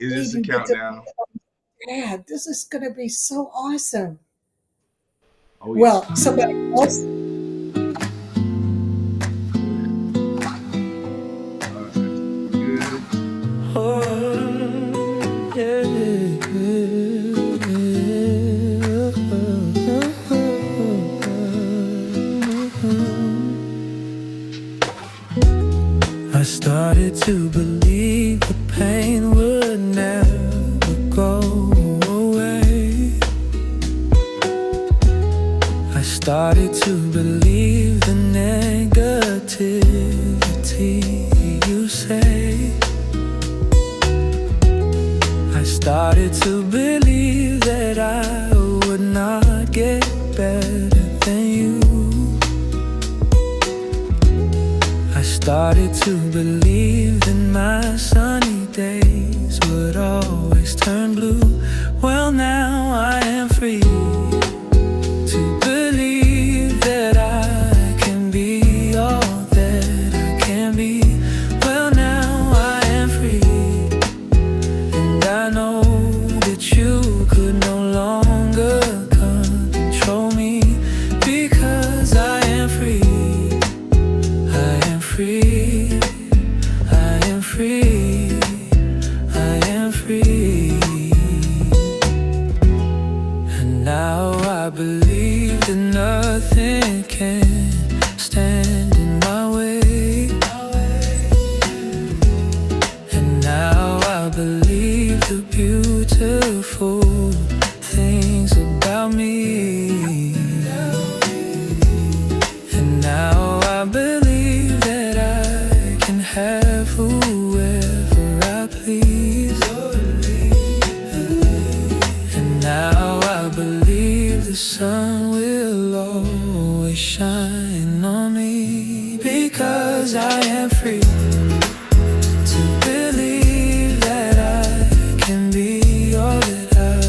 Is this the even get to countdown? become dad. This is going to be so awesome. Oh yeah. Well, somebody else. That's good. Oh, yeah. I started to believe the pain would never go away. I started to believe the negativity you say. I started to believe that I would not get better than you. I started to believe that my sunny days would always turn blue. Well, now I am free to believe that I can be all that I can be. Well, now I am free, and I know that you could no longer control me, because I am free. I am free. I am free. I am free. And now I believe that nothing can stand in my way. And now I believe the beautiful things about me. And now I believe that I can have whoever I please. And now I believe the sun will always shine on me, because I am free to believe that I can be all that I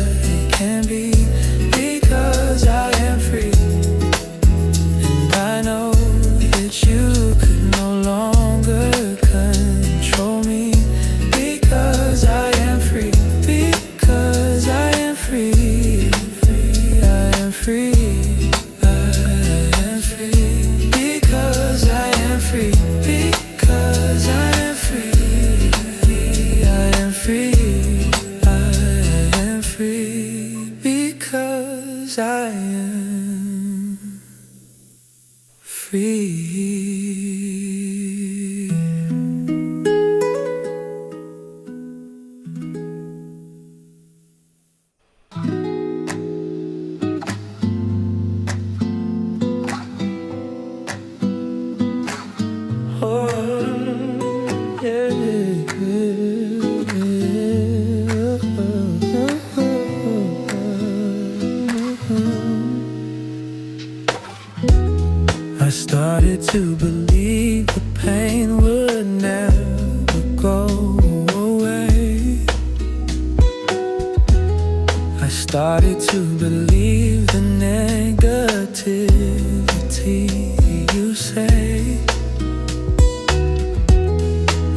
can be, because I am free. And I know that you could no longer control me, because I am free. Because I am free. I am free. I am free. Because I am free. Because I am free. I am free. I am free. Because I am free. Oh, I started to believe the pain would never go away. I started to believe the negativity you say.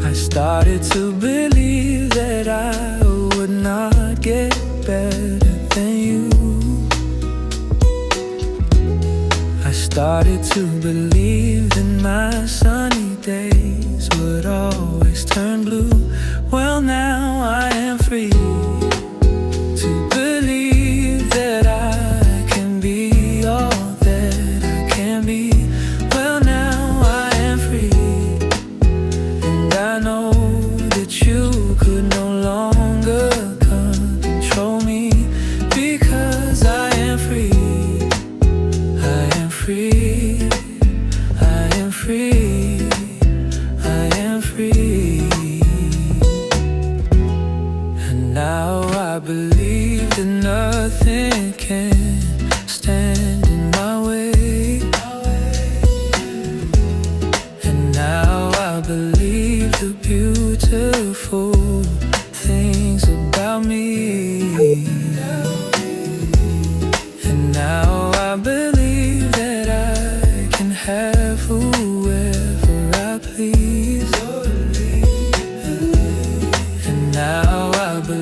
I started to believe that I would not get better than you. I started to believe that my sunny days would always turn blue. Well, now I am free to believe that I can be all that I can be. Well, now I am free, and I know that you could no longer control me, because I am free. I am free. I am free. I am free. And now I believe that nothing can stand in my way. And now I believe the beautiful things about me. And now I believe that I can have whoever I please. And now I believe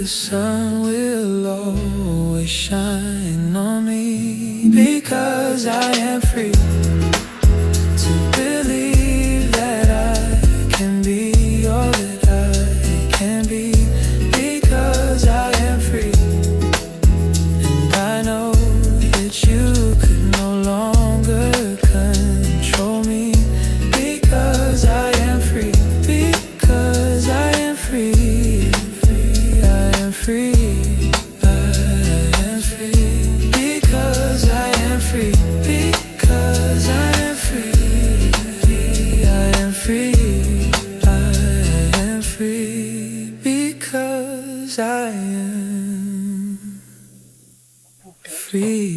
the sun will always shine on me, because I am free to believe that I can be all that I can be, because I am free. And I know that you could no longer control me, because I am free, because I am free, I am free, I am free, because I am free, because I am free, I am free, I am free, because I am free.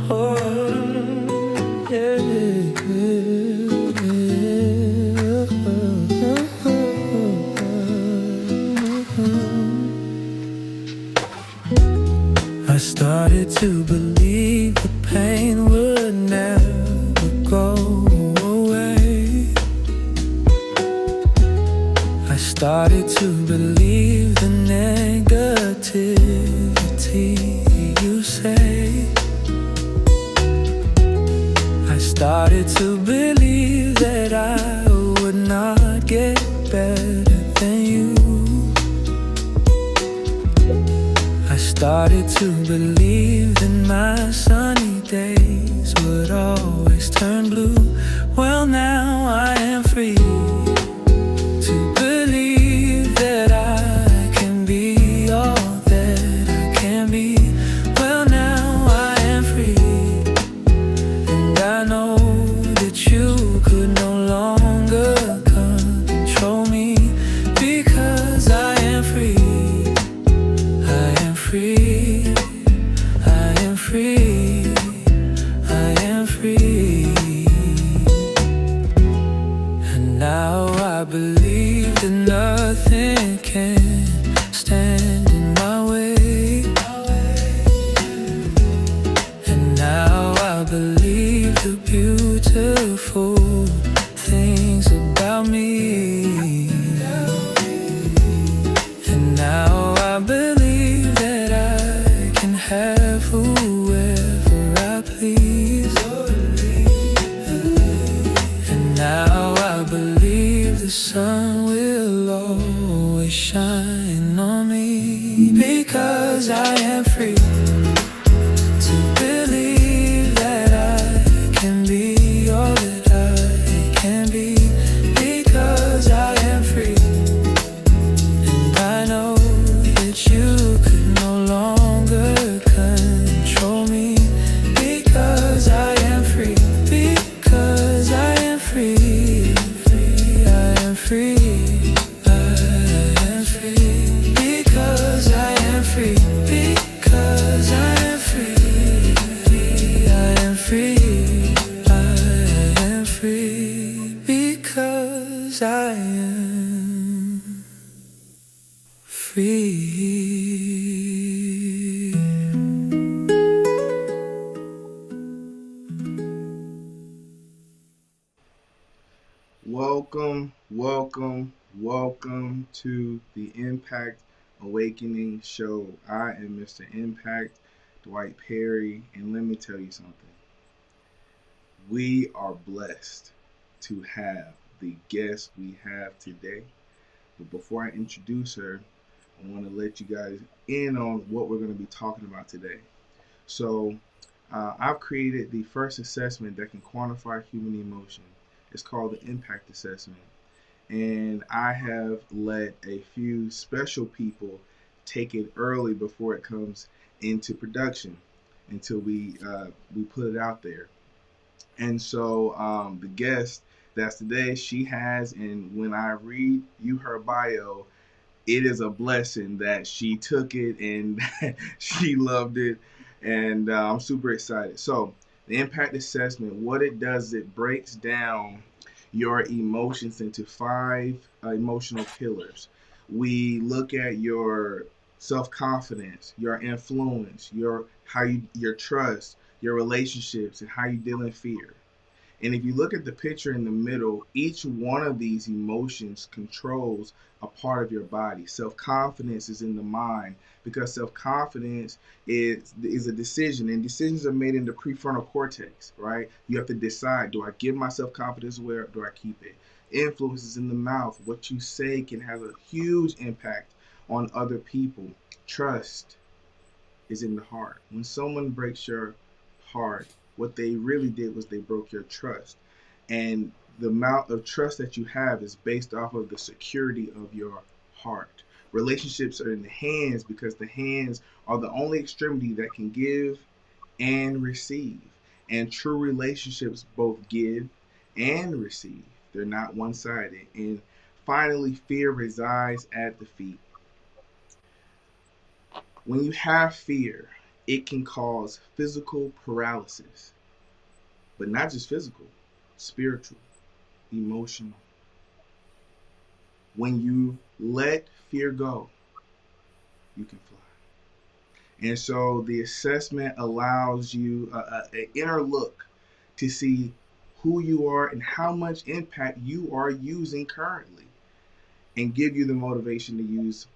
Oh, yeah. I started to believe the pain would never go away. I started to believe the negativity you say. I started to believe that I would not get better than you. I started to believe that my sunny days would always turn blue. Well, now I am free to believe that I can be all that I can be. Well, now I am free, and I know that you could no longer control me, because I am free. I am free, I am free, I am free. And now I believe that nothing can stand in my way. And now I believe the beautiful things about me. And now I believe that I can have whoever I please. And now I believe the sun will always shine on me, because I am free to believe that I can be all that I can be, because I am free. And I know that you could no longer control me, because I am free, because I am free, I am free, I am free, because I am free, because I am free, I am free, I am free, because I am free. Welcome to the Impact Awakening Show. I am Mr. Impact, Dwight Perry, and let me tell you something. We are blessed to have the guest we have today. But before I introduce her, I want to let you guys in on what we're going to be talking about today. So, I've created the first assessment that can quantify human emotion. It's called the Impact Assessment. And I have let a few special people take it early before it comes into production until we put it out there. And so the guest that's today, she has, and when I read you her bio, it is a blessing that she took it and she loved it. And I'm super excited. So the impact assessment, what it does, it breaks down your emotions into five emotional pillars. We look at your self-confidence, your influence, your trust, your relationships, and how you deal in fear. And if you look at the picture in the middle, each one of these emotions controls a part of your body. Self confidence is in the mind because self confidence is a decision, and decisions are made in the prefrontal cortex, right? You have to decide: do I give myself confidence away, or do I keep it? Influence is in the mouth. What you say can have a huge impact on other people. Trust is in the heart. When someone breaks your heart, what they really did was they broke your trust. And the amount of trust that you have is based off of the security of your heart. Relationships are in the hands because the hands are the only extremity that can give and receive. And true relationships both give and receive. They're not one sided. And finally, fear resides at the feet. When you have fear, it can cause physical paralysis, but not just physical, spiritual, emotional. When you let fear go, you can fly. And so the assessment allows you an inner look to see who you are and how much impact you are using currently, and give you the motivation to use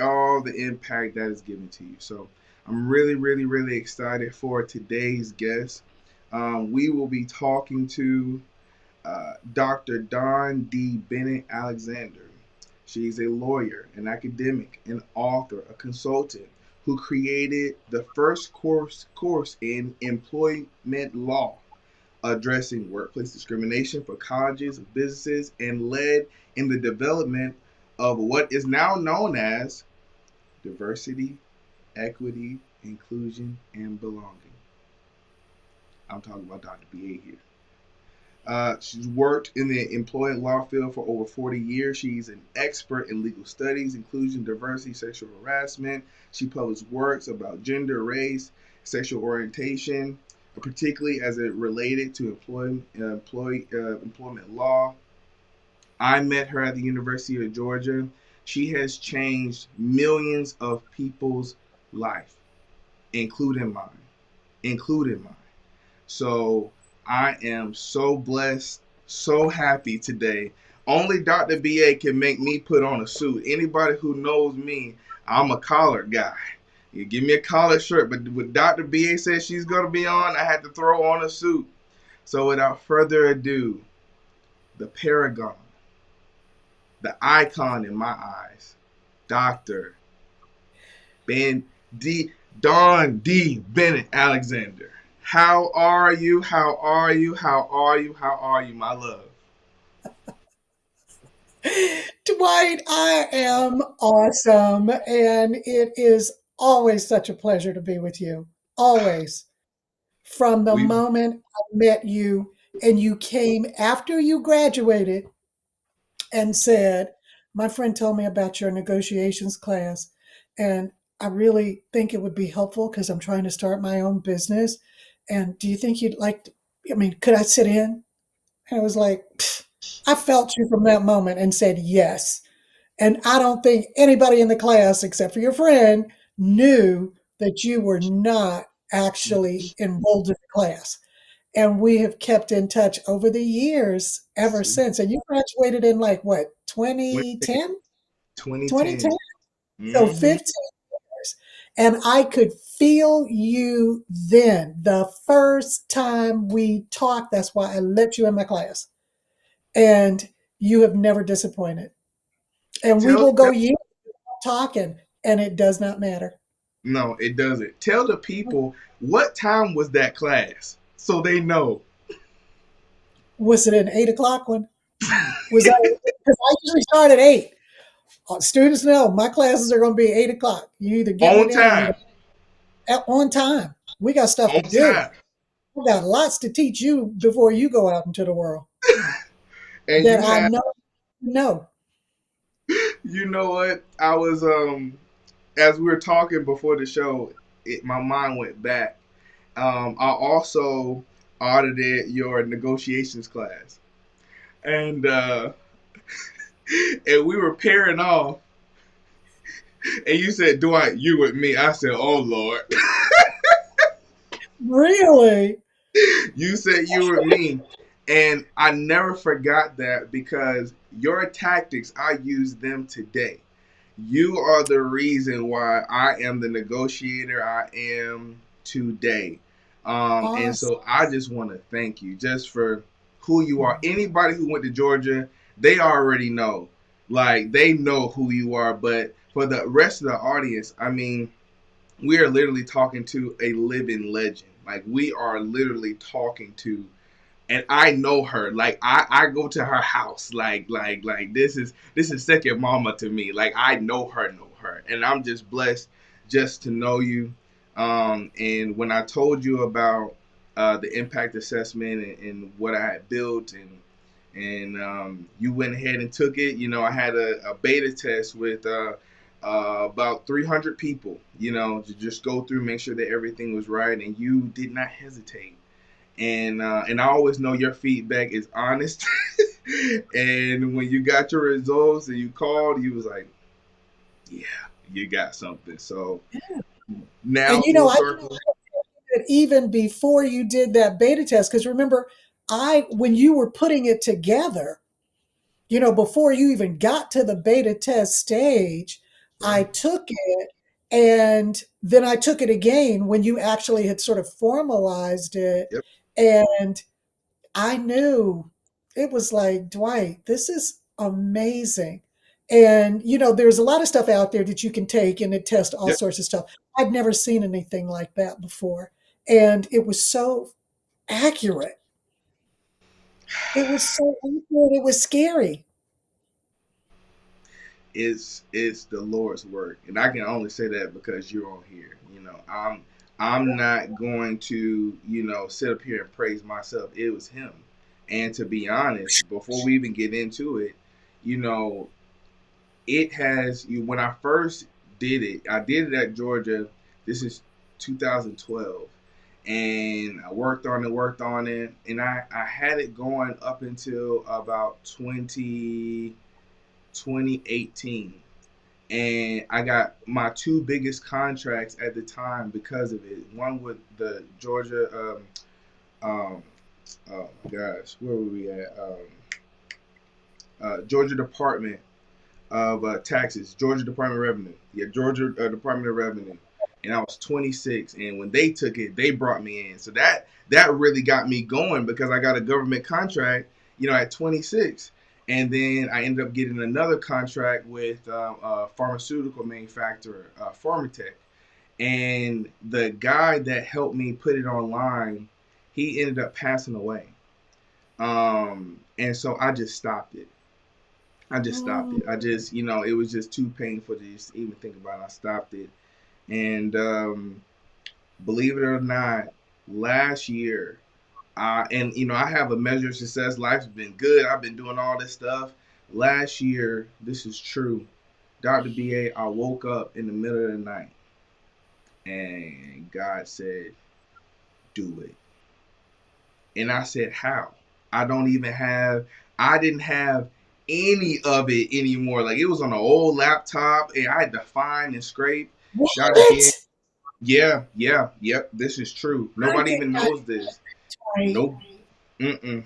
all the impact that is given to you. So I'm really, really, really excited for today's guest. We will be talking to Dr. Dawn D. Bennett Alexander. She's a lawyer, an academic, an author, a consultant who created the first course in employment law addressing workplace discrimination for colleges, businesses, and led in the development of what is now known as diversity, equity, inclusion, and belonging. I'm talking about Dr. BA here. She's worked in the employment law field for over 40 years. She's an expert in legal studies, inclusion, diversity, sexual harassment. She published works about gender, race, sexual orientation, particularly as it related to employment law. I met her at the University of Georgia. She has changed millions of people's life, including mine, including mine. So I am so blessed, so happy today. Only Dr. BA can make me put on a suit. Anybody who knows me, I'm a collared guy. You give me a collared shirt, but when Dr. BA said she's going to be on, I had to throw on a suit. So without further ado, the paragon, the icon in my eyes, Dr. Ben D. Dawn D. Bennett Alexander. How are you? How are you? How are you? How are you, my love? Dwight, I am awesome. And it is always such a pleasure to be with you. Always. From the We moment I met you and you came after you graduated and said, my friend told me about your negotiations class. And I really think it would be helpful because I'm trying to start my own business. And do you think you'd like to, I mean, could I sit in? And I was like, "Pfft." I felt you from that moment and said yes. And I don't think anybody in the class, except for your friend, knew that you were not actually enrolled in the class. And we have kept in touch over the years ever see since. And you graduated in like what, 2010. 2010? 2010. 2010. So Mm-hmm. 15 years. And I could feel you then. The first time we talked, that's why I let you in my class. And you have never disappointed. And we Tell, will go tell years talking, and it does not matter. no, it doesn't. Tell the people what time was that class so they know. Was it an 8 o'clock one? Was that because I usually start at 8. Students know my classes are going to be 8 o'clock. You either get me On then or you time. don't. On time. We got stuff On to do. time. We got lots to teach you before you go out into the world And that you I have, know you know. you know what? I was as we were talking before the show, my mind went back. I also audited your negotiations class, and and we were pairing off. And you said, Dwight, you with me. I said, oh, Lord. Really? You said you with me. And I never forgot that because your tactics, I use them today. You are the reason why I am the negotiator I am today. And Awesome. so I just want to thank you just for who you are. Anybody who went to Georgia, they already know. Like, they know who you are. But for the rest of the audience, I mean, we are literally talking to a living legend. Like, we are literally talking to, and I know her. Like, I go to her house. Like this is second mama to me. Like, I know her, and I'm just blessed just to know you. And when I told you about the impact assessment and what I had built, and you went ahead and took it. You know, I had a beta test with about 300 people. You know, to just go through, make sure that everything was right, and you did not hesitate. And I always know your feedback is honest. And when you got your results and you called, you was like, yeah, you got something. So now And full I circle. did even before you did that beta test, because remember, when you were putting it together, before you even got to the beta test stage, Yeah, I took it, and then I took it again when you actually had sort of formalized it. yep, And I knew it was like, Dwight, this is amazing. And, there's a lot of stuff out there that you can take and it tests all yep. sorts of stuff. I'd never seen anything like that before. And it was so accurate. It was so accurate. It was scary. It's the Lord's work, and I can only say that because you're on here. You know, I'm not going to sit up here and praise myself. It was Him, and to be honest, before we even get into it, you know, it has you. When I first did it, I did it at Georgia. This is 2012, and I worked on it, and I had it going up until about 2018, and I got my two biggest contracts at the time because of it. One with the Georgia, um, oh my gosh, where were we at? Georgia Department of Taxes, Georgia Department of Revenue. Yeah, Georgia Department of Revenue. And I was 26, and when they took it, they brought me in. So that really got me going because I got a government contract, at 26. And then I ended up getting another contract with a pharmaceutical manufacturer, Pharmatech. And the guy that helped me put it online, he ended up passing away. And so I just stopped it. I just stopped Mm. it. I just, it was just too painful to just even think about it. I stopped it. And believe it or not, last year, and I have a measure of success. Life's been good. I've been doing all this stuff. Last year, this is true. Dr. BA, I woke up in the middle of the night and God said, do it. And I said, how? I don't even have, I didn't have any of it anymore. Like, it was on an old laptop and I had to find and scrape. Dr. BA, What? yeah, yeah, yep, this is true. I Nobody did even not knows this. write. Nope. Mm-mm.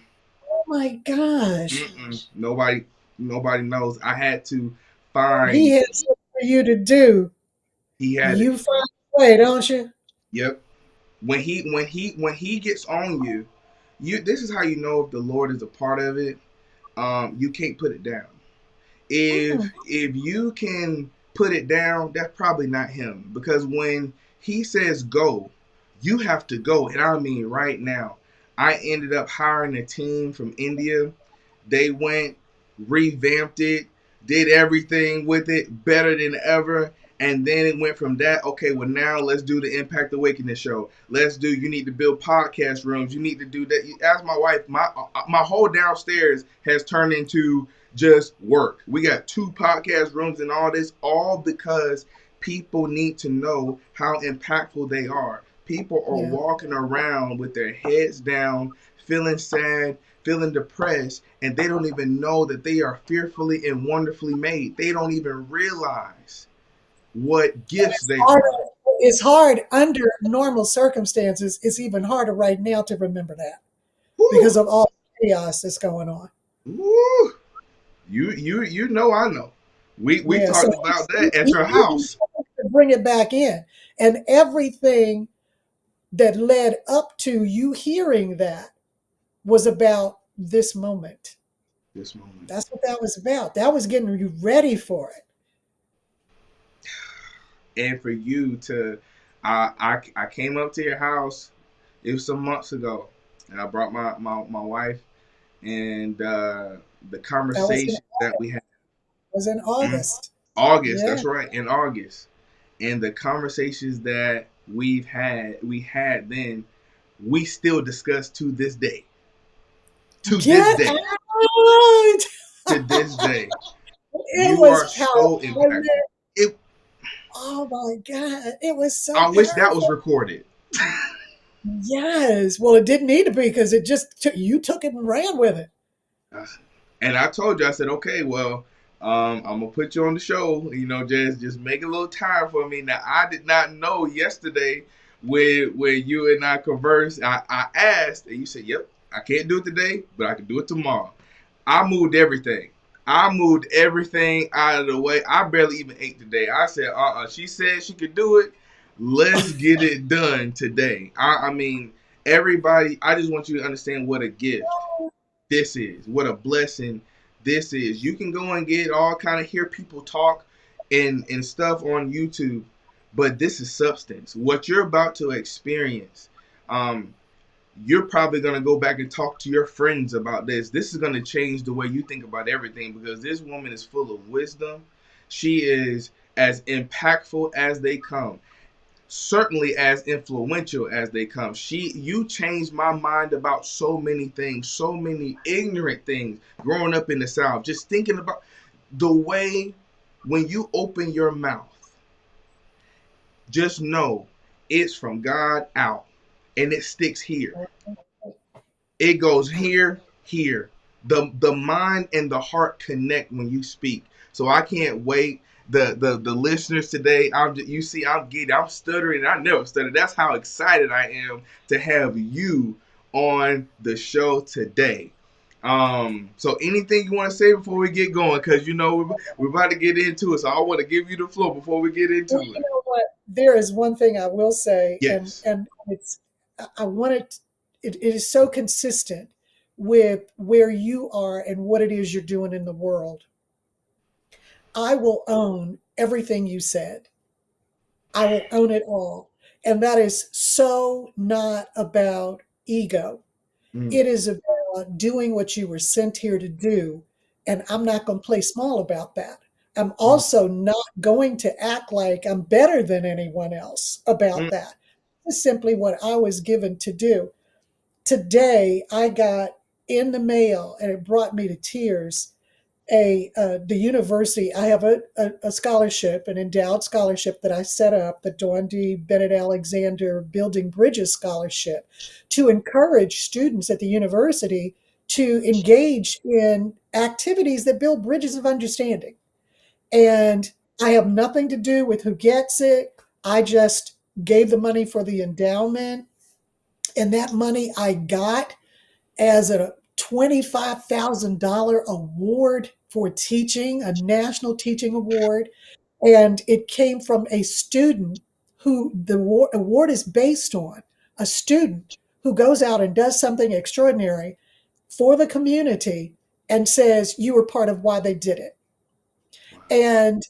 Oh my gosh. Mm-mm. Nobody knows. I had to He find, had something for you to do. he had it. You find a way, don't you? Yep. When he gets on you, this is how you know if the Lord is a part of it. You can't put it down. if Mm. if you can put it down, that's probably not him. Because when he says go, you have to go. And I mean right now. I ended up hiring a team from India. They went, revamped it, did everything with it better than ever. And then it went from that, okay, well, now let's do the Impact Awakening show. You need to build podcast rooms. You need to do that. Ask my wife, my whole downstairs has turned into just work. We got 2 podcast rooms and all this, all because people need to know how impactful they are. People are Yeah. walking around with their heads down, feeling sad, feeling depressed, and they don't even know that they are fearfully and wonderfully made. They don't even realize. what gifts they Harder, are. it's hard under normal circumstances. It's even harder right now to remember that Woo, because of all the chaos that's going on. woo. You know I know. We Yeah, so talked about that at your he house. to bring it back in, and everything that led up to you hearing that was about this moment. This moment. That's what that was about. That was getting you ready for it. And for you to I came up to your house, it was some months ago, and I brought my wife, and the That was in conversation that we had. Mhm. August. August, Yeah. that's right, in August. And the conversations that we had then, we still discuss to this day. To this Get day. out! To this day. It You was are so powerful, wasn't impactful. it? It Oh my God. It was so I wish that was powerful. recorded. Yes. Well, it didn't need to be because it just took, you took it and ran with it. And I told you, I said, okay, well, I'm gonna put you on the show. Just make a little time for me. Now, I did not know yesterday when you and I conversed. I asked, and you said, "Yep, I can't do it today, but I can do it tomorrow." I moved everything. I moved everything out of the way. I barely even ate today. I said, She said she could do it. Let's get it done today. I mean, everybody. I just want you to understand what a gift this is, what a blessing this is. You can go and get all kind of hear people talk and stuff on YouTube, but this is substance. What you're about to experience, um, you're probably going to go back and talk to your friends about this. This is going to change the way you think about everything because this woman is full of wisdom. She is as impactful as they come, certainly as influential as they come. You changed my mind about so many things, so many ignorant things growing up in the South. Just thinking about the way when you open your mouth, just know it's from God out and it sticks here. It goes here, here. The mind and the heart connect when you speak. So I can't wait. The listeners today, you see, I'm stuttering. I never stutter. That's how excited I am to have you on the show today. So anything you want to say before we get going? Because we're about to get into it. So I want to give you the floor before we get Well, into you it. know what? There is one thing I will say, and Yes. it's I want it is so consistent with where you are and what it is you're doing in the world. I will own everything you said. I will own it all. And that is so not about ego. Mm, It is about doing what you were sent here to do. And I'm not going to play small about that. I'm mm, also not going to act like I'm better than anyone else about mm, that. It's simply what I was given to do. Today, I got in the mail, and it brought me to tears, the university. I have a scholarship, an endowed scholarship that I set up, the Dawn D. Bennett Alexander Building Bridges Scholarship, to encourage students at the university to engage in activities that build bridges of understanding. And I have nothing to do with who gets it. I just gave the money for the endowment, and that money I got as a $25,000 award for teaching, a national teaching award. And it came from a student who the award is based on, a student who goes out and does something extraordinary for the community and says, you were part of why they did it. wow. And,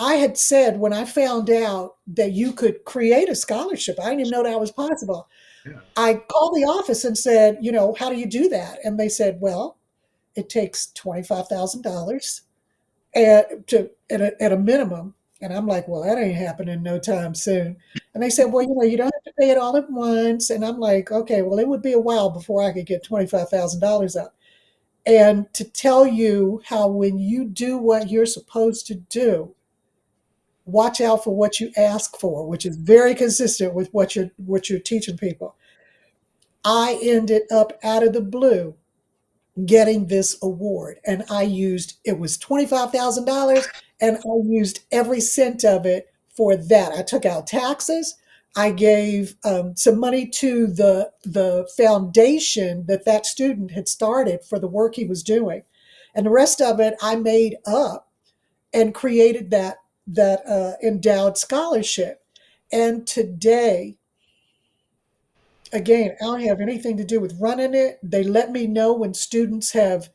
I had said when I found out that you could create a scholarship, I didn't even know that was possible. Yeah. I called the office and said, how do you do that? And they said, well, it takes $25,000 at a minimum. And I'm like, well, that ain't happening no time soon. And they said, well, you don't have to pay it all at once. And I'm like, okay, well, it would be a while before I could get $25,000 up. And to tell you how when you do what you're supposed to do, watch out for what you ask for, which is very consistent with what you're teaching people. I ended up out of the blue getting this award, and I used it was $25,000, and I used every cent of it for that. I took out taxes. I gave some money to the foundation that that student had started for the work he was doing, and the rest of it I made up and created that endowed scholarship. And today, again, I don't have anything to do with running it. They let me know when students have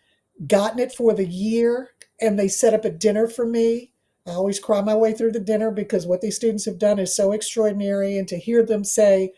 gotten it for the year, and they set up a dinner for me. I always cry my way through the dinner because what these students have done is so extraordinary. And to hear them say,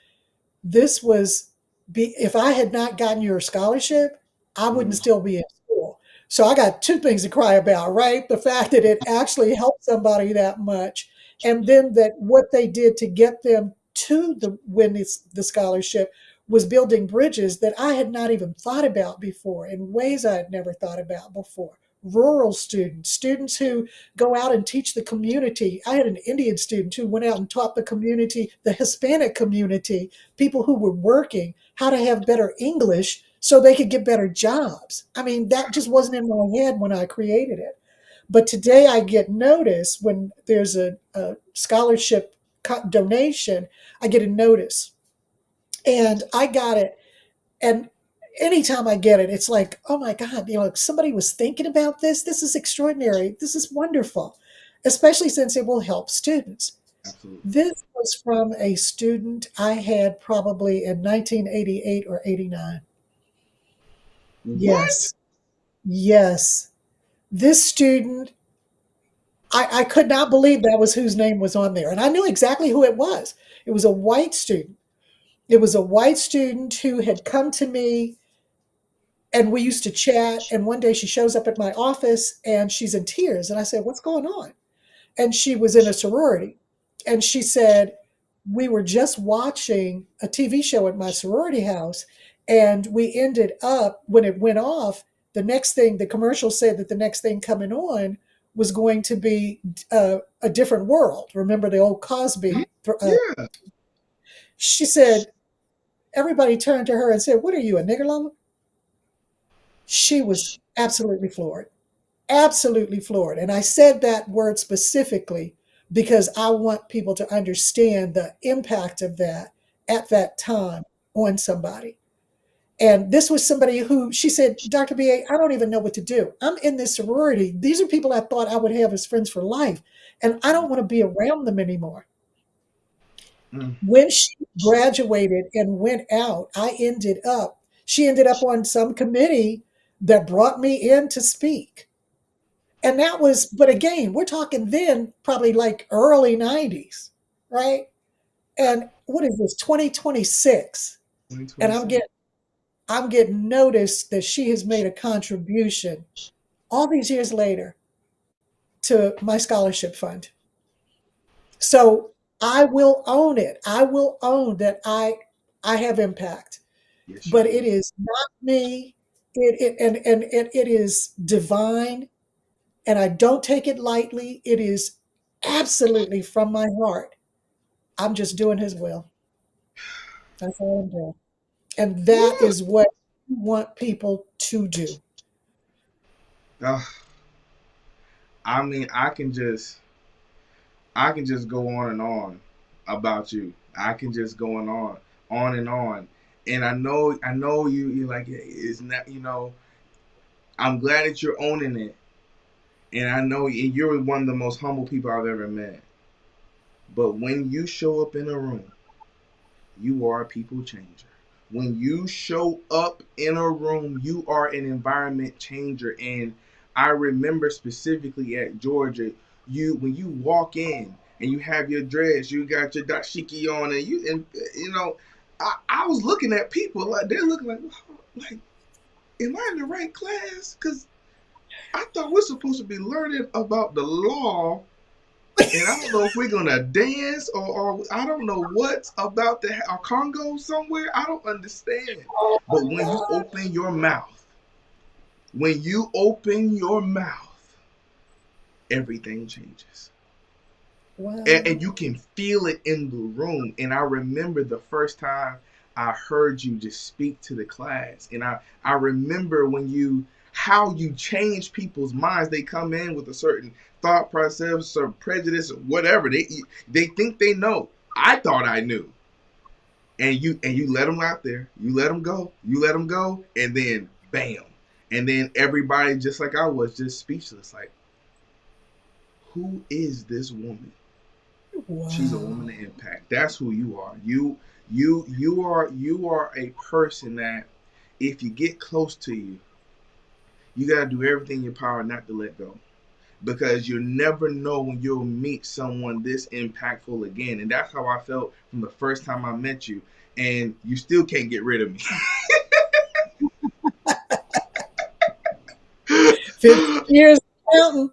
this was if I had not gotten your scholarship, I wouldn't Mm. still be in school. So I got two things to cry about, right? The fact that it actually helped somebody that much, and then that what they did to get them to the win the scholarship was building bridges that I had not even thought about before in ways I had never thought about before. Rural students, students who go out and teach the community. I had an Indian student who went out and taught the community, the Hispanic community, people who were working, how to have better English so they could get better jobs. I mean, that just wasn't in my head when I created it. But today I get notice when there's a scholarship donation, I get a notice. And I got it. And anytime I get it, it's like, oh my God, somebody was thinking about this. This is extraordinary. This is wonderful, especially since it will help students. Absolutely. This was from a student I had probably in 1988 or 89. What? Yes, yes. This student, I could not believe that was whose name was on there. And I knew exactly who it was. It was a white student. It was a white student who had come to me and we used to chat. And one day she shows up at my office and she's in tears. And I said, what's going on? And she was in a sorority. And she said, we were just watching a TV show at my sorority house. And we ended up, when it went off, the next thing, the commercial said that the next thing coming on was going to be a different world. Remember the old Mhm. Cosby? Yeah. She said, everybody turned to her and said, what are you, a nigger lover? She was absolutely floored. Absolutely floored. And I said that word specifically because I want people to understand the impact of that at that time on somebody. And this was somebody who she said, Dr. BA, I don't even know what to do. I'm in this sorority. These are people I thought I would have as friends for life. And I don't want to be around them anymore. Mm. When she graduated and went out, she ended up on some committee that brought me in to speak. And that was, but again, we're talking then probably like early 90s, right? And what is this, 2026? And 2026. I'm getting noticed that she has made a contribution all these years later to my scholarship fund. So I will own it. I will own that I have impact, Yes, you but do. it is not me. It is divine, and I don't take it lightly. It is absolutely from my heart. I'm just doing his will. That's all I'm doing. And that Woo! is what we want people to do. Ah, I mean, I can just go on about you. I can just go on and on. And I know you're like, it's not, I'm glad that you're owning it. And I know you're one of the most humble people I've ever met. But when you show up in a room, you are a people changer. When you show up in a room, you are an environment changer. And I remember specifically at Georgia, you when you walk in and you have your dress, you got your dashiki on, and I was looking at people like they're looking like, am I in the right class? Because I thought we're supposed to be learning about the law, and I don't know if we're gonna dance or I don't know what's about to a Congo somewhere. I don't understand. Oh But my God. when you open your mouth, everything changes. And Wow. you can feel it in the room. And I remember the first time I heard you just speak to the class. And I remember when you how you change people's minds. They come in with a certain thought process or prejudice or whatever. They think they know. I thought I knew. And you let them out there. You let them go. You let them go, and then bam. And then everybody, just like I was, just speechless. Like, who is this woman? She's a woman Wow. of impact. That's who you are. You are a person that if you get close to you, you gotta do everything in your power not to let go. Because you'll never know when you'll meet someone this impactful again. And that's how I felt from the first time I met you. And you still can't get rid of me. 15 years counting.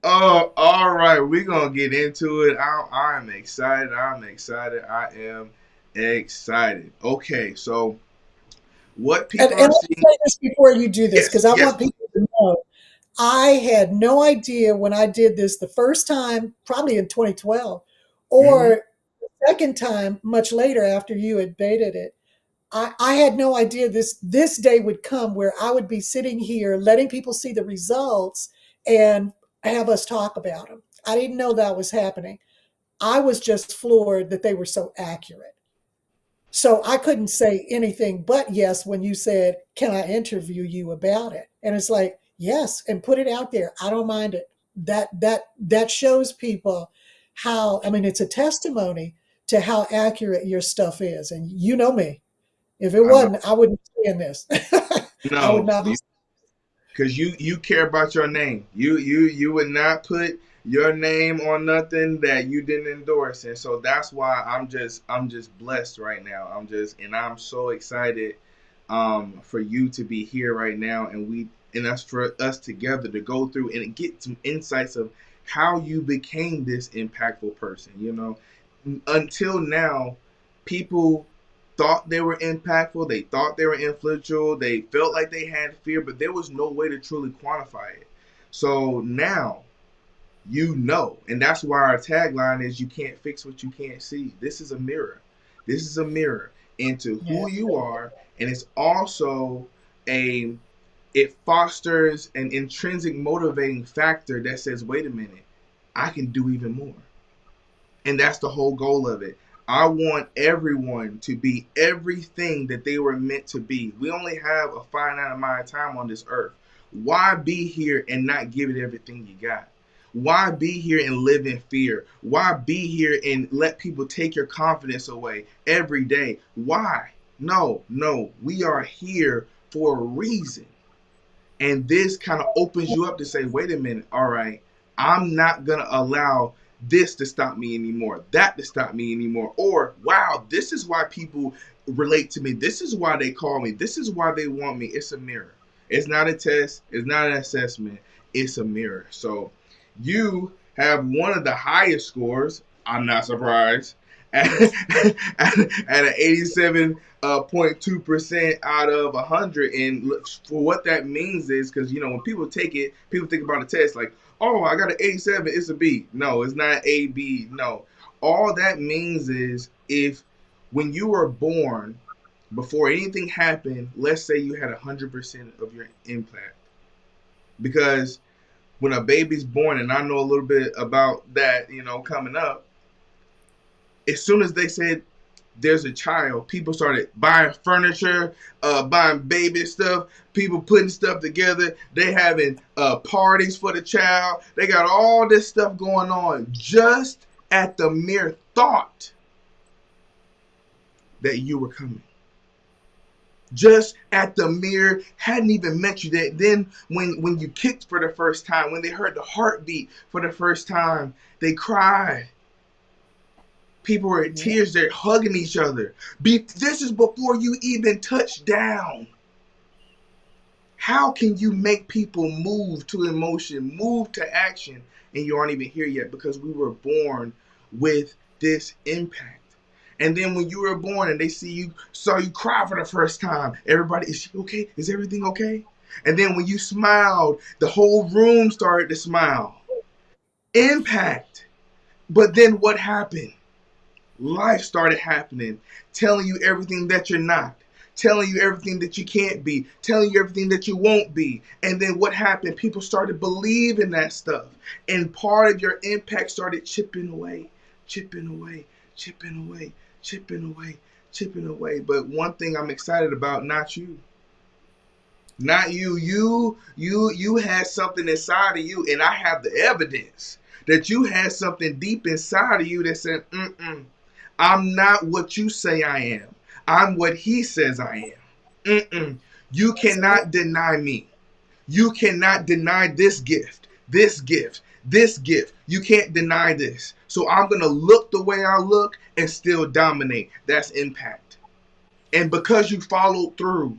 Oh, all right. We're gonna get into it. I'm excited. I'm excited. I am excited. Okay, so what And people are let me seeing? say this before you do this, Yes, because I yes, want please. people to know I had no idea when I did this the first time, probably in 2012, Mm-hmm. or the second time, much later after you had baited it. I had no idea this day would come where I would be sitting here letting people see the results and have us talk about them. I didn't know that was happening. I was just floored that they were so accurate. So I couldn't say anything but yes when you said, "Can I interview you about it?" And it's like, "Yes, and put it out there. I don't mind it." That shows people how, I mean, it's a testimony to how accurate your stuff is. And you know me. If it I know. wasn't, I wouldn't be in this. I would No, not be. because you care about your name. You would not put your name on nothing that you didn't endorse, and so that's why I'm just blessed right now. I'm so excited for you to be here right now, and us for us together to go through and get some insights of how you became this impactful person. Until now, people thought they were impactful, they thought they were influential, they felt like they had fear, but there was no way to truly quantify it. So now you know, and that's why our tagline is you can't fix what you can't see. This is a mirror. This is a mirror into Yeah. who you are, and it's also a it fosters an intrinsic motivating factor that says, wait a minute, I can do even more. And that's the whole goal of it. I want everyone to be everything that they were meant to be. We only have a finite amount of time on this earth. Why be here and not give it everything you got? Why be here and live in fear? Why be here and let people take your confidence away every day? Why? No, no. We are here for a reason. And this kind of opens you up to say, wait a minute, all right, I'm not going to allow this to stop me anymore, that to stop me anymore. Or, wow, this is why people relate to me. This is why they call me. This is why they want me. It's a mirror. It's not a test. It's not an assessment. It's a mirror. So you have one of the highest scores. I'm not surprised. At an 87.2% out of 100. And for what that means is because, when people take it, people think about a test like, oh, I got an 87, it's a B. No, it's not A, B. No. All that means is if when you were born, before anything happened, let's say you had 100% of your impact. Because when a baby's born, and I know a little bit about that, coming up, as soon as they said there's a child, people started buying furniture, buying baby stuff, people putting stuff together. They having parties for the child. They got all this stuff going on just at the mere thought that you were coming. Just at the mere, hadn't even met you. That then when you kicked for the first time, when they heard the heartbeat for the first time, they cried. People were in Yeah. tears. They're hugging each other. This is before you even touch down. How can you make people move to emotion, move to action, and you aren't even here yet? Because we were born with this impact. And then when you were born and they saw you cry for the first time, everybody, is she okay? Is everything okay? And then when you smiled, the whole room started to smile. Impact. But then what happened? Life started happening, telling you everything that you're not, telling you everything that you can't be, telling you everything that you won't be. And then what happened? People started believing that stuff. And part of your impact started chipping away, chipping away, chipping away, chipping away, chipping away. But one thing I'm excited about, not you. Not you. You had something inside of you, and I have the evidence that you had something deep inside of you that said, I'm not what you say I am. I'm what he says I am. You That's it. cannot deny me. You cannot deny this gift, this gift, this gift. You can't deny this. So I'm going to look the way I look and still dominate. That's impact. And because you followed through,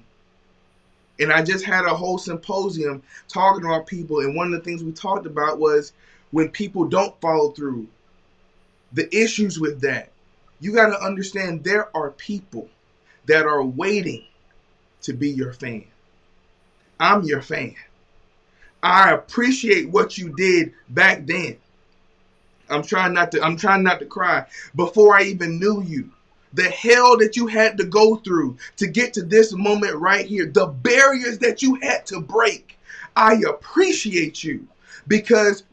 and I just had a whole symposium talking about people, and one of the things we talked about was when people don't follow through, the issues with that. You got to understand there are people that are waiting to be your fan. I'm your fan. I appreciate what you did back then. I'm trying not to cry. Before I even knew you, the hell that you had to go through to get to this moment right here, the barriers that you had to break, I appreciate you because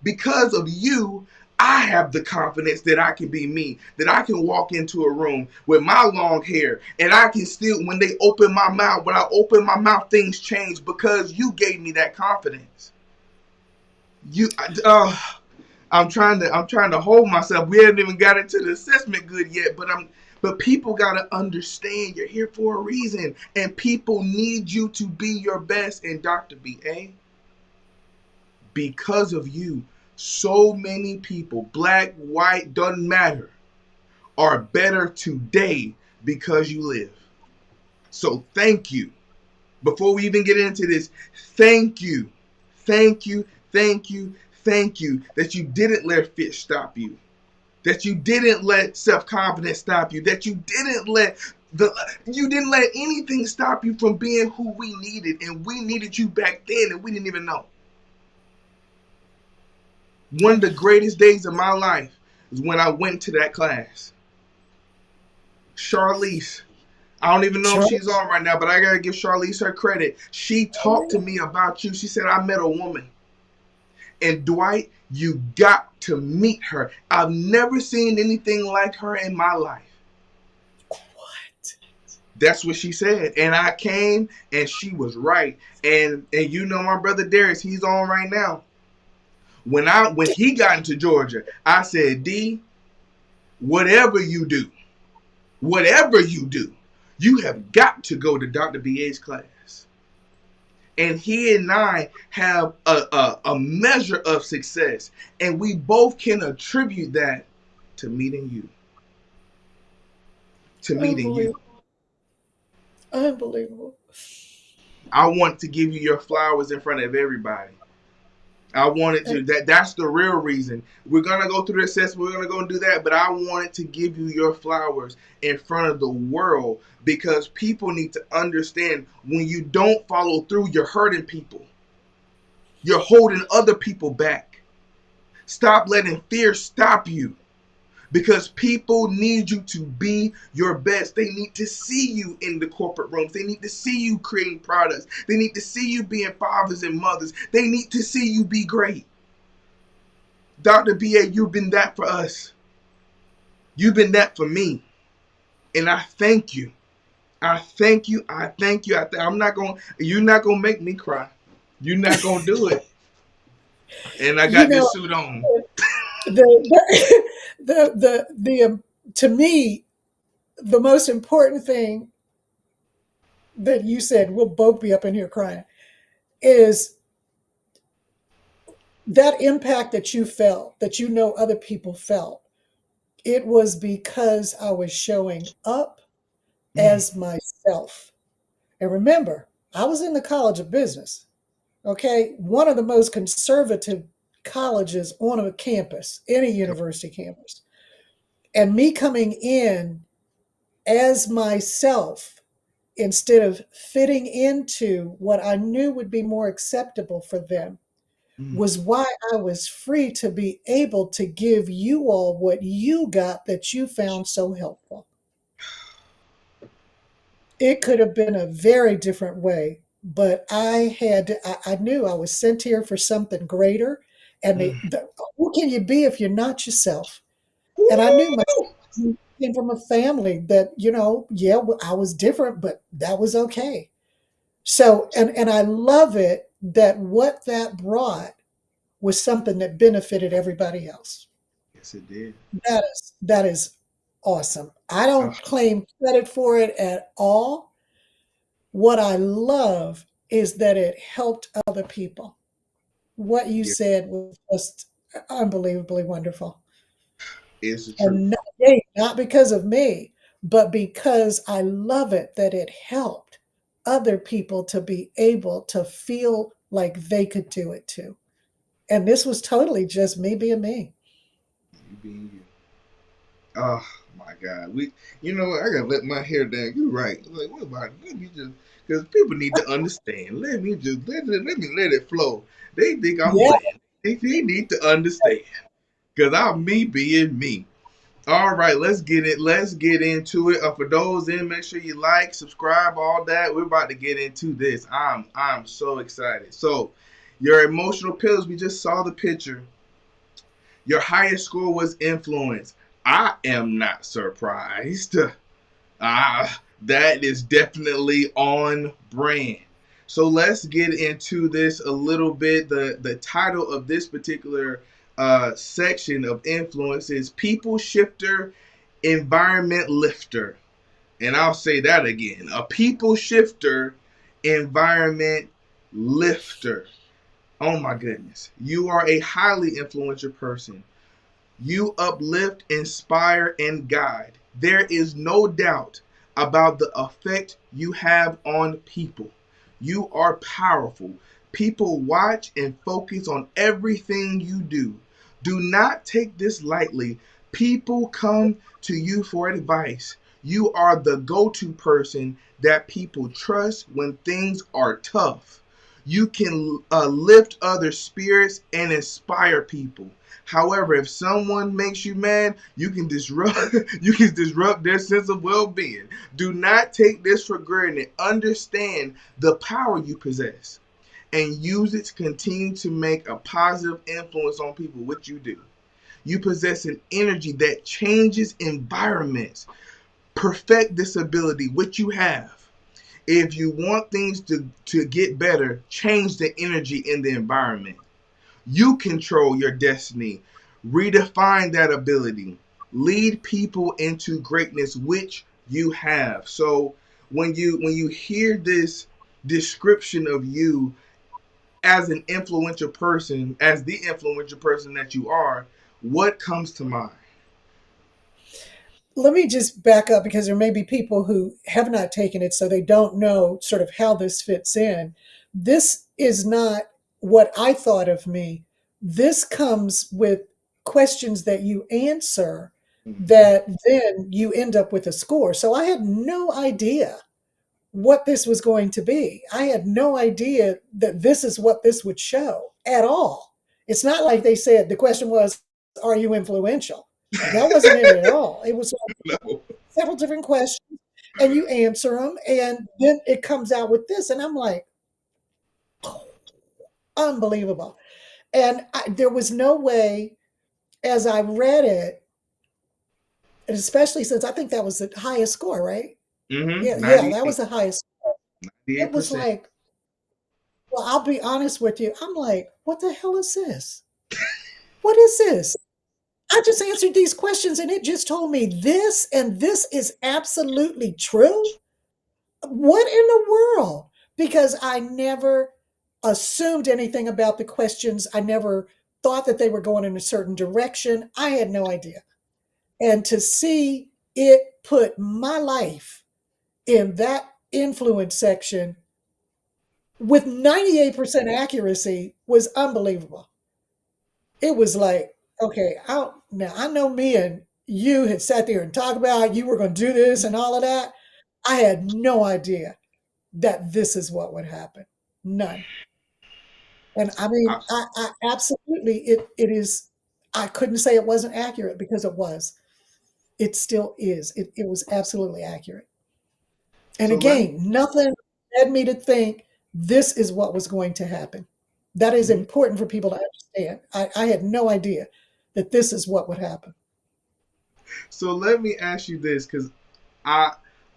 of you, I have the confidence that I can be me, that I can walk into a room with my long hair and I can still, when they open my mouth, when I open my mouth, things change because you gave me that confidence. You, I'm trying to hold myself. We haven't even got into the assessment good yet, but people gotta understand you're here for a reason, and people need you to be your best. And Dr. BA, because of you, so many people, black, white, doesn't matter, are better today because you live. So thank you. Before we even get into this, thank you. Thank you. Thank you. Thank you that you didn't let fear stop you. That you didn't let self-confidence stop you. That the you didn't let anything stop you from being who we needed. And we needed you back then and we didn't even know. One of the greatest days of my life is when I went to that class. Charlize, I don't even know if Sure. she's on right now, but I gotta give Charlize her credit. She talked to me about you. She said, I met a woman. And Dwight, you got to meet her. I've never seen anything like her in my life. What? That's what she said. And I came and she was right. And you know my brother Darius, he's on right now. When he got into Georgia, I said, D, whatever you do, whatever you do, you have got to go to Dr. BA's class. And he and I have a measure of success. And we both can attribute that to meeting you. To meeting you. Unbelievable. Unbelievable. I want to give you your flowers in front of everybody. I wanted to. That's the real reason. We're gonna go through the assessment. We're gonna go and do that. But I wanted to give you your flowers in front of the world because people need to understand when you don't follow through, you're hurting people. You're holding other people back. Stop letting fear stop you. Because people need you to be your best. They need to see you in the corporate rooms. They need to see you creating products. They need to see you being fathers and mothers. They need to see you be great. Dr. BA, you've been that for us. You've been that for me. And I thank you. I thank you. I thank you. You're not going to make me cry. You're not going to do it. And I You got know, this suit on. to me, the most important thing that you said, we'll both be up in here crying, is that impact that you felt, that you know other people felt. It was because I was showing up Mm, as myself. And remember, I was in the College of Business, okay? One of the most conservative colleges on a campus, any yep. university campus. And me coming in as myself instead of fitting into what I knew would be more acceptable for them Mm. was why I was free to be able to give you all what you got that you found so helpful. It could have been a very different way, but I knew I was sent here for something greater. And who can you be if you're not yourself? And I knew my Woo! came from a family that, yeah, well, I was different, but that was okay. So, and I love it that what that brought was something that benefited everybody else. Yes, it did. That is awesome. I Oh, don't claim credit for it at all. What I love is that it helped other people. What you yeah, said was just unbelievably wonderful. it's the And truth. not because of me, but because I love it that it helped other people to be able to feel like they could do it too. And this was totally just me being me. You being you. Oh my God. You know what? I gotta let my hair down. You're right. Like, what about? Let me just, because people need to understand. Let me just let me let it flow. They think I'm Yeah. playing. They need to understand. Cause I'm me being me. All right, let's get it. Let's get into it. For those in, make sure you like, subscribe, all that. We're about to get into this. I'm so excited. So, your emotional pills. We just saw the picture. Your highest score was influence. I am not surprised. That is definitely on brand. So let's get into this a little bit. The title of this particular section of influence is People Shifter, Environment Lifter. And I'll say that again. A people shifter, environment lifter. Oh my goodness. You are a highly influential person. You uplift, inspire, and guide. There is no doubt about the effect you have on people. You are powerful. People watch and focus on everything you do. Do not take this lightly. People come to you for advice. You are the go to person that people trust when things are tough. You can lift other spirits and inspire people. However, if someone makes you mad, you can disrupt you can disrupt their sense of well-being. Do not take this for granted. Understand the power you possess and use it to continue to make a positive influence on people, which you do. You possess an energy that changes environments. Perfect this ability, which you have. If you want things to get better, change the energy in the environment. You control your destiny. Redefine that ability. Lead people into greatness, which you have. So when you hear this description of you as an influential person, as the influential person that you are, what comes to mind? Let me just back up because there may be people who have not taken it, so they don't know sort of how this fits in. This is not what I thought of me. This comes with questions that you answer Mm-hmm. that then you end up with a score. So I had no idea what this was going to be. I had no idea that this is what this would show at all. It's not like they said the question was, are you influential? That wasn't it at all. It was No. several different questions and you answer them and then it comes out with this and I'm like, unbelievable. And there was no way as I read it, and especially since I think that was the highest score, right? Mm-hmm. Yeah, that 98. was the highest. It was 98%. like, well, I'll be honest with you, I'm like, what the hell is this? What is this? I just answered these questions and it just told me this and this is absolutely true. What in the world? Because I never assumed anything about the questions. I never thought that they were going in a certain direction. I had no idea. And to see it put my life in that influence section with 98% accuracy was unbelievable. It was like, okay, now I know me and you had sat there and talked about you were going to do this and all of that. I had no idea that this is what would happen. None. And I mean, I, I absolutely it is. I couldn't say it wasn't accurate because it was. It still is. It was absolutely accurate. And So let me. again, nothing led me to think this is what was going to happen. That is Mhm. important for people to understand. I had no idea that this is what would happen. So let me ask you this, because I,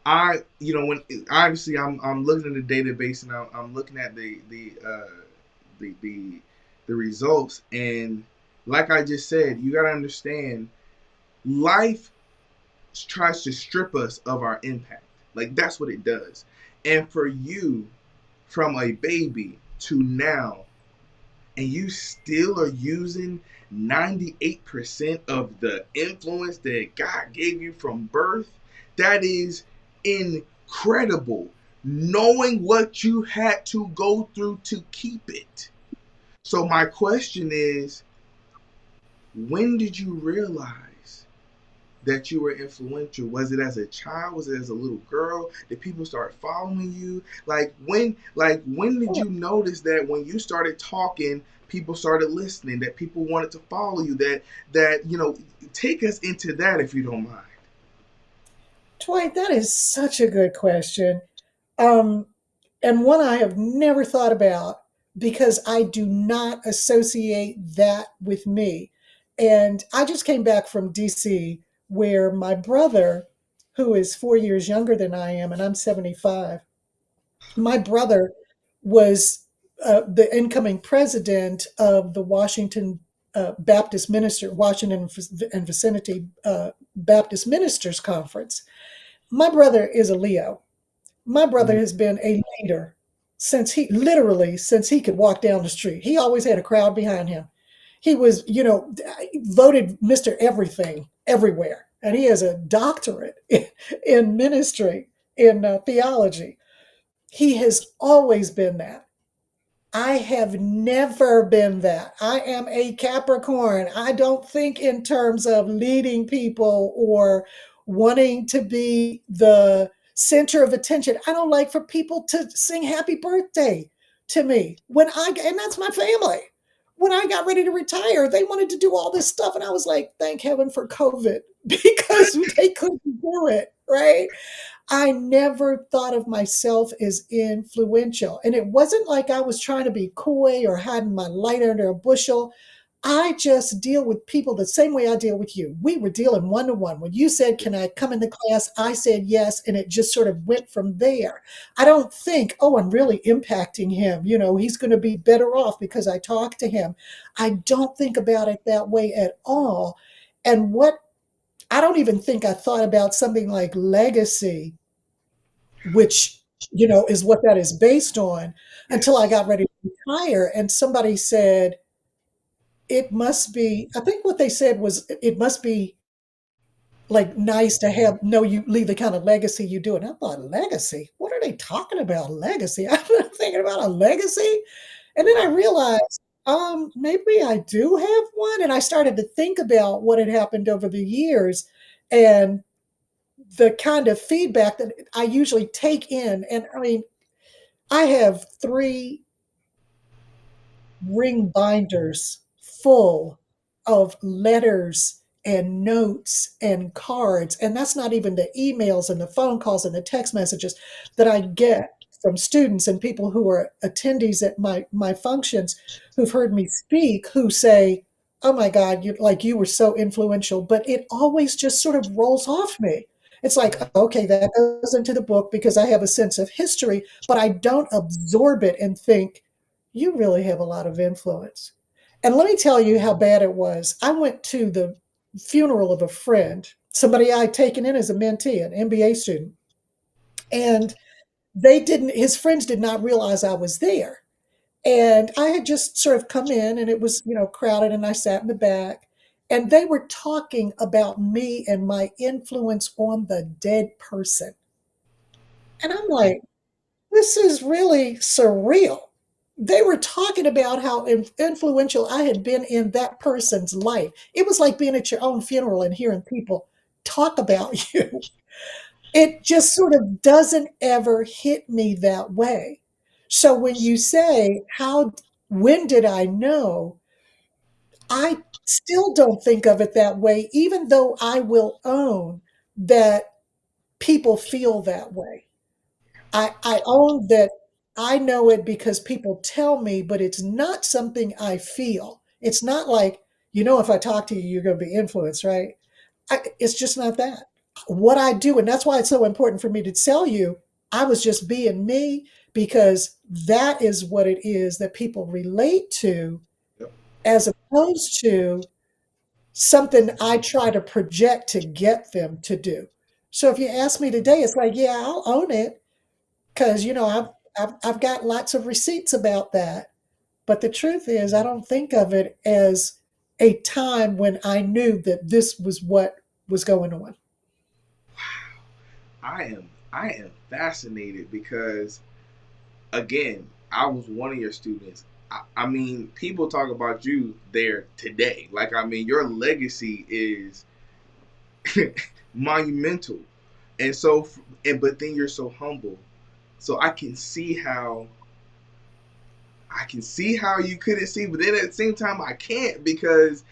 when obviously I'm looking at the database and I'm looking at the the the results, and like I just said, you got to understand, life tries to strip us of our impact. Like that's what it does. And for you, from a baby to now, and you still are using 98% of the influence that God gave you from birth, that is incredible. Knowing what you had to go through to keep it. So, my question is, when did you realize that you were influential? Was it as a child? Was it as a little girl? Did people start following you? Like when did you notice that when you started talking, people started listening, that people wanted to follow you, that take us into that if you don't mind. Dwight, that is such a good question. Um, and one I have never thought about because I do not associate that with me. And I just came back from DC where my brother, who is 4 years younger than I am, and I'm 75, my brother was the incoming president of the Washington Baptist Minister, Washington and Vicinity Baptist Ministers Conference. My brother is a Leo. My brother Mm-hmm. has been a leader since he could walk down the street. He always had a crowd behind him. He was, voted Mr. Everything everywhere. And he has a doctorate in ministry, in theology. He has always been that. I have never been that. I am a Capricorn. I don't think in terms of leading people or wanting to be the center of attention. I don't like for people to sing happy birthday to me and that's my family. When I got ready to retire, they wanted to do all this stuff. And I was like, thank heaven for COVID because they couldn't do it. Right. I never thought of myself as influential. And it wasn't like I was trying to be coy or hiding my light under a bushel. I just deal with people the same way I deal with you. We were dealing one to one. When you said, can I come into class? I said yes. And it just sort of went from there. I don't think, oh, I'm really impacting him. He's going to be better off because I talked to him. I don't think about it that way at all. And I don't even think I thought about something like legacy, which is what that is based on, until I Yes. got ready to retire. And somebody said, it must be, I think what they said was, it must be like nice to have, no, you leave the kind of legacy you do. And I thought, legacy? What are they talking about? Legacy? I'm not thinking about a legacy. And then I Right. realized, maybe I do have one. And I started to think about what had happened over the years and the kind of feedback that I usually take in. And I mean, I have 3 ring binders full of letters and notes and cards. And that's not even the emails and the phone calls and the text messages that I get from students and people who are attendees at my functions who've heard me speak who say, oh my God, you were so influential. But it always just sort of rolls off me. It's like, Right. okay, that goes into the book because I have a sense of history, but I don't absorb it and think, you really have a lot of influence. And let me tell you how bad it was. I went to the funeral of a friend, somebody I had taken in as a mentee, an MBA student, and his friends did not realize I was there. And I had just sort of come in and it was, crowded and I sat in the back and they were talking about me and my influence on the dead person. And I'm like, this is really surreal. They were talking about how influential I had been in that person's life. It was like being at your own funeral and hearing people talk about you. It just sort of doesn't ever hit me that way. So when you say, when did I know? I still don't think of it that way, even though I will own that people feel that way. I own that I know it because people tell me, but it's not something I feel. It's not like, if I talk to you, you're going to be influenced, right? It's just not that. What I do, and that's why it's so important for me to tell you, I was just being me because that is what it is that people relate to Yep. as opposed to something I try to project to get them to do. So if you ask me today, it's like, yeah, I'll own it because I've got lots of receipts about that. But the truth is, I don't think of it as a time when I knew that this was what was going on. I am fascinated because again, I was one of your students. I mean, people talk about you there today. Like, I mean, your legacy is monumental, and so, but then you're so humble. So I can see how you couldn't see, but then at the same time, I can't because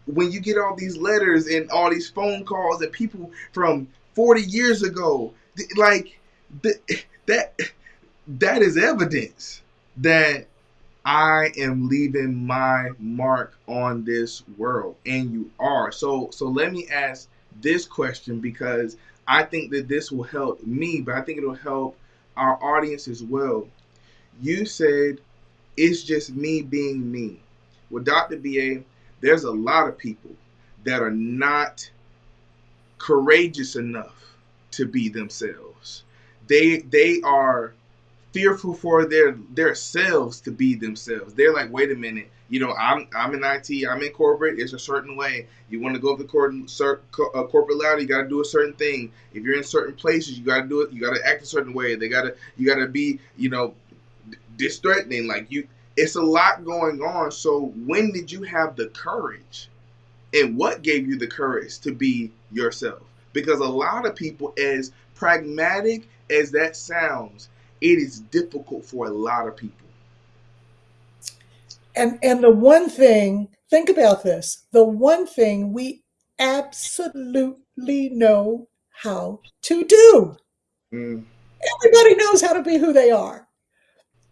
when you get all these letters and all these phone calls and people from 40 years ago, like that that is evidence that I am leaving my mark on this world, and you are. So let me ask this question because I think that this will help me, but I think it'll help our audience as well. You said it's just me being me. Well, Dr. BA, there's a lot of people that are not courageous enough to be themselves. They are fearful for their selves to be themselves. They're like, wait a minute, I'm in IT, I'm in corporate. It's a certain way. You want to go up the corporate ladder, you got to do a certain thing. If you're in certain places, you got to do it. You got to act a certain way. You got to be, this threatening. Like you, it's a lot going on. So when did you have the courage and what gave you the courage to be yourself? Because a lot of people, as pragmatic as that sounds, it is difficult for a lot of people. And the one thing, think about this, the one thing we absolutely know how to do. Mm, Everybody knows how to be who they are.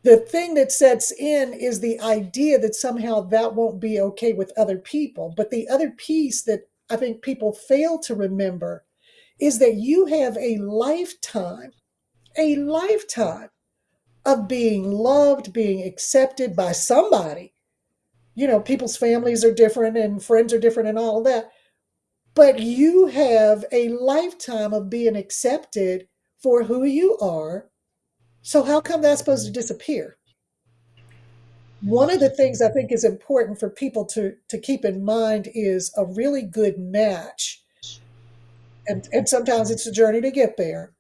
The thing that sets in is the idea that somehow that won't be okay with other people. But the other piece that I think people fail to remember is that you have a lifetime of being loved, being accepted by somebody. People's families are different and friends are different and all of that. But you have a lifetime of being accepted for who you are. So how come that's supposed to disappear? One of the things I think is important for people to keep in mind is a really good match, and sometimes it's a journey to get there,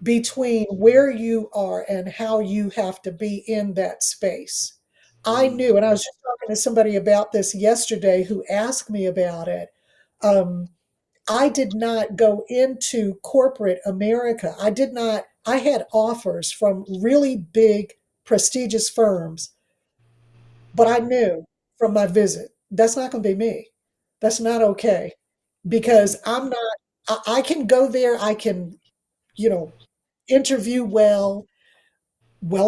between where you are and how you have to be in that space. I mm, knew, and I was just talking to somebody about this yesterday who asked me about it. Um, I did not go into corporate America. I had offers from really big, prestigious firms, but I knew from my visit, that's not going to be me. That's not okay mm, because I can go there. I can, you know, interview well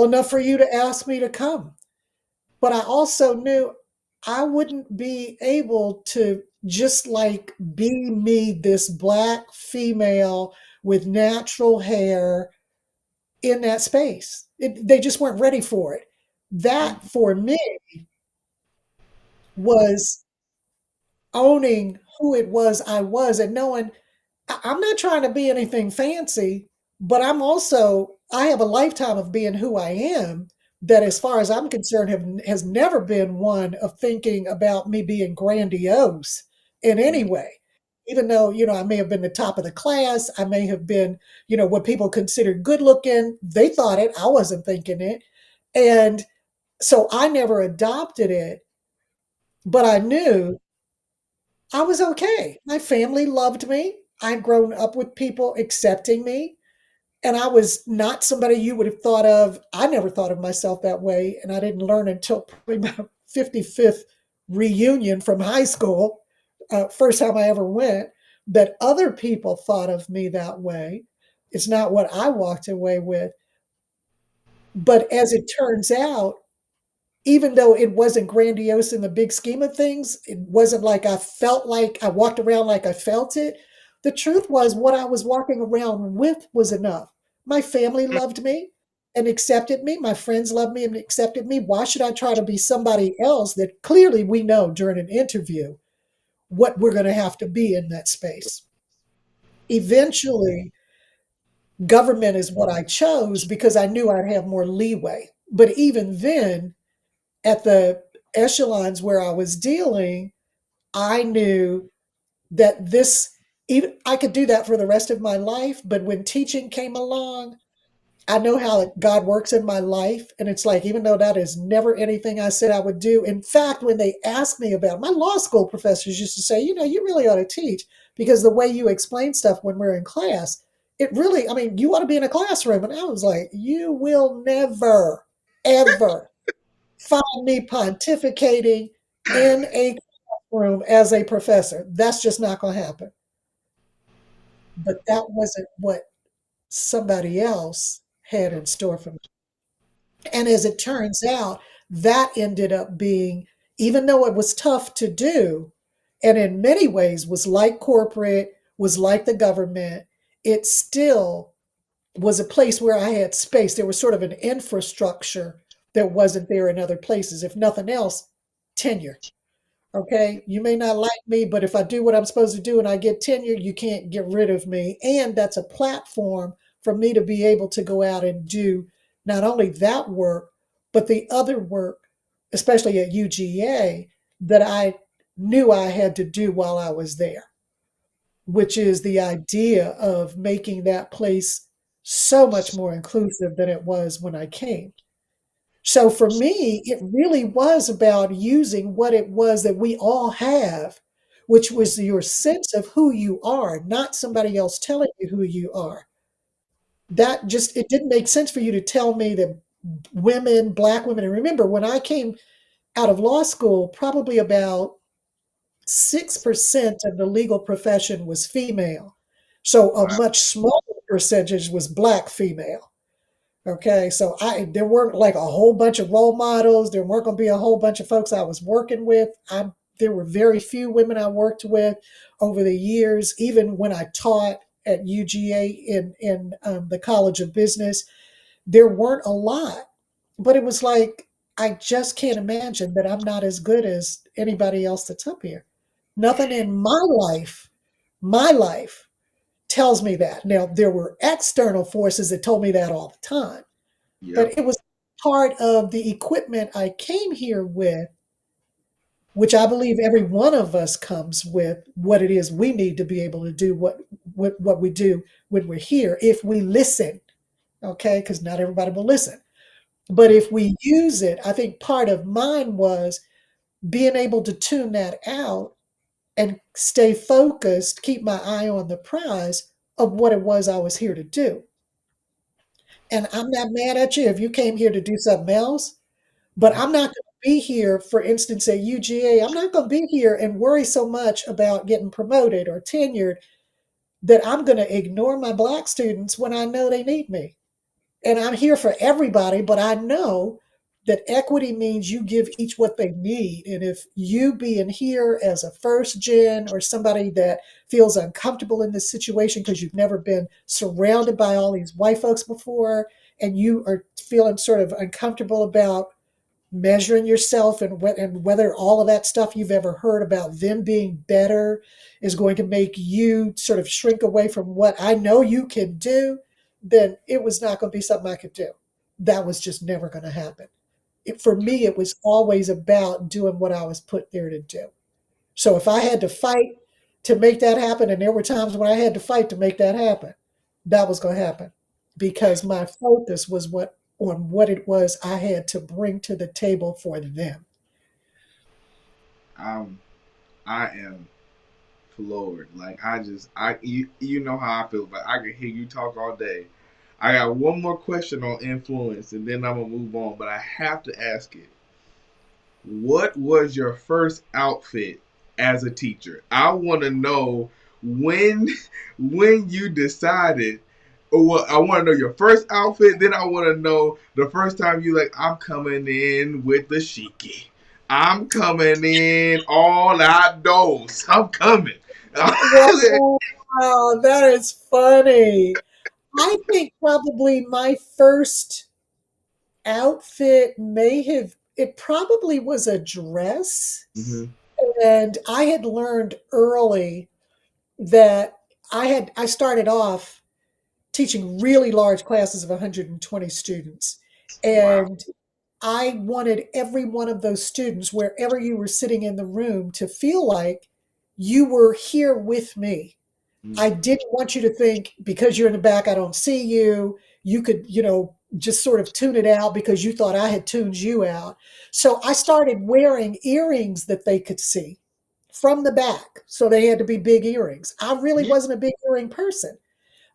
enough for you to ask me to come. But I also knew I wouldn't be able to just like be me, this black female with natural hair in that space. They just weren't ready for it. That mm, for me was owning who it was I was and knowing I'm not trying to be anything fancy, but I have a lifetime of being who I am that, as far as I'm concerned, has never been one of thinking about me being grandiose in any mm, way. Even though, I may have been the top of the class, I may have been, what people considered good looking. They thought it, I wasn't thinking it. And so I never adopted it, but I knew I was okay. My family loved me. I'd grown up with people accepting me. And I was not somebody you would have thought of. I never thought of myself that way. And I didn't learn until probably my 55th reunion from high school, first time I ever went, that other people thought of me that way. It's not what I walked away with. But as it turns out, even though it wasn't grandiose in the big scheme of things, it wasn't like I walked around like I felt it. The truth was, what I was walking around with was enough. My family loved me and accepted me. My friends loved me and accepted me. Why should I try to be somebody else that clearly we know during an interview what we're going to have to be in that space? Eventually, government is what I chose because I knew I'd have more leeway. But even then, at the echelons where I was dealing, I knew that this, even I could do that for the rest of my life. But when teaching came along, I know how God works in my life. And it's like, even though that is never anything I said I would do. In fact, when they asked me about my law school professors used to say, you really ought to teach because the way you explain stuff when we're in class, it really, I mean, you ought to be in a classroom. And I was like, you will never, ever find me pontificating in a room as a professor. That's just not going to happen. But that wasn't what somebody else had in store for me. And as it turns out, that ended up being, even though it was tough to do, and in many ways was like corporate, was like the government, it still was a place where I had space. There was sort of an infrastructure that wasn't there in other places. If nothing else, tenure. Okay, you may not like me, but if I do what I'm supposed to do and I get tenure, you can't get rid of me. And that's a platform for me to be able to go out and do not only that work, but the other work, especially at UGA, that I knew I had to do while I was there, which is the idea of making that place so much more inclusive than it was when I came. So for me, it really was about using what it was that we all have, which was your sense of who you are, not somebody else telling you who you are. That just, it didn't make sense for you to tell me that women, Black women, and remember when I came out of law school, probably about 6% of the legal profession was female. So a Wow. much smaller percentage was Black female. Okay, so there weren't like a whole bunch of role models. There weren't going to be a whole bunch of folks I was working with. There were very few women I worked with over the years. Even when I taught at UGA in the College of Business, there weren't a lot. But it was like I just can't imagine that I'm not as good as anybody else that's up here. Nothing in my life tells me that. Now there were external forces that told me that all the time, Yep. but it was part of the equipment I came here with, which I believe every one of us comes with what it is we need to be able to do what we do when we're here if we listen, okay? Because not everybody will listen. But if we use it, I think part of mine was being able to tune that out and stay focused, keep my eye on the prize of what it was I was here to do. And I'm not mad at you if you came here to do something else. But I'm not going to be here, for instance, at UGA. I'm not going to be here and worry so much about getting promoted or tenured that I'm going to ignore my Black students when I know they need me. And I'm here for everybody, but I know that equity means you give each what they need. And if you being here as a first gen or somebody that feels uncomfortable in this situation because you've never been surrounded by all these white folks before, and you are feeling sort of uncomfortable about measuring yourself and whether all of that stuff you've ever heard about them being better is going to make you sort of shrink away from what I know you can do, then it was not going to be something I could do. That was just never going to happen. For me, it was always about doing what I was put there to do. So if I had to fight to make that happen, and there were times when I had to fight to make that happen, that was going to happen because my focus was what it was I had to bring to the table for them. Um, I am floored. Like you know how I feel, but I can hear you talk all day. I got one more question on influence, and then I'm gonna move on. But I have to ask it: what was your first outfit as a teacher? I want to know when when you decided. Oh, well, I want to know your first outfit. Then I want to know the first time you like. I'm coming in with the shiki. I'm coming in all outdoors. I'm coming. Wow, that is funny. I think probably my first outfit may have, it probably was a dress. Hmm. And I had learned early that I started off teaching really large classes of 120 students. Wow. And I wanted every one of those students, wherever you were sitting in the room, to feel like you were here with me. I Mm-hmm. didn't want you to think because you're in the back, I don't see you. You could, just sort of tune it out because you thought I had tuned you out. So I started wearing earrings that they could see from the back. So they had to be big earrings. I really Yeah. wasn't a big earring person.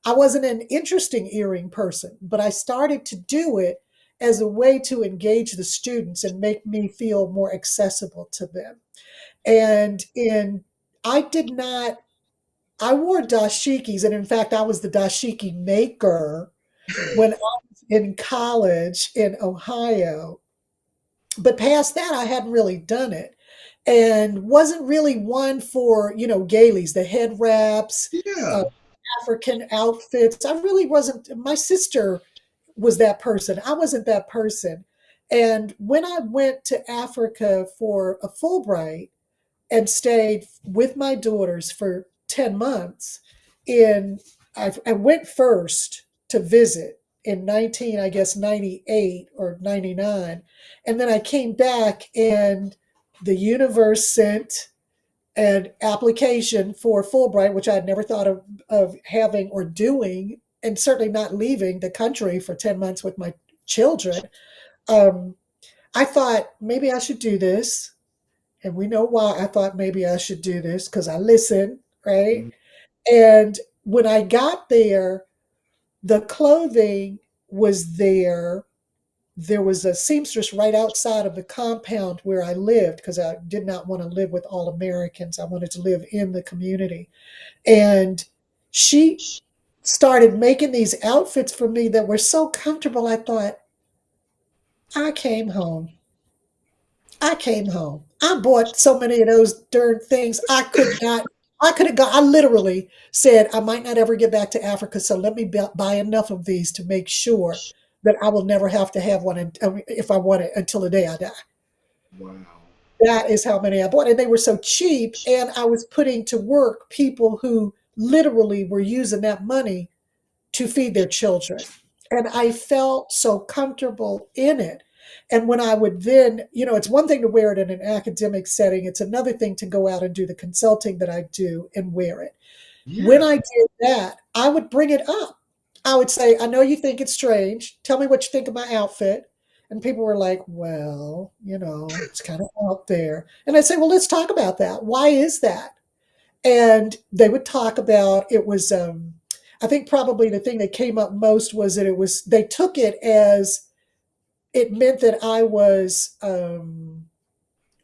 I wasn't an interesting earring person, but I started to do it as a way to engage the students and make me feel more accessible to them. And in I did not I wore dashikis, and in fact, I was the dashiki maker when I was in college in Ohio. But past that, I hadn't really done it and wasn't really one for, gailies, the head wraps, Yeah. uh, African outfits. I really wasn't. My sister was that person. I wasn't that person. And when I went to Africa for a Fulbright, and stayed with my daughters for 10 months in I went first to visit in 19 I guess 98 or 99, and then I came back and the universe sent an application for Fulbright, which I had never thought of having or doing, and certainly not leaving the country for 10 months with my children. um, I thought maybe I should do this, and we know why I thought maybe I should do this because I listened, right? Mm-hmm. And when I got there, the clothing was there. There was a seamstress right outside of the compound where I lived because I did not want to live with all Americans. I wanted to live in the community. And she started making these outfits for me that were so comfortable. I thought, I came home. I came home. I bought so many of those darn things. I could have got, I literally said, I might not ever get back to Africa. So let me buy enough of these to make sure that I will never have to have one if I want it until the day I die. Wow. That is how many I bought. And they were so cheap. And I was putting to work people who literally were using that money to feed their children. And I felt so comfortable in it. And when I would then, it's one thing to wear it in an academic setting, it's another thing to go out and do the consulting that I do and wear it. When Yeah. I did that, I would bring it up. I would say, I know you think it's strange. Tell me what you think of my outfit. And people were like, well, it's kind of out there. And I'd say, well, let's talk about that. Why is that? And they would talk about it was I think probably the thing that came up most was that they took it as it meant that I was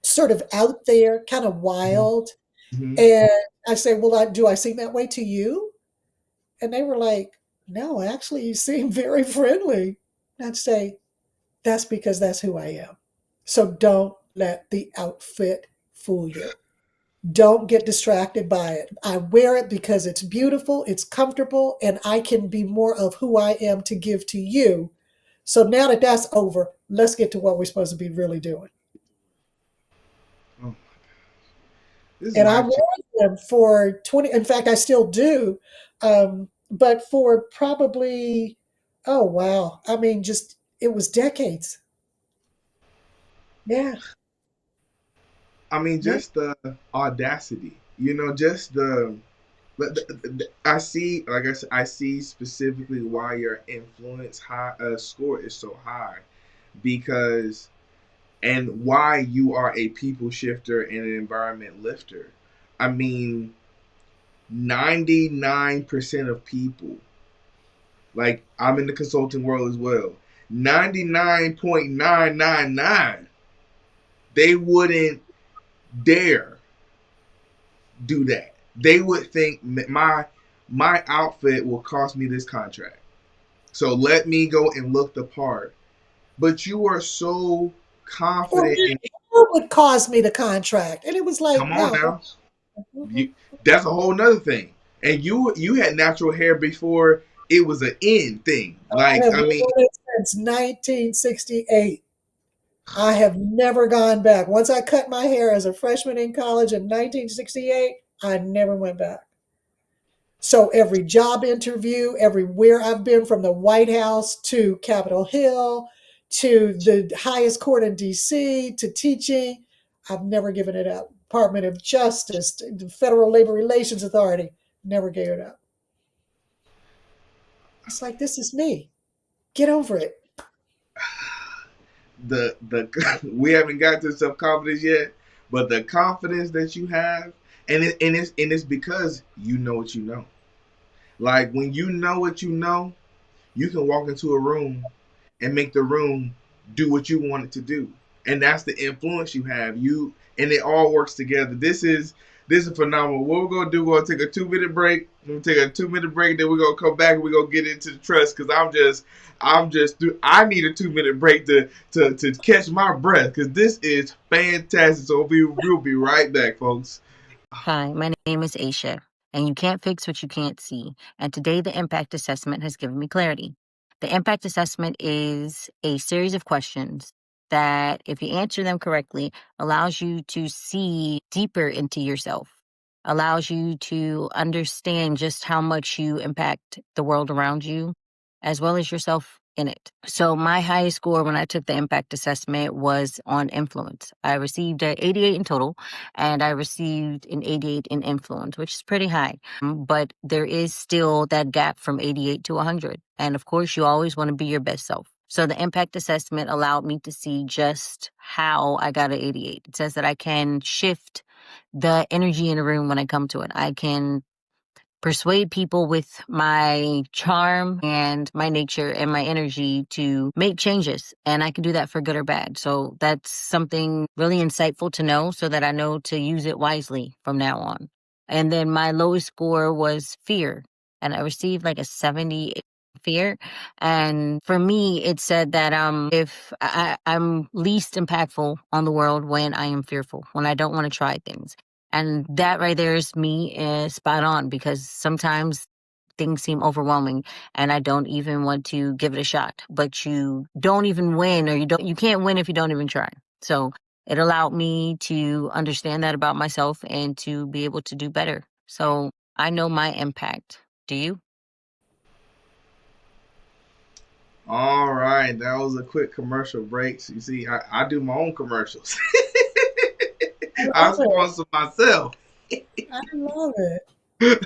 sort of out there, kind of wild. Mm-hmm. And I say, well, do I seem that way to you? And they were like, no, actually you seem very friendly. And I'd say, that's because that's who I am. So don't let the outfit fool you. Don't get distracted by it. I wear it because it's beautiful, it's comfortable, and I can be more of who I am to give to you. So now that that's over, let's get to what we're supposed to be really doing. Oh, this is And I life changing. wore them for 20, in fact, I still do. But for probably, oh, wow. I mean, just, it was decades. Yeah. I mean, Yeah. just the audacity. Just I see, like I said, I see specifically why your influence score is so high because, and why you are a people shifter and an environment lifter. I mean, 99% of people, like I'm in the consulting world as well, 99.999, they wouldn't dare do that. They would think my my outfit will cost me this contract. So let me go and look the part. But you are so Or confident maybe in. who would cause me the contract? And it was like, Come on no. now, Mhm. you, that's a whole nother thing. And you had natural hair before it was an in thing. I Like have I mean, worn it since 1968. I have never gone back. Once I cut my hair as a freshman in college in 1968, I never went back. So every job interview, everywhere I've been, from the White House to Capitol Hill to the highest court in DC to teaching, I've never given it up. Department of Justice, the Federal Labor Relations Authority, never gave it up. It's like, this is me. Get over it. the we haven't got to self confidence yet, but the confidence that you have, and it's because you know what you know. Like when you know what you know, you can walk into a room and make the room do what you want it to do. And that's the influence you have. You and it all works together. This is phenomenal. What we're gonna do, we're gonna take a 2 minute break. We're gonna take a 2 minute break, then we're gonna come back and we're gonna get into the trust because I'm just I need a 2 minute break to catch my breath because this is fantastic. So we'll be right back, folks. Hi, my name is Aisha, and you can't fix what you can't see. And today, the impact assessment has given me clarity. The impact assessment is a series of questions that, if you answer them correctly, allows you to see deeper into yourself, allows you to understand just how much you impact the world around you, as well as yourself in it. So my highest score when I took the impact assessment was on influence. I received an 88 in total, and I received an 88 in influence, which is pretty high. But there is still that gap from 88 to 100. And of course, you always want to be your best self. So the impact assessment allowed me to see just how I got an 88. It says that I can shift the energy in a room when I come to it. I can persuade people with my charm and my nature and my energy to make changes. And I can do that for good or bad. So that's something really insightful to know so that I know to use it wisely from now on. And then my lowest score was fear. And I received like a 70 fear. And for me, it said that if I'm least impactful on the world when I am fearful, when I don't want to try things. And that right there is me spot on because sometimes things seem overwhelming and I don't even want to give it a shot. But you don't even win, or you can't win if you don't even try. So it allowed me to understand that about myself and to be able to do better. So I know my impact. Do you? All right, that was a quick commercial break. So you see, I do my own commercials. I I love it. sponsor myself. I love it.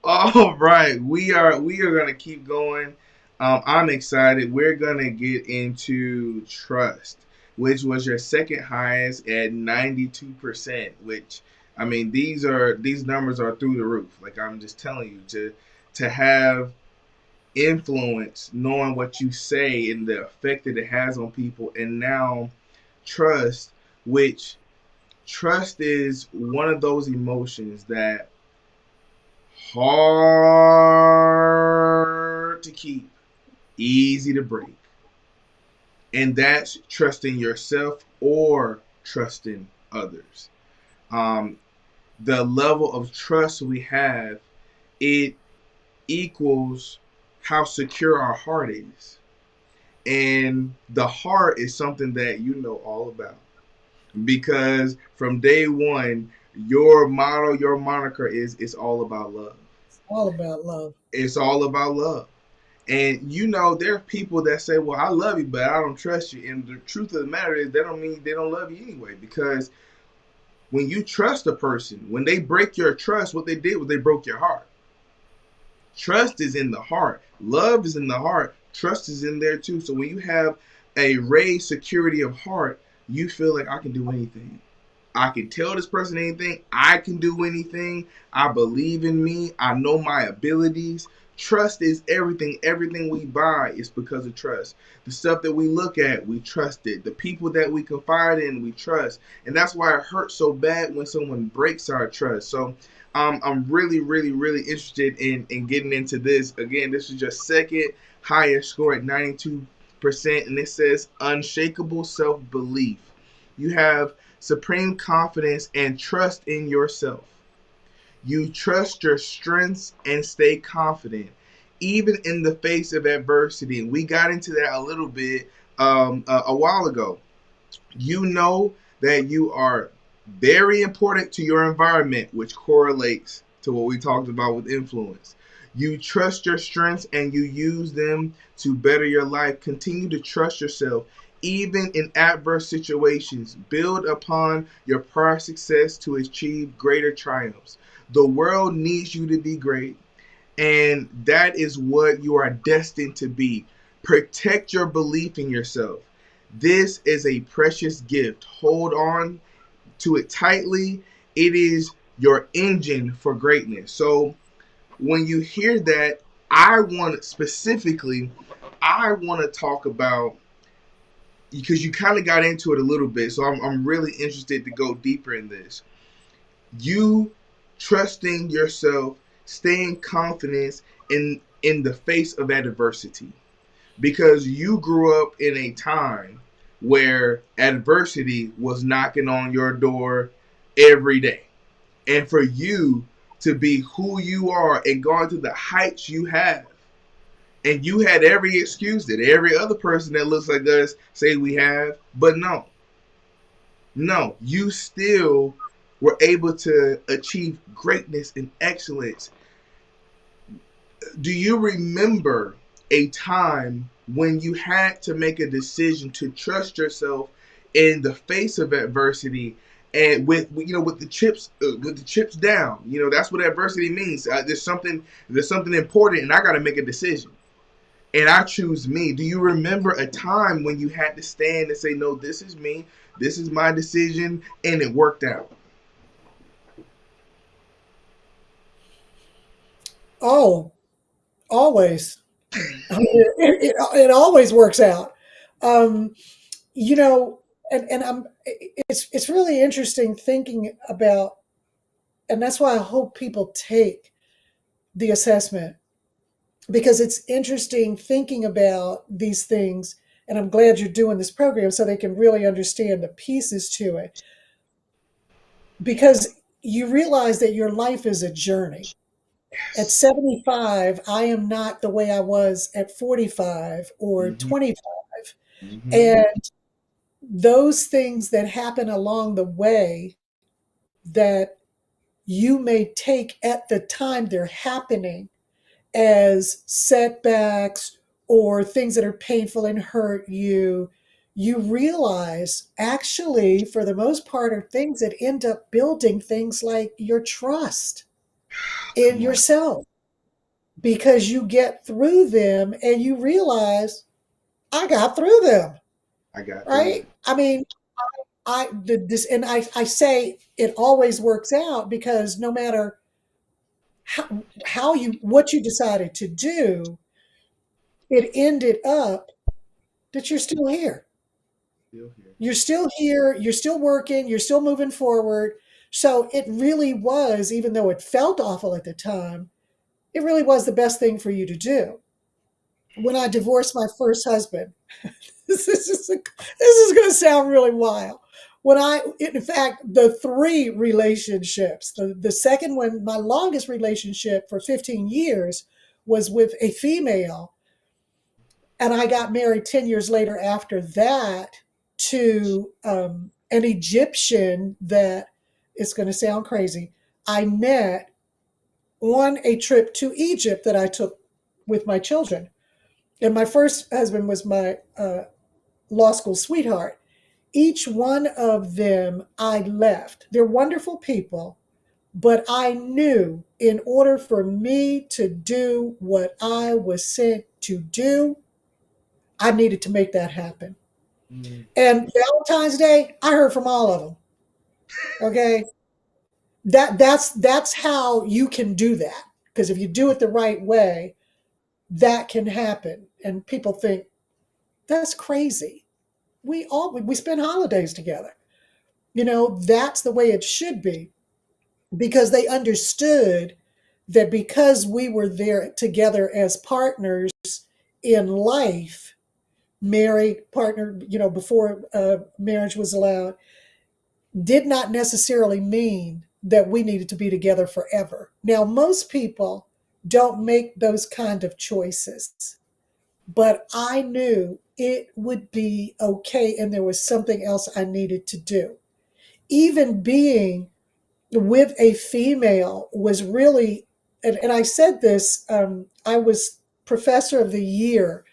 All right, we are gonna keep going. I'm excited. We're gonna get into trust, which was your second highest at 92%. Which I mean, these numbers are through the roof. Like I'm just telling you to have influence, knowing what you say and the effect that it has on people, and now trust, which trust is one of those emotions that hard to keep, easy to break. And that's trusting yourself or trusting others. Um, the level of trust we have, it equals how secure our heart is. And the heart is something that you know all about. Because from day one, your motto, your moniker is it's all about love. It's all about love. It's all about love. And you know, there are people that say, well, I love you, but I don't trust you. And the truth of the matter is, that don't mean they don't love you anyway. Because when you trust a person, when they break your trust, what they did was they broke your heart. Trust is in the heart, love is in the heart, trust is in there too. So when you have a raised security of heart, you feel like I can do anything. I can tell this person anything. I can do anything. I believe in me. I know my abilities. Trust is everything. Everything we buy is because of trust. The stuff that we look at, we trust it. The people that we confide in, we trust. And that's why it hurts so bad when someone breaks our trust. So I'm really, really, really interested in getting into this. Again, this is your second highest score at 92%, and it says unshakable self belief. You have supreme confidence and trust in yourself. You trust your strengths and stay confident, even in the face of adversity. And we got into that a little bit a while ago. You know that you are very important to your environment, which correlates to what we talked about with influence. You trust your strengths and you use them to better your life. Continue to trust yourself, even in adverse situations. Build upon your prior success to achieve greater triumphs. The world needs you to be great, and that is what you are destined to be. Protect your belief in yourself. This is a precious gift. Hold on to it tightly. It is your engine for greatness. So when you hear that, I want to talk about, because you kind of got into it a little bit. So I'm really interested to go deeper in this. You trusting yourself, staying confident in the face of adversity, because you grew up in a time where adversity was knocking on your door every day. And for you to be who you are and going to the heights you have, and you had every excuse that every other person that looks like us say we have, but no, you still were able to achieve greatness and excellence. Do you remember a time when you had to make a decision to trust yourself in the face of adversity, and with the chips down? That's what adversity means. There's something important, and I got to make a decision, and I choose me. Do you remember a time when you had to stand and say, no, this is me, this is my decision, and it worked out? Oh, always. I mean, it always works out. Um, you know, and it's really interesting thinking about, and that's why I hope people take the assessment, because it's interesting thinking about these things. And I'm glad you're doing this program so they can really understand the pieces to it, because you realize that your life is a journey. At Yes. 75, I am not the way I was at 45 or Mm-hmm. 25. Mm-hmm. And those things that happen along the way that you may take at the time they're happening as setbacks or things that are painful and hurt you, you realize actually, for the most part, are things that end up building things like your trust in Come on. yourself, because you get through them and you realize, I got through them, I got through right? it. I mean, I say it always works out, because no matter how what you decided to do, it ended up that you're still here. Still here. You're still here, you're still working, you're still moving forward. So it really was, even though it felt awful at the time, it really was the best thing for you to do. When I divorced my first husband, this is going to sound really wild. In fact, the three relationships, the second one, my longest relationship for 15 years was with a female. And I got married 10 years later after that to an Egyptian that, it's going to sound crazy, I met on a trip to Egypt that I took with my children. And my first husband was my law school sweetheart. Each one of them I left. They're wonderful people, but I knew in order for me to do what I was sent to do, I needed to make that happen. Mm. And Valentine's Day, I heard from all of them. Okay, that's how you can do that, because if you do it the right way, that can happen. And people think that's crazy. We spend holidays together. That's the way it should be. because they understood that because we were there together as partners in life, married partner, before marriage was allowed, did not necessarily mean that we needed to be together forever. Now, most people don't make those kind of choices, but I knew it would be okay, and there was something else I needed to do. Even being with a female was really, and I said this, I was professor of the year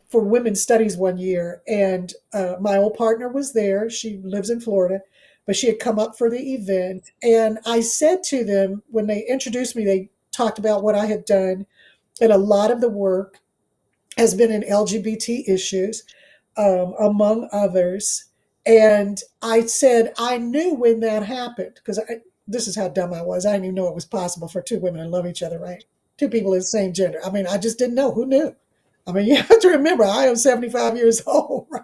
for women's studies one year, and my old partner was there. She lives in Florida, but she had come up for the event. And I said to them, when they introduced me, they talked about what I had done, and a lot of the work has been in LGBT issues, among others. And I said, I knew when that happened, because this is how dumb I was. I didn't even know it was possible for two women to love each other, right? Two people of the same gender. I mean, I just didn't know. Who knew? I mean, you have to remember, I am 75 years old, right?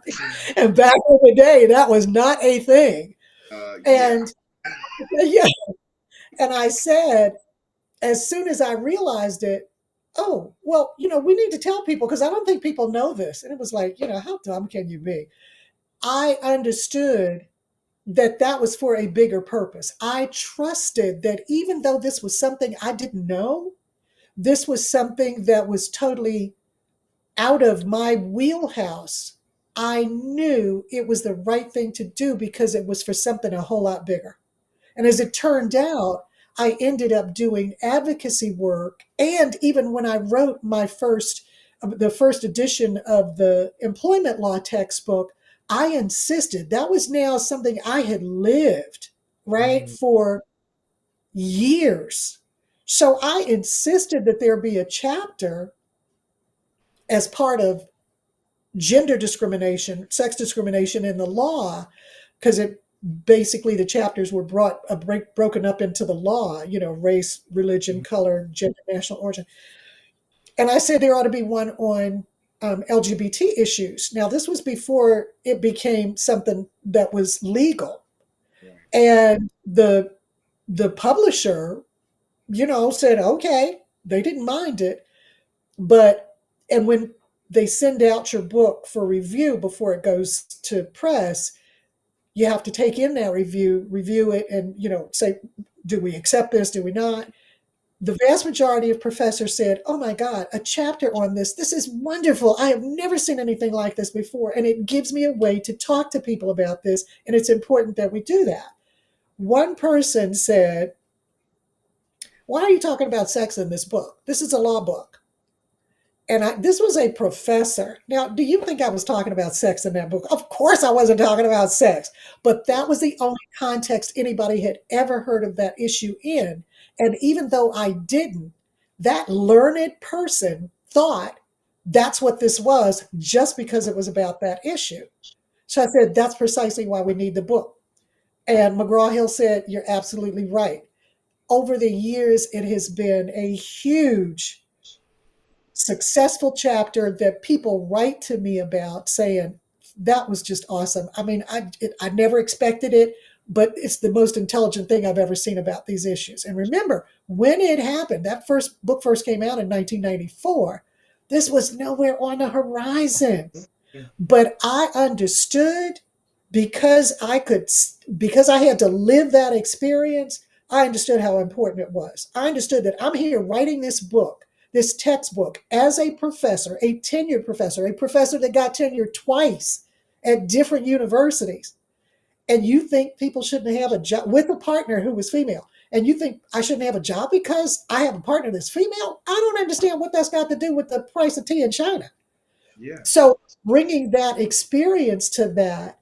And back in the day, that was not a thing. Yeah. And yeah, and I said, as soon as I realized it, oh, well, we need to tell people because I don't think people know this. And it was like, how dumb can you be? I understood that that was for a bigger purpose. I trusted that even though this was something I didn't know, this was something that was totally out of my wheelhouse. I knew it was the right thing to do because it was for something a whole lot bigger. And as it turned out, I ended up doing advocacy work. And even when I wrote the first edition of the employment law textbook, I insisted that was now something I had lived, right, Mhm. for years. So I insisted that there be a chapter as part of gender discrimination, sex discrimination in the law, because it basically the chapters were broken up into the law, race, religion, color, gender, national origin. And I said there ought to be one on LGBT issues. Now, this was before it became something that was legal. Right. And the publisher, said, okay, they didn't mind it. But, and when they send out your book for review before it goes to press, you have to take in that review it, and say, do we accept this? Do we not? The vast majority of professors said, oh my God, a chapter on this. This is wonderful. I have never seen anything like this before. And it gives me a way to talk to people about this. And it's important that we do that. One person said, why are you talking about sex in this book? This is a law book. And this was a professor. Now, do you think I was talking about sex in that book? Of course, I wasn't talking about sex, but that was the only context anybody had ever heard of that issue in. And even though I didn't, that learned person thought that's what this was just because it was about that issue. So I said, that's precisely why we need the book. And McGraw Hill said, you're absolutely right. Over the years, it has been a huge successful chapter that people write to me about saying that was just awesome. I mean, I never expected it, but it's the most intelligent thing I've ever seen about these issues. And remember, when it happened, that first book first came out in 1994. This was nowhere on the horizon, Mhm. but I understood because because I had to live that experience. I understood how important it was. I understood that I'm here writing this book, this textbook, as a professor, a tenured professor, a professor that got tenure twice at different universities. And you think people shouldn't have a job with a partner who was female. And you think I shouldn't have a job because I have a partner that's female? I don't understand what that's got to do with the price of tea in China. Yeah. So bringing that experience to that,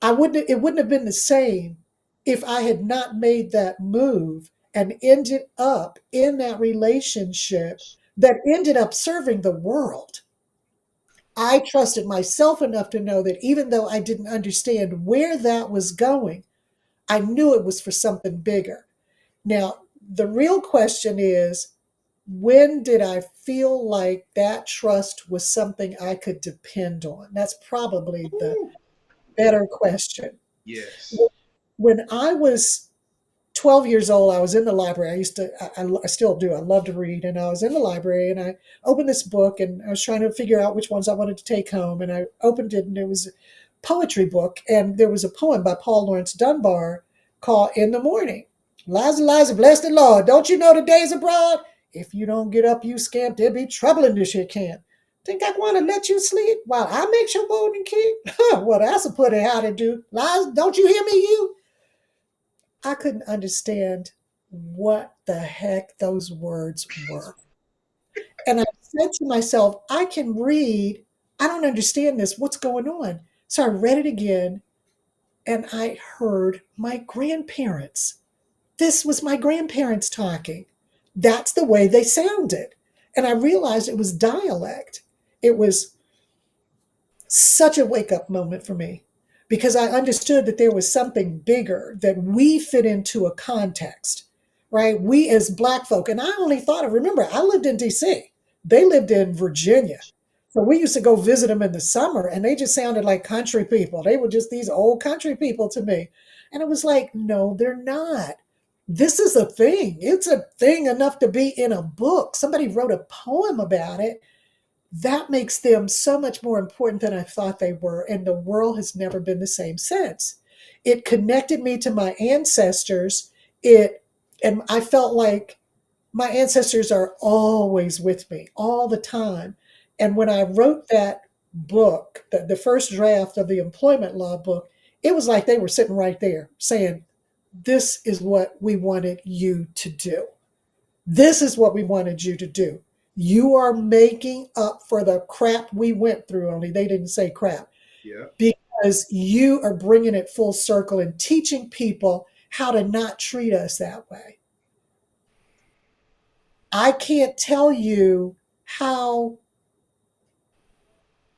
it wouldn't have been the same if I had not made that move and ended up in that relationship that ended up serving the world. I trusted myself enough to know that even though I didn't understand where that was going, I knew it was for something bigger. Now, the real question is, when did I feel like that trust was something I could depend on? That's probably the Ooh. better question. Yes. When I was 12 years old, I was in the library. I used to, I still do. I love to read. And I was in the library and I opened this book and I was trying to figure out which ones I wanted to take home. And I opened it and it was a poetry book. And there was a poem by Paul Laurence Dunbar called In the Morning. Liza, Liza, bless the Lord. Don't you know the days abroad? If you don't get up, you scamp, there'll be trouble in this here camp. Think I want to let you sleep while I make your board and keep? Well, that's a putty how to do. Liza, don't you hear me, you? I couldn't understand what the heck those words were. And I said to myself, I can read. I don't understand this. What's going on? So I read it again and I heard my grandparents. This was my grandparents talking. That's the way they sounded. And I realized it was dialect. It was such a wake up moment for me because I understood that there was something bigger, that we fit into a context, right? We as Black folk, and I only thought of, remember, I lived in DC, they lived in Virginia. So we used to go visit them in the summer and they just sounded like country people. They were just these old country people to me. And it was like, no, they're not. This is a thing. It's a thing enough to be in a book. Somebody wrote a poem about it. That makes them so much more important than I thought they were. And the world has never been the same since. It connected me to my ancestors. And I felt like my ancestors are always with me all the time. And when I wrote that book, the first draft of the employment law book, it was like they were sitting right there saying, this is what we wanted you to do. This is what we wanted you to do. You are making up for the crap we went through, only they didn't say crap, Yeah. because you are bringing it full circle and teaching people how to not treat us that way. I can't tell you how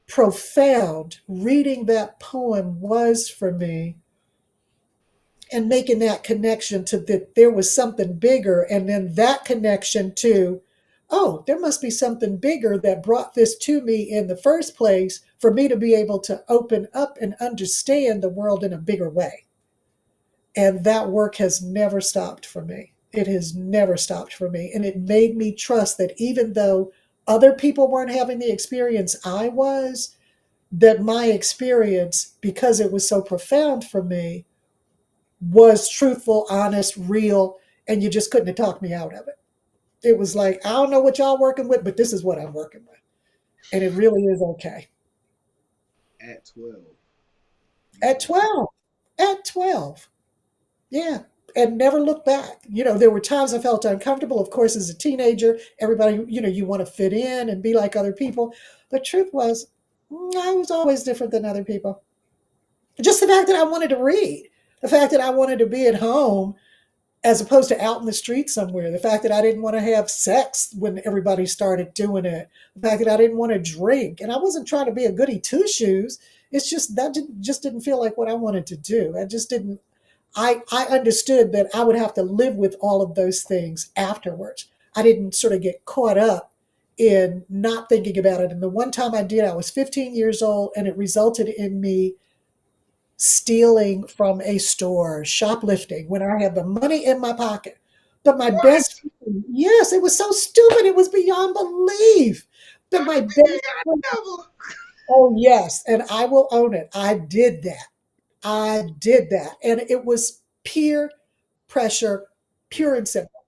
profound reading that poem was for me and making that connection to that there was something bigger, and then that connection to, oh, there must be something bigger that brought this to me in the first place for me to be able to open up and understand the world in a bigger way. And that work has never stopped for me. It has never stopped for me. And it made me trust that even though other people weren't having the experience I was, that my experience, because it was so profound for me, was truthful, honest, real, and you just couldn't have talked me out of it. It was like, I don't know what y'all working with, but this is what I'm working with. And it really is okay. At 12. At 12, at 12, yeah. And never look back. There were times I felt uncomfortable. Of course, as a teenager, everybody, you want to fit in and be like other people. The truth was, I was always different than other people. Just the fact that I wanted to read, the fact that I wanted to be at home as opposed to out in the street somewhere. The fact that I didn't want to have sex when everybody started doing it. The fact that I didn't want to drink. And I wasn't trying to be a goody two shoes. It's just that just didn't feel like what I wanted to do. I just didn't. I understood that I would have to live with all of those things afterwards. I didn't sort of get caught up in not thinking about it. And the one time I did, I was 15 years old, and it resulted in me stealing from a store, shoplifting when I had the money in my pocket. But my What? best friend, yes, it was so stupid. It was beyond belief. But my best friend, Never. oh, yes, and I will own it. I did that. I did that. And it was peer pressure, pure and simple,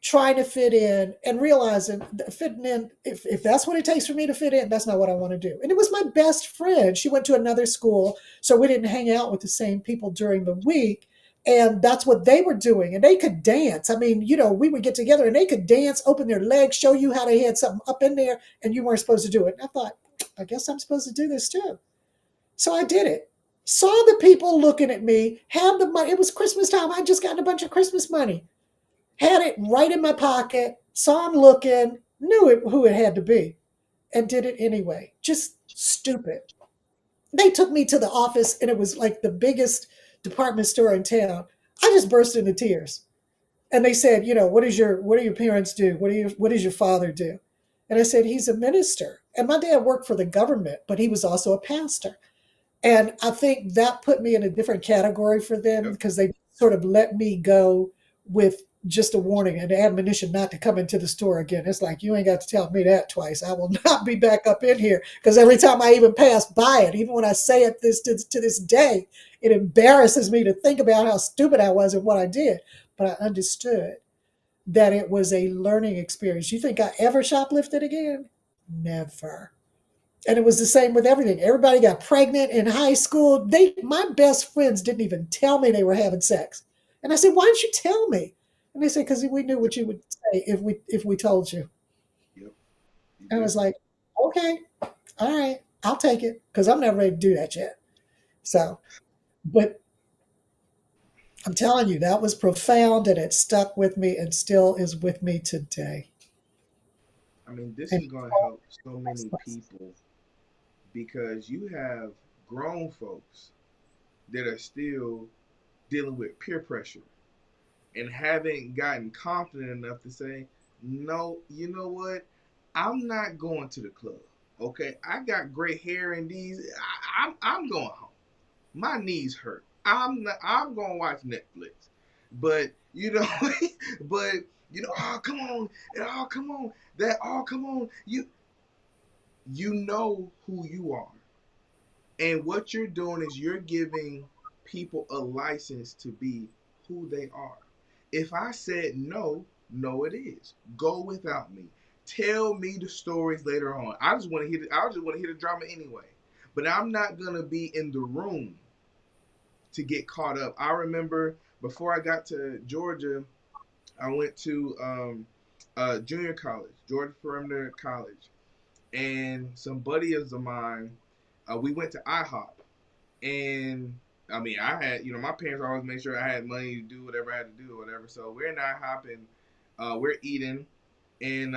trying to fit in and realizing that fitting in, if that's what it takes for me to fit in, that's not what I want to do. And it was my best friend. She went to another school, so we didn't hang out with the same people during the week. And that's what they were doing. And they could dance. I mean, we would get together and they could dance, open their legs, show you how they had something up in there, and you weren't supposed to do it. And I thought, I guess I'm supposed to do this too. So I did it. Saw the people looking at me, had the money. It was Christmas time. I just gotten a bunch of Christmas money. Had it right in my pocket, saw him looking, knew who it had to be, and did it anyway. Just stupid. They took me to the office, and it was like the biggest department store in town. I just burst into tears. And they said, what do your parents do? What does your father do? And I said, he's a minister. And my dad worked for the government, but he was also a pastor. And I think that put me in a different category for them Yep. because they sort of let me go with just a warning and admonition not to come into the store again. It's like, you ain't got to tell me that twice. I will not be back up in here, because every time I even pass by it, even when I say it to this day, it embarrasses me to think about how stupid I was and what I did. But I understood that it was a learning experience. You think I ever shoplifted again? Never. And it was the same with everything. Everybody got pregnant in high school. My best friends didn't even tell me they were having sex. And I said, "Why didn't you tell me?" And they said, "Because we knew what you would say if we told you." Yep. You And I do. was like, "Okay, all right, I'll take it, because I'm not ready to do that yet." So, but I'm telling you, that was profound, and it stuck with me and still is with me today. I mean, this And is going to help so many people because you have grown folks that are still dealing with peer pressure and haven't gotten confident enough to say, no, you know what? I'm not going to the club. Okay, I got gray hair and these. I'm going home. My knees hurt. I'm not, I'm gonna watch Netflix. But but oh come on, oh come on, that oh come on. You know who you are. And what you're doing is you're giving people a license to be who they are. If I said no, no it is. Go without me. Tell me the stories later on. I just want to hear the drama anyway. But I'm not gonna be in the room to get caught up. I remember before I got to Georgia, I went to junior college, Georgia Perimeter College, and some buddies of mine, we went to IHOP, and I mean, I had, my parents always made sure I had money to do whatever I had to do or whatever. So we're in IHOP and we're eating, and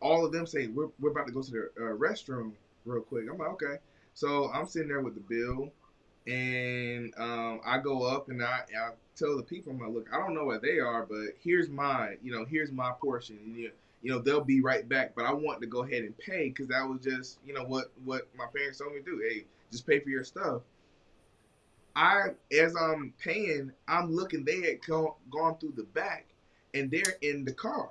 all of them say we're about to go to the restroom real quick. I'm like, okay. So I'm sitting there with the bill, and I go up and I tell the people, I'm like, look, I don't know where they are, but here's mine. Here's my portion. And they'll be right back. But I want to go ahead and pay because that was just what my parents told me to do. Hey, just pay for your stuff. As I'm paying, I'm looking. They had gone through the back, and they're in the car,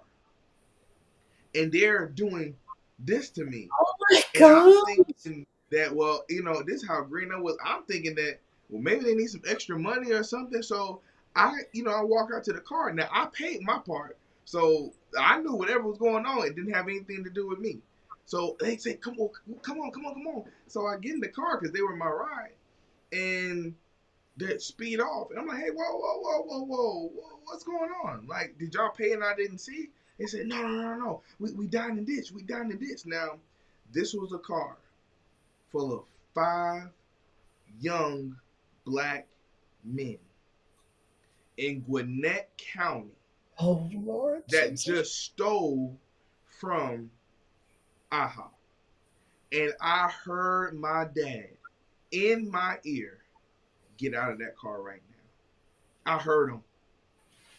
and they're doing this to me. oh my And I'm God. thinking that, well, this is how green I was. I'm thinking that, well, maybe they need some extra money or something. So I walk out to the car. Now I paid my part, so I knew whatever was going on. It didn't have anything to do with me. So they say, come on, come on, come on, come on. So I get in the car because they were my ride, and they speed off, and I'm like, hey, whoa, whoa, whoa, whoa, whoa, what's going on? Like, did y'all pay and I didn't see? They said, no, no, no, no. We died in ditch. We died in ditch. Now, this was a car full of 5 young black men in Gwinnett County Oh, Lord that Jesus. just stole from IHOP. And I heard my dad in my ear, get out of that car right now. I heard him.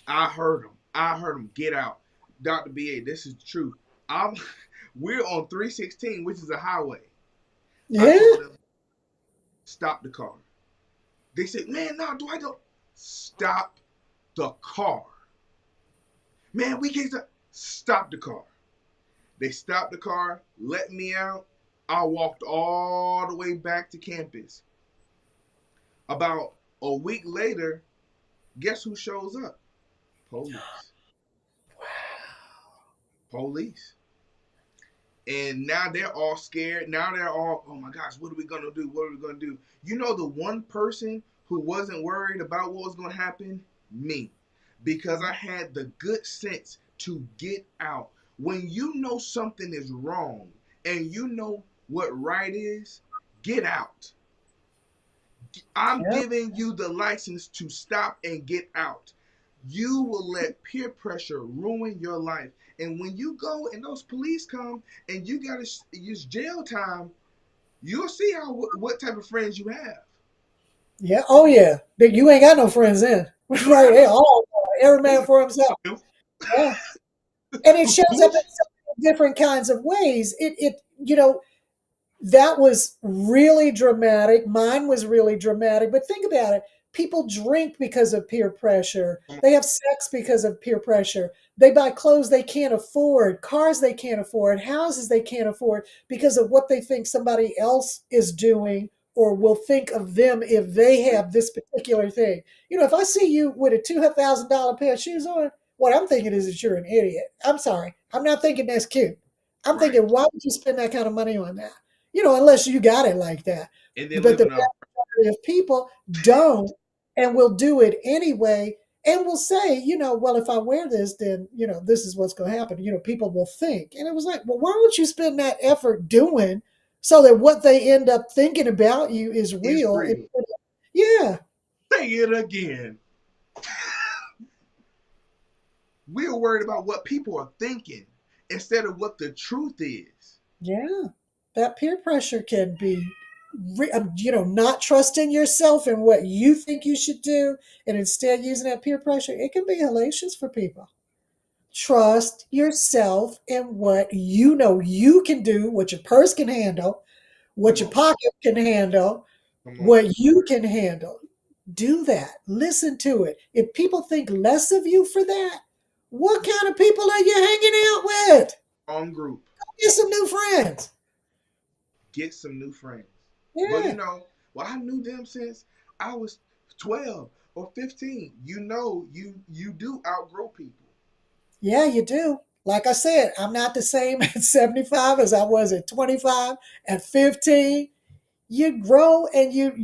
I heard him. I heard him. Get out. Dr. BA, this is the truth. I'm we're on 316, which is a highway. I Yeah. told them, stop the car. They said, man, no, do I don't stop the car. Man, we can't stop the car. They stopped the car, let me out. I walked all the way back to campus. About a week later, guess who shows up? Police. Police. And now they're all scared. Now they're all, oh my gosh, what are we gonna do? What are we gonna do? The one person who wasn't worried about what was gonna happen? Me. Because I had the good sense to get out. When you know something is wrong and you know what right is, get out. I'm Yep. giving you the license to stop and get out. You will let peer pressure ruin your life. And when you go and those police come and you got to use jail time, you'll see what type of friends you have. Yeah. Oh, yeah. But you ain't got no friends then. You don't Right. have They all every man for himself. no. Yeah. And it shows up in Police. so many different kinds of ways. That was really dramatic. Mine was really dramatic. But think about it. People drink because of peer pressure. They have sex because of peer pressure. They buy clothes they can't afford, cars they can't afford, houses they can't afford because of what they think somebody else is doing or will think of them if they have this particular thing. If I see you with a $2,000 pair of shoes on, what I'm thinking is that you're an idiot. I'm sorry. I'm not thinking that's cute. I'm Right. thinking, why would you spend that kind of money on that? Unless you got it like that. And then But the living vast off. majority of people don't and will do it anyway and will say, well, if I wear this, then, this is what's going to happen. People will think. And it was like, well, why don't you spend that effort doing so that what they end up thinking about you is It's real? real. Yeah. Say it again. We're worried about what people are thinking instead of what the truth is. Yeah. That peer pressure can be, not trusting yourself and what you think you should do and instead using that peer pressure. It can be hellacious for people. Trust yourself in what you know you can do, what your purse can handle, what Come your on. pocket can handle, Come on. what you can handle. Do that. Listen to it. If people think less of you for that, what kind of people are you hanging out with? On group. Get some new friends. Get some new friends. Well, Yeah. well, I knew them since I was 12 or 15. You do outgrow people. Yeah, you do. Like I said, I'm not the same at 75 as I was at 25, at 15. You grow and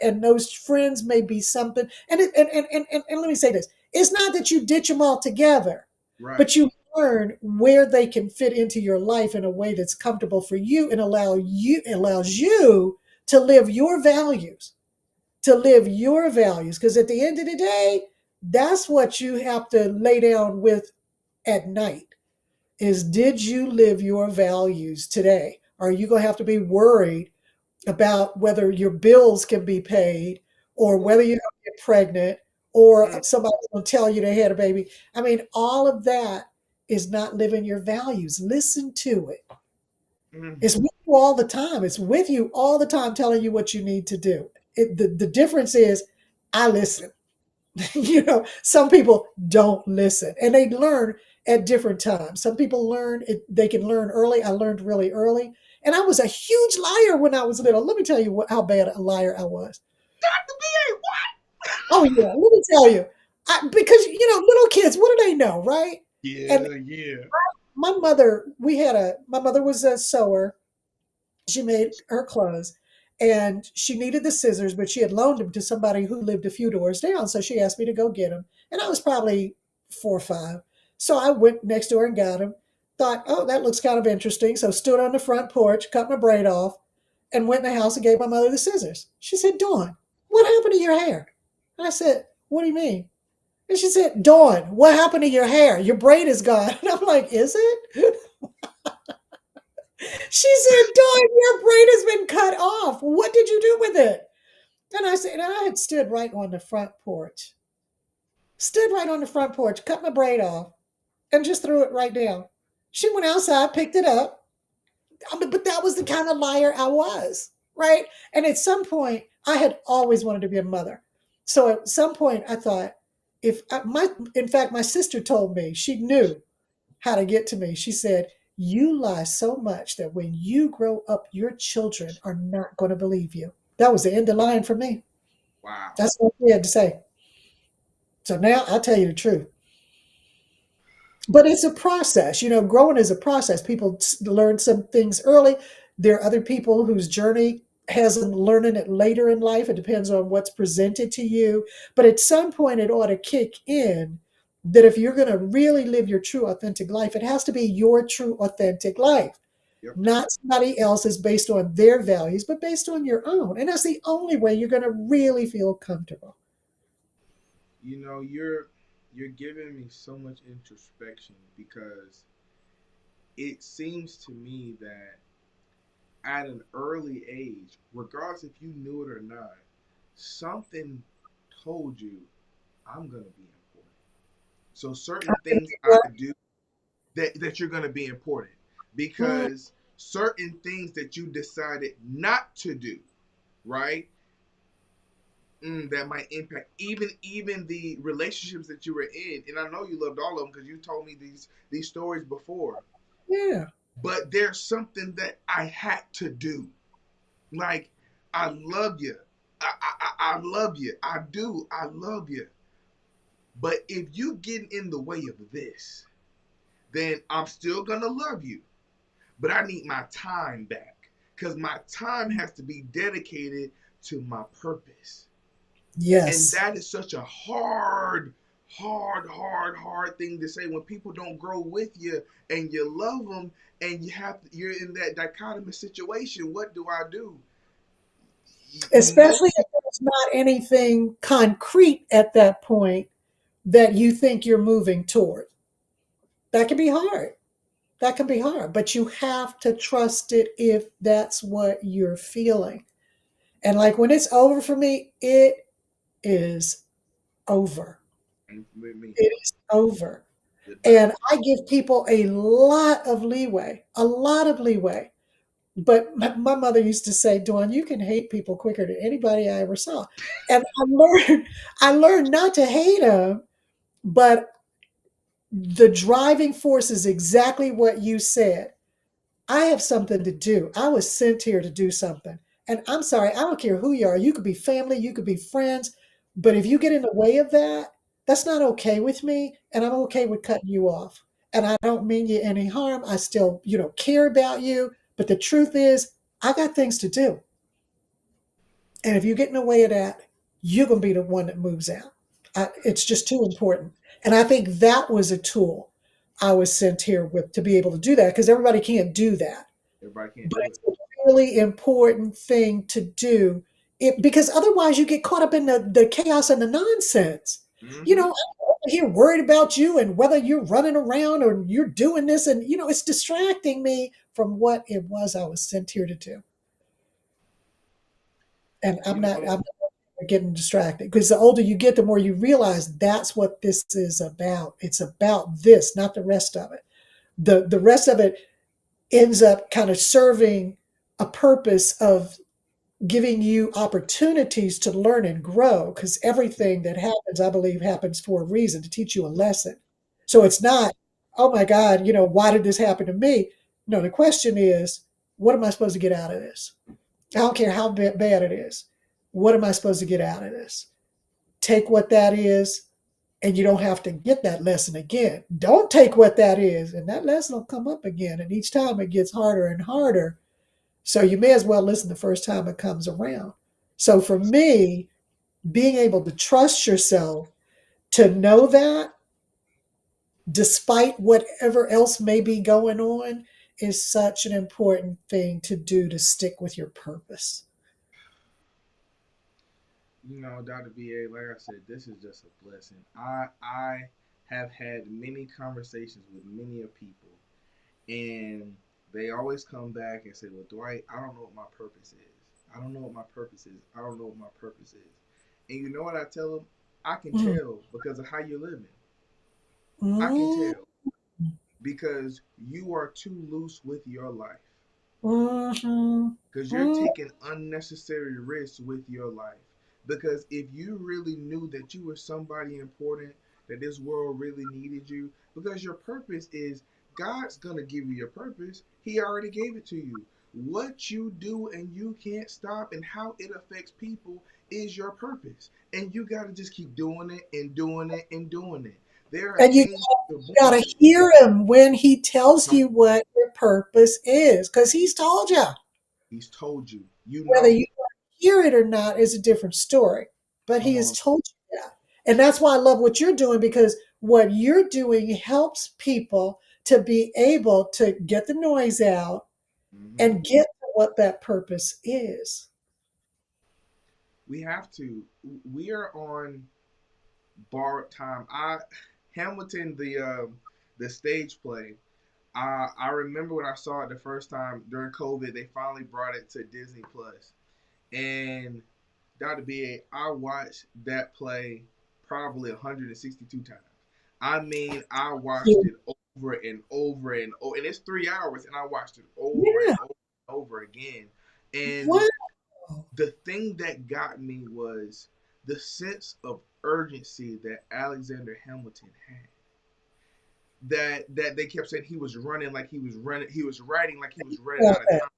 and those friends may be something. And let me say this. It's not that you ditch them all together, Right. but you learn where they can fit into your life in a way that's comfortable for you and allows you to live your values, because at the end of the day, that's what you have to lay down with at night is, did you live your values today? Are you going to have to be worried about whether your bills can be paid or Ooh. whether you're going to get pregnant or Mm, somebody's going to tell you they had a baby? I mean, all of that is not living your values. Listen to it. mm. It's with you all the time. It's with you all the time telling you what you need to do. The difference is I listen. Some people don't listen and they learn at different times. Some people learn it, they can learn early. I learned really early. And I was a huge liar when I was little. Let me tell you how bad a liar I was. Dr. B.A., what? Oh, yeah. Let me tell you. Because, little kids, what do they know, right? And Yeah, yeah. my mother was a sewer. She made her clothes and she needed the scissors, but she had loaned them to somebody who lived a few doors down. So she asked me to go get them. And I was probably 4 or 5. So I went next door and got them. Thought, oh, that looks kind of interesting. So stood on the front porch, cut my braid off, and went in the house and gave my mother the scissors. She said, Dawn, what happened to your hair? And I said, what do you mean? And she said, Dawn, what happened to your hair? Your braid is gone. And I'm like, is it? She said, Dawn, your braid has been cut off. What did you do with it? And I said, and I had stood right on the front porch, cut my braid off, and just threw it right down. She went outside, picked it up. But that was the kind of liar I was, right? And at some point, I had always wanted to be a mother. So at some point, I thought, in fact, my sister told me she knew how to get to me. She said, you lie so much that when you grow up, your children are not going to believe you. That was the end of lying for me. Wow. That's what she had to say. So now I'll tell you the truth. But it's a process. Growing is a process. People learn some things early. There are other people whose journey has them learning it later in life. It depends on what's presented to you. But at some point, it ought to kick in that if you're going to really live your true, authentic life, it has to be your true, authentic life, Yep. not somebody else's based on their values, but based on your own. And that's the only way you're going to really feel comfortable. You're giving me so much introspection because it seems to me that at an early age, regardless if you knew it or not, something told you I'm gonna be important. So certain things I do that you're gonna be important Mm, because certain things that you decided not to do, right? that might impact even the relationships that you were in. And I know you loved all of them because you told me these stories before. Yeah. But there's something that I had to do. Like, I love you. I love you. I do. I love you. But if you get in the way of this, then I'm still gonna love you. But I need my time back. Because my time has to be dedicated to my purpose. And Yes. that is such a hard thing to say when people don't grow with you and you love them and you're in that dichotomous situation. What do I do? Especially Most if there's not anything concrete at that point that you think you're moving toward. That can be hard. That can be hard, but you have to trust it if that's what you're feeling. And like when it's over for me, it is over. with me, It is over. goodbye. And I give people a lot of leeway, a lot of leeway. But my mother used to say, Dawn, you can hate people quicker than anybody I ever saw. And I learned not to hate them, but the driving force is exactly what you said. I have something to do. I was sent here to do something. And I'm sorry, I don't care who you are. You could be family, you could be friends. But if you get in the way of that, that's not okay with me. And I'm okay with cutting you off. And I don't mean you any harm. I still, care about you. But the truth is, I got things to do. And if you get in the way of that, you're going to be the one that moves out. It's just too important. And I think that was a tool I was sent here with to be able to do that because everybody can't do that. Everybody can't But do it's it. a really important thing to do because otherwise you get caught up in the chaos and the nonsense. Mm-hmm. I'm over here worried about you and whether you're running around or you're doing this. And, it's distracting me from what it was I was sent here to do. And You I'm know, not getting distracted because the older you get, the more you realize that's what this is about. It's about this, not the rest of it. The rest of it ends up kind of serving a purpose of giving you opportunities to learn and grow because everything that happens, I believe, happens for a reason to teach you a lesson. So it's not, oh my God, why did this happen to me? No, the question is, what am I supposed to get out of this? I don't care how bad it is. What am I supposed to get out of this? Take what that is, and you don't have to get that lesson again. Don't take what that is, and that lesson will come up again. And each time it gets harder and harder. So you may as well listen the first time it comes around. So for me, being able to trust yourself to know that despite whatever else may be going on is such an important thing to do to stick with your purpose. Dr. VA, like I said, this is just a blessing. I have had many conversations with many of people, and they always come back and say, "Well, Dwight, I don't know what my purpose is. I don't know what my purpose is. I don't know what my purpose is." And you know what I tell them? I can Mm. tell because of how you're living. I can Mm. tell because you are too loose with your life. Mhm. Because you're Mm. taking unnecessary risks with your life. Because if you really knew that you were somebody important, that this world really needed you, because your purpose is God's gonna give you your purpose. He already gave it to you. What you do and you can't stop and how it affects people is your purpose. And you gotta just keep doing it and doing it and doing it. There are And you things to got to hear him when he tells you what your purpose is, because he's told you. he's told you. You Whether know. you hear it or not is a different story, but he Come has on. told you that. And that's why I love what you're doing because what you're doing helps people to be able to get the noise out Hmm. and get to what that purpose is. We have to. We are on borrowed time. I Hamilton, the stage play. I remember when I saw it the first time during COVID. They finally brought it to Disney Plus, and Dr. BA, I watched that play probably 162 times. I mean, I watched Yeah. it over and over and over, and it's 3 hours, and I watched it over and Yeah. over and over again. And Wow. the thing that got me was the sense of urgency that Alexander Hamilton had. That they kept saying he was running like he was running, he was writing like he was running Felt out of that. time.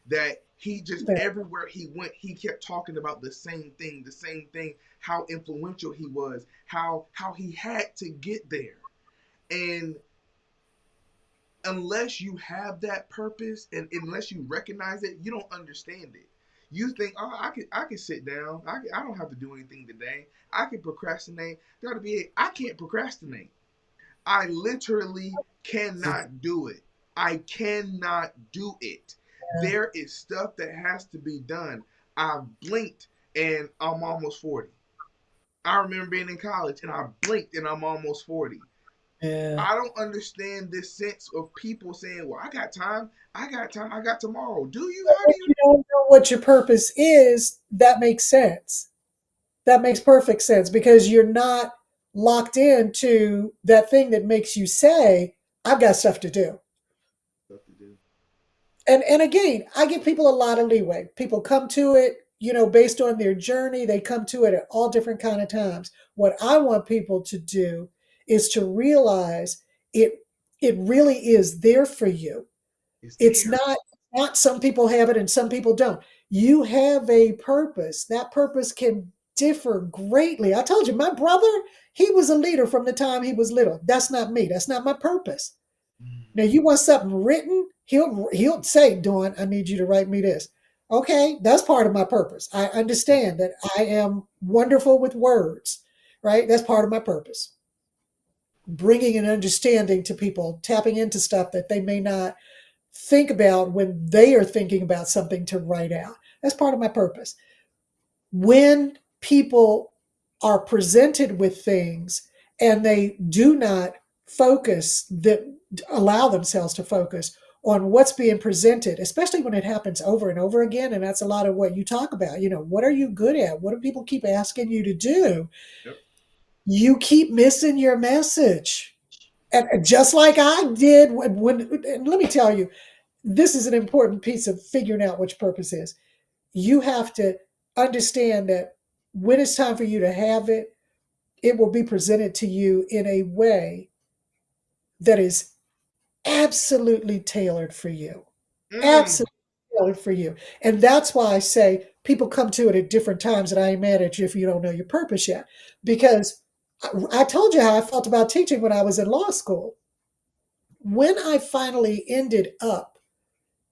That he just That. everywhere he went, he kept talking about the same thing, how influential he was, how he had to get there. And unless you have that purpose and unless you recognize it, you don't understand it. You think, oh, I can sit down. I don't have to do anything today. I can procrastinate. That'll be it. I can't procrastinate. I literally cannot do it. I cannot do it. There is stuff that has to be done. I blinked and I'm almost 40. I remember being in college and I blinked and I'm almost 40. Yeah. I don't understand this sense of people saying, well, I got time. I got time. I got tomorrow. Do you? How do If you? you don't know what your purpose is, that makes sense. That makes perfect sense because you're not locked into that thing that makes you say, I've got stuff to do. Stuff to do. And again, I give people a lot of leeway. People come to it, based on their journey. They come to it at all different kind of times. What I want people to do is to realize it it really is there for you. It's It's there. not some people have it and some people don't. You have a purpose. That purpose can differ greatly. I told you, my brother, he was a leader from the time he was little. That's not me. That's not my purpose. Now Mm. you want something written, he'll say, Dawn, I need you to write me this. Okay, that's part of my purpose. I understand that I am wonderful with words, right? That's part of my purpose. Bringing an understanding to people, tapping into stuff that they may not think about when they are thinking about something to write out. That's part of my purpose. When people are presented with things and they do not focus, that allow themselves to focus on what's being presented, especially when it happens over and over again. And that's a lot of what you talk about. What are you good at? What do people keep asking you to do? Yep. You keep missing your message. And just like I did when and let me tell you, this is an important piece of figuring out which purpose is. You have to understand that when it's time for you to have it, it will be presented to you in a way that is absolutely tailored for you. Mm. Absolutely tailored for you. And that's why I say people come to it at different times, and I ain't mad at you if you don't know your purpose yet. Because I told you how I felt about teaching when I was in law school. When I finally ended up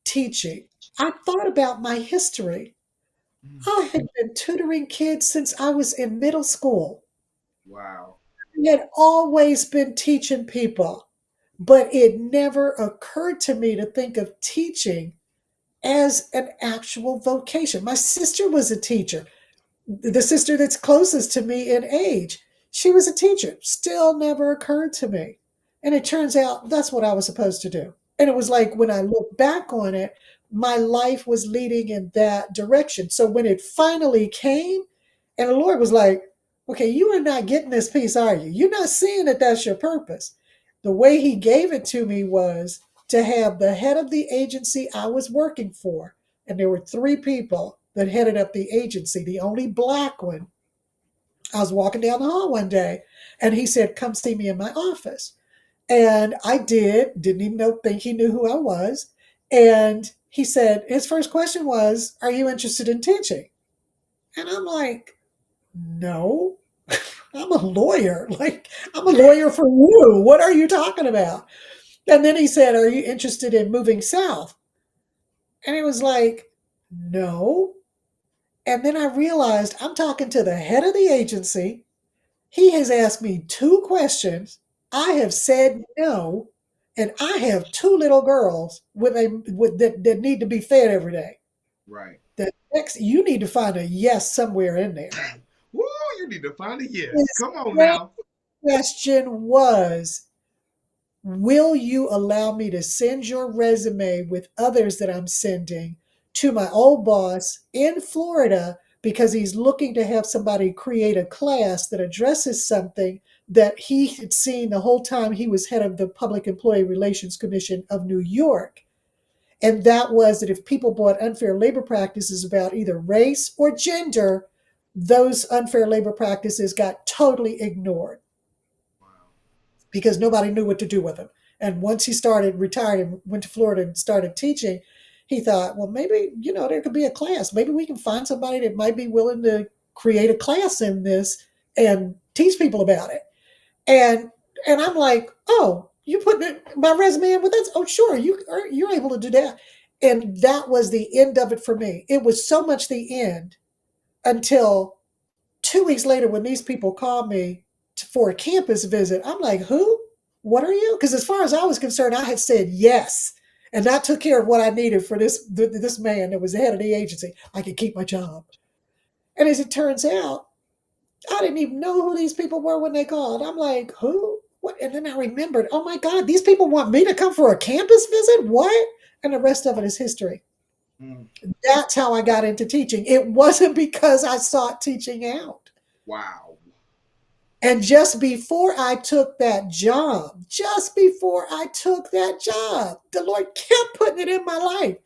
teaching, I thought about my history. Mm. I had been tutoring kids since I was in middle school. Wow. I had always been teaching people, but it never occurred to me to think of teaching as an actual vocation. My sister was a teacher, the sister that's closest to me in age. She was a teacher. Still never occurred to me. And it turns out that's what I was supposed to do. And it was like when I look back on it, my life was leading in that direction. So when it finally came, and the Lord was like, okay, you are not getting this piece, are you? You're not seeing that that's your purpose. The way He gave it to me was to have the head of the agency I was working for. And there were three people that headed up the agency, the only black one. I was walking down the hall one day and he said, come see me in my office. And I didn't even think he knew who I was. And he said, his first question was, are you interested in teaching? And I'm like, no, I'm a lawyer. Like, I'm a lawyer for you. What are you talking about? And then he said, are you interested in moving south? And it was like, no. And then I realized I'm talking to the head of the agency. He has asked me two questions. I have said no. And I have two little girls that need to be fed every day. Right. The next, you need to find a yes somewhere in there. Woo! You need to find a yes. His Come on next now. question was, will you allow me to send your resume with others that I'm sending to my old boss in Florida because he's looking to have somebody create a class that addresses something that he had seen the whole time he was head of the Public Employee Relations Commission of New York. And that was that if people brought unfair labor practices about either race or gender, those unfair labor practices got totally ignored Wow. because nobody knew what to do with him. And once he started retired and went to Florida and started teaching, he thought, well, maybe, there could be a class. Maybe we can find somebody that might be willing to create a class in this and teach people about it. And I'm like, oh, you put my resume in with us? Oh, sure, you're able to do that. And that was the end of it for me. It was so much the end until 2 weeks later when these people called me for a campus visit. I'm like, who? What are you? Because as far as I was concerned, I had said yes. And that took care of what I needed for this man that was the head of the agency. I could keep my job. And as it turns out, I didn't even know who these people were when they called. I'm like, who? What? And then I remembered, oh my God, these people want me to come for a campus visit? What? And the rest of it is history. Mm. That's how I got into teaching. It wasn't because I sought teaching out. Wow. And just before I took that job, the Lord kept putting it in my life.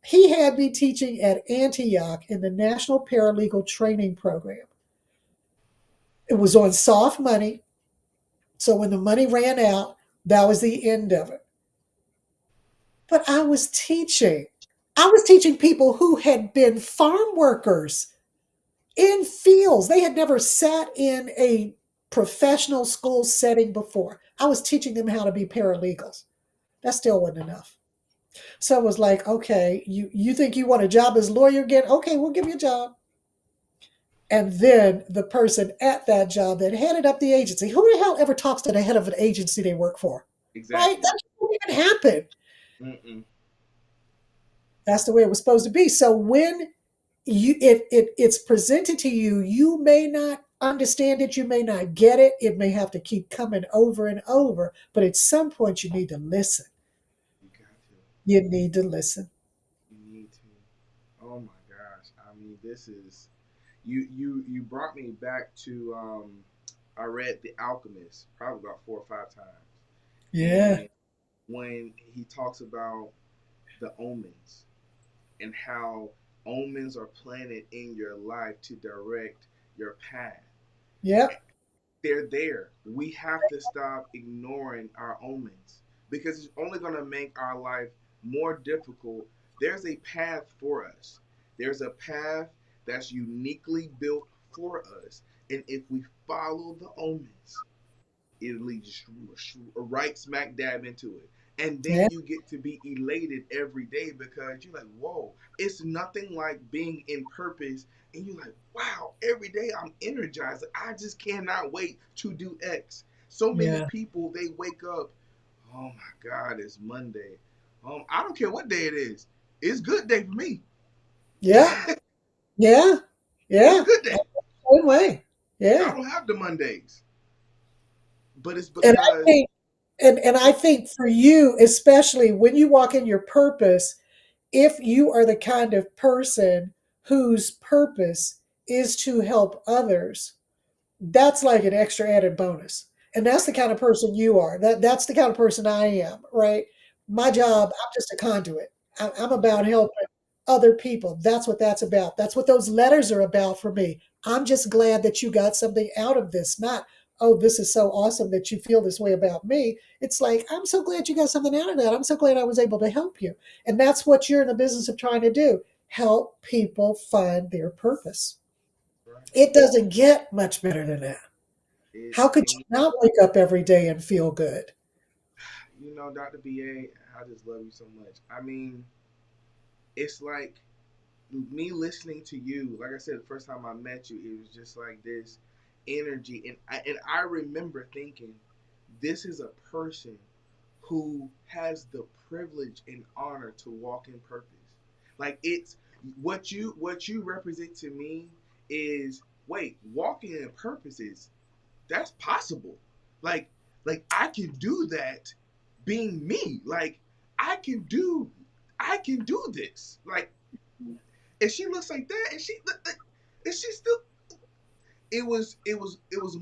He had me teaching at Antioch in the National Paralegal Training Program. It was on soft money. So when the money ran out, that was the end of it. But I was teaching. I was teaching people who had been farm workers in fields. They had never sat in a professional school setting before. I was teaching them how to be paralegals. That still wasn't enough. So it was like, okay, you think you want a job as a lawyer again? Okay, we'll give you a job. And then the person at that job that headed up the agency, who the hell ever talks to the head of an agency they work for? Right? Exactly. That didn't even happen. Mm-mm. That's the way it was supposed to be. So when it's presented to you, you may not understand it, you may not get it, it may have to keep coming over and over, but at some point you need to listen. You got to. You need to listen. You need to. Oh my gosh. I mean, this is you brought me back to I read The Alchemist probably about 4 or 5 times. Yeah. And when he talks about the omens and how omens are planted in your life to direct your path. Yep. They're there. We have to stop ignoring our omens because it's only going to make our life more difficult. There's a path for us. There's a path that's uniquely built for us. And if we follow the omens, it leads you right smack dab into it. And then Yeah. you get to be elated every day because you're like, whoa, it's nothing like being in purpose. And you're like, wow, every day I'm energized. I just cannot wait to do X. So many Yeah. people, they wake up, oh my God, it's Monday. I don't care what day it is. It's good day for me. Yeah. Yeah. It's a Yeah. good day. Same way. I Yeah. don't have the Mondays. But it's And I because, think and I think for you, especially when you walk in your purpose, if you are the kind of person whose purpose is to help others, that's like an extra added bonus. And that's the kind of person you are. That's the kind of person I am, right? My job, I'm just a conduit. I'm about exactly, helping other people. That's what that's about. That's what those letters are about for me. I'm just glad that you got something out of this. Not, oh, this is so awesome that you feel this way about me. It's like, I'm so glad you got something out of that. I'm so glad I was able to help you. And that's what you're in the business of trying to do, help people find their purpose. right? It doesn't get much better than that. It How could and you not wake up every day and feel good? Dr. BA, I just love you so much. I mean, it's like me listening to you. Like I said, the first time I met you, it was just like this energy, and I remember thinking, this is a person who has the privilege and honor to walk in purpose. Like it's what you represent to me is wait, walking in purpose is that's possible. Like I can do that being me. Like I can do I can do this. Like and she looks like that and she still it was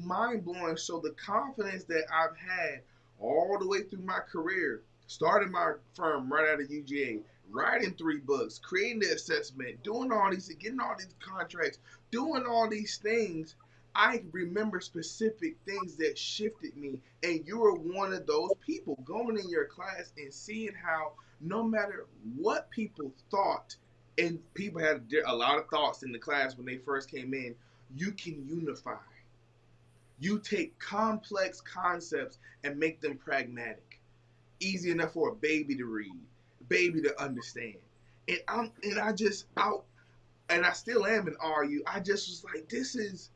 mind blowing. So the confidence that I've had all the way through my career, starting my firm right out of UGA, writing 3 books, creating the assessment, doing all these, getting all these contracts, doing all these things, I remember specific things that shifted me, and you were one of those people going in your class and seeing how no matter what people thought, and people had a lot of thoughts in the class when they first came in, you can unify. You take complex concepts and make them pragmatic, easy enough for a baby to read, baby to understand. And I just out and I still am in RU. I just was like, this is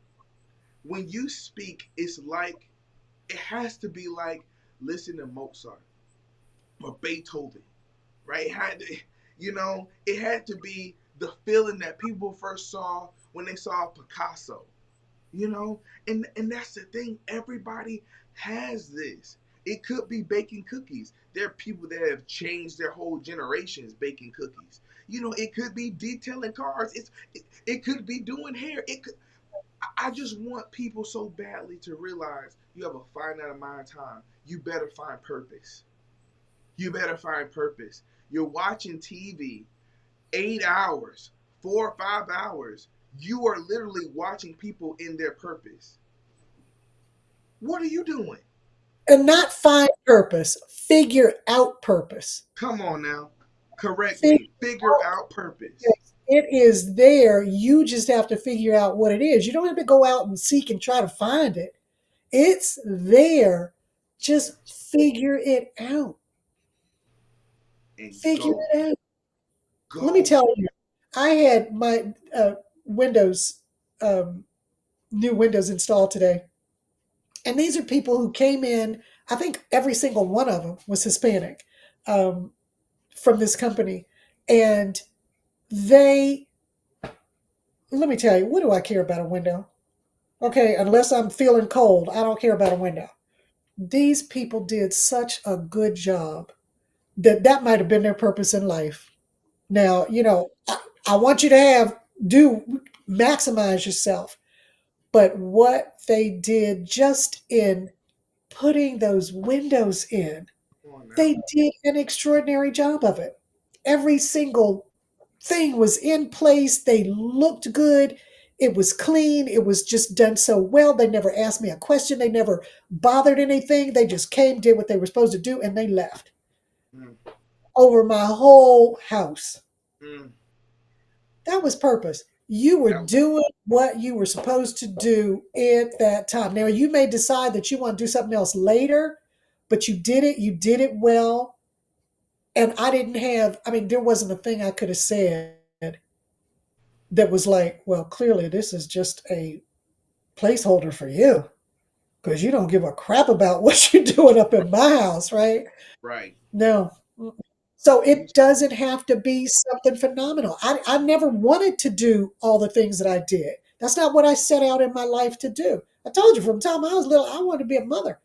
when you speak, it's like it has to be like listen to Mozart or Beethoven, right? It had to, it had to be the feeling that people first saw when they saw Picasso, you know, and that's the thing. Everybody has this. It could be baking cookies. There are people that have changed their whole generations baking cookies. It could be detailing cars. It could be doing hair. It could. I just want people so badly to realize you have a finite amount of time. You better find purpose. You better find purpose. You're watching TV 8 hours, 4 or 5 hours. You are literally watching people in their purpose. What are you doing? And not find purpose, figure out purpose. Come on now. Correct Figure me. Figure out out purpose. purpose. It is there. You just have to figure out what it is. You don't have to go out and seek and try to find it. It's there. Just figure it out. And Figure go. it out. Let me Go. tell you, I had my Windows, um, new Windows installed today. And these are people who came in, I think every single one of them was Hispanic, um, from this company. And they, let me tell you, what do I care about a window? Okay, unless I'm feeling cold, I don't care about a window. These people did such a good job that that might have been their purpose in life. Now, I want you to maximize yourself. But what they did just in putting those windows in, Come on now. they did an extraordinary job of it. Every single thing was in place. They looked good. It was clean. It was just done so well. They never asked me a question. They never bothered anything. They just came, did what they were supposed to do, and they left Mm, over my whole house. mm. That was purpose. You were That, doing what you were supposed to do at that time. Now, you may decide that you want to do something else later, but you did it well. And I mean, there wasn't a thing I could have said that was like, well, clearly this is just a placeholder for you because you don't give a crap about what you're doing up in my house, right? right. No. So You it doesn't have to be something phenomenal. I never wanted to do all the things that I did. That's not what I set out in my life to do. I told you from the time I was little, I wanted to be a mother.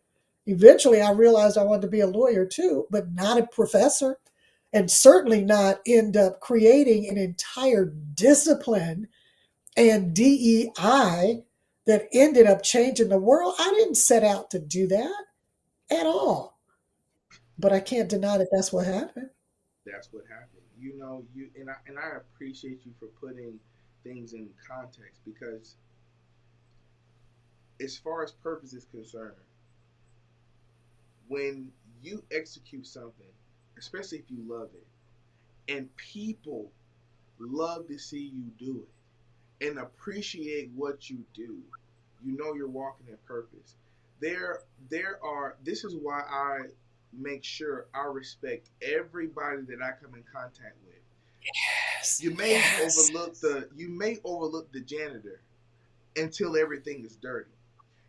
Eventually, I realized I wanted to be a lawyer too, but not a professor, and certainly not end up creating an entire discipline and DEI that ended up changing the world. I didn't set out to do that at all, but I can't deny that that's what happened. that's what happened. And I appreciate you for putting things in context because as far as purpose is concerned, when you execute something, especially if you love it, and people love to see you do it and appreciate what you do, you're walking in purpose. This is why I make sure I respect everybody that I come in contact with. Yes, You may yes, overlook the janitor until everything is dirty.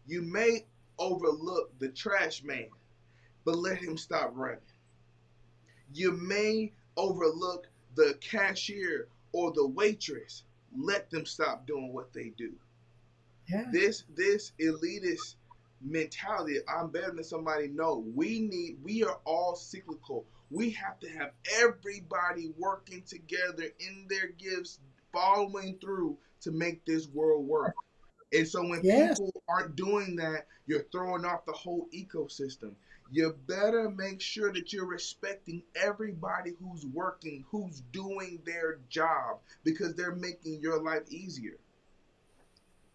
You may overlook the trash man, but let him stop running. You may overlook the cashier or the waitress. Let them stop doing what they do. yeah, This elitist mentality, I'm better than somebody. No, we are all cyclical. We have to have everybody working together in their gifts, following through to make this world work. And so when yes. people aren't doing that, you're throwing off the whole ecosystem. You better make sure that you're respecting everybody who's working, who's doing their job, because they're making your life easier.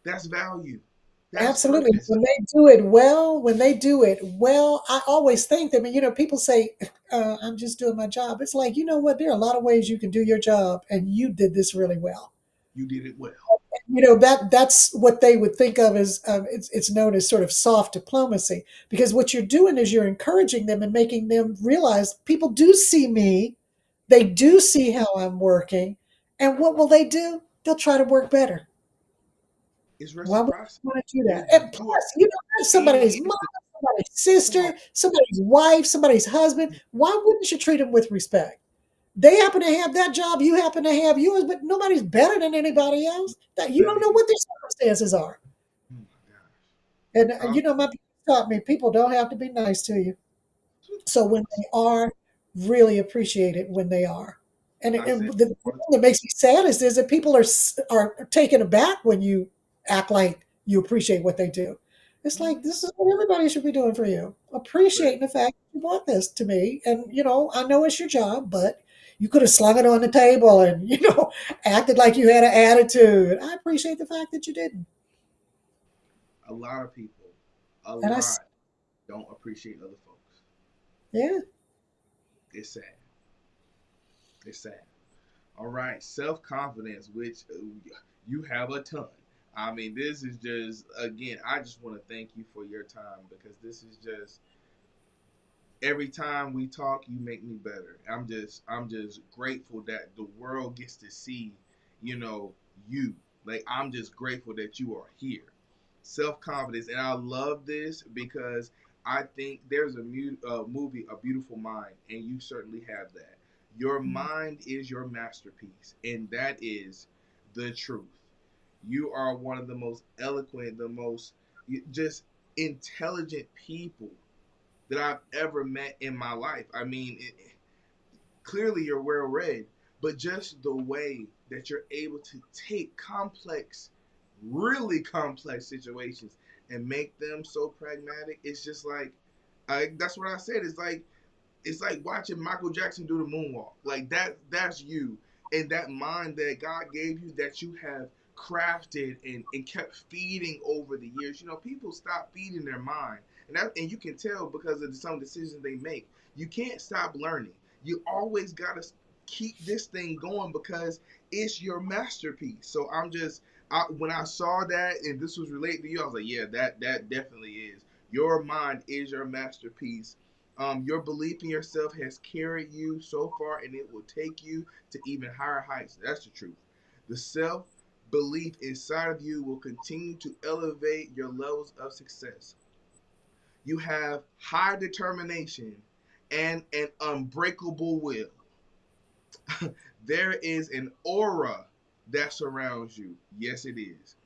That's value. That's Absolutely. purpose. When they do it well, I always thank them. And, people say, I'm just doing my job. It's like, you know what? There are a lot of ways you can do your job, and you did this really well. You did it well. That's what they would think of as it's known as sort of soft diplomacy, because what you're doing is you're encouraging them and making them realize people do see me, they do see how I'm working, and what will they do? They'll try to work better. It's Why would reciprocity. you want to do that? You And you are plus, that's feeding somebody's mom, into. somebody's Come on. sister, somebody's wife, somebody's husband. Why wouldn't you treat them with respect? They happen to have that job, you happen to have yours, but nobody's better than anybody else. That you don't Better know you. what their circumstances are. Oh my gosh. And my Confidence. people taught me people don't have to be nice to you. So when I they are, really appreciate it when they are. And say the thing all the that makes me saddest is that people are taken aback when you act like you appreciate what they do. It's time. like this is what everybody should be doing for you, But appreciating the fact that you brought this to me. And I know it's your job, but you could have slung it on the table and acted like you had an attitude. I appreciate the fact that you didn't. a lot of people, a And lot, don't appreciate other folks. yeah, It's sad. It's sad. All right, self confidence, which you have a ton. I mean, this is just again. I just want to thank you for your time because this is just every time we talk, you make me better. I'm just grateful that the world gets to see, you know, you. Like I'm just grateful that you are here. Self confidence, and I love this because I think there's movie, A Beautiful Mind, and you certainly have that. Your mind is your masterpiece, and that is the truth. You are one of the most eloquent, the most just intelligent people that I've ever met in my life. I mean, clearly you're well read, but just the way that you're able to take complex, really complex situations and make them so pragmatic, it's just like, that's what I said. It's like watching Michael Jackson do the moonwalk. Like that's you. And that mind that God gave you that you have crafted and kept feeding over the years. People stop feeding their mind. And you can tell because of some decisions they make. You can't stop learning. You always gotta keep this thing going because it's your masterpiece. So when I saw that and this was related to you, I was like, yeah, that definitely is. Your mind is your masterpiece. Your belief in yourself has carried you so far, and it will take you to even higher heights. That's the truth. The self belief inside of you will continue to elevate your levels of success. You have high determination and an unbreakable will. There is an aura that surrounds you. Yes, it is.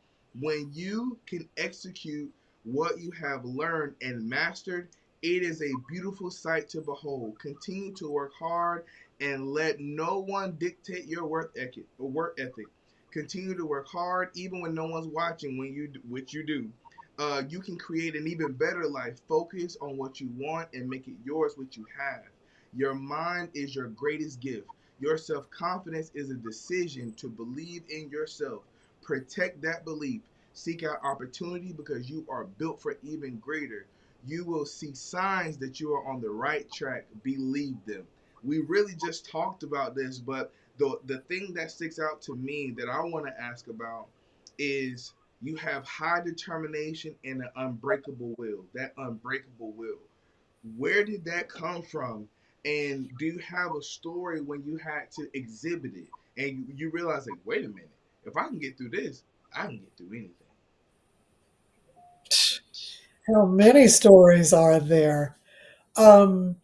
When you can execute what you have learned and mastered, it is a beautiful sight to behold. Continue to work hard and let no one dictate your work ethic. Continue to work hard even when no one's watching when you which you do. You can create an even better life. Focus on what you want and make it yours what you have. Your mind is your greatest gift. Your self confidence is a decision to believe in yourself. Protect that belief. Seek out opportunity because you are built for even greater. You will see signs that you are on the right track. Believe them. We really just talked about this, but the thing that sticks out to me that I want to ask about is you have high determination and an unbreakable will. That unbreakable will. Where did that come from? And do you have a story when you had to exhibit it and you realize, like, wait a minute, if I can get through this, I can get through anything? how many stories are there? Um,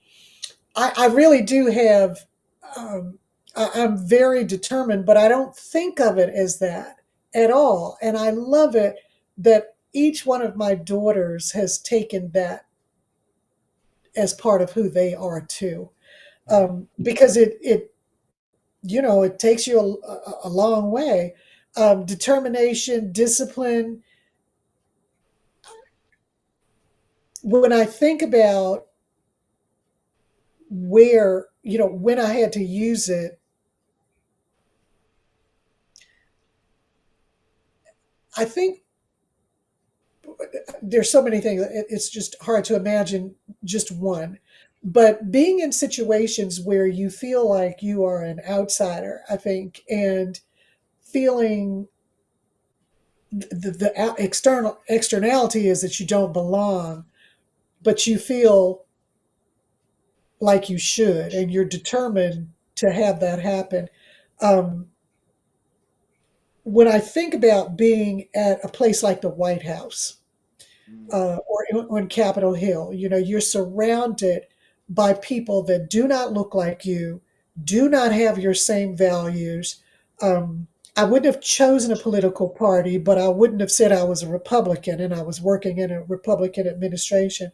I really do have. Um, I'm very determined, but I don't think of it as that at all. And I love it that each one of my daughters has taken that as part of who they are too, because it takes you a long way. Determination, discipline. When I think about where when I had to use it, I think there's so many things. It's just hard to imagine just one. But being in situations where you feel like you are an outsider, I think, and feeling the externality is that you don't belong, but you feel like you should, and you're determined to have that happen. Um, when I think about being at a place like the White House, Mm, or on Capitol Hill. You know, you're surrounded by people that do not look like you, do not have your same values. I wouldn't have chosen a political party, but I wouldn't have said I was a Republican and I was working in a Republican administration.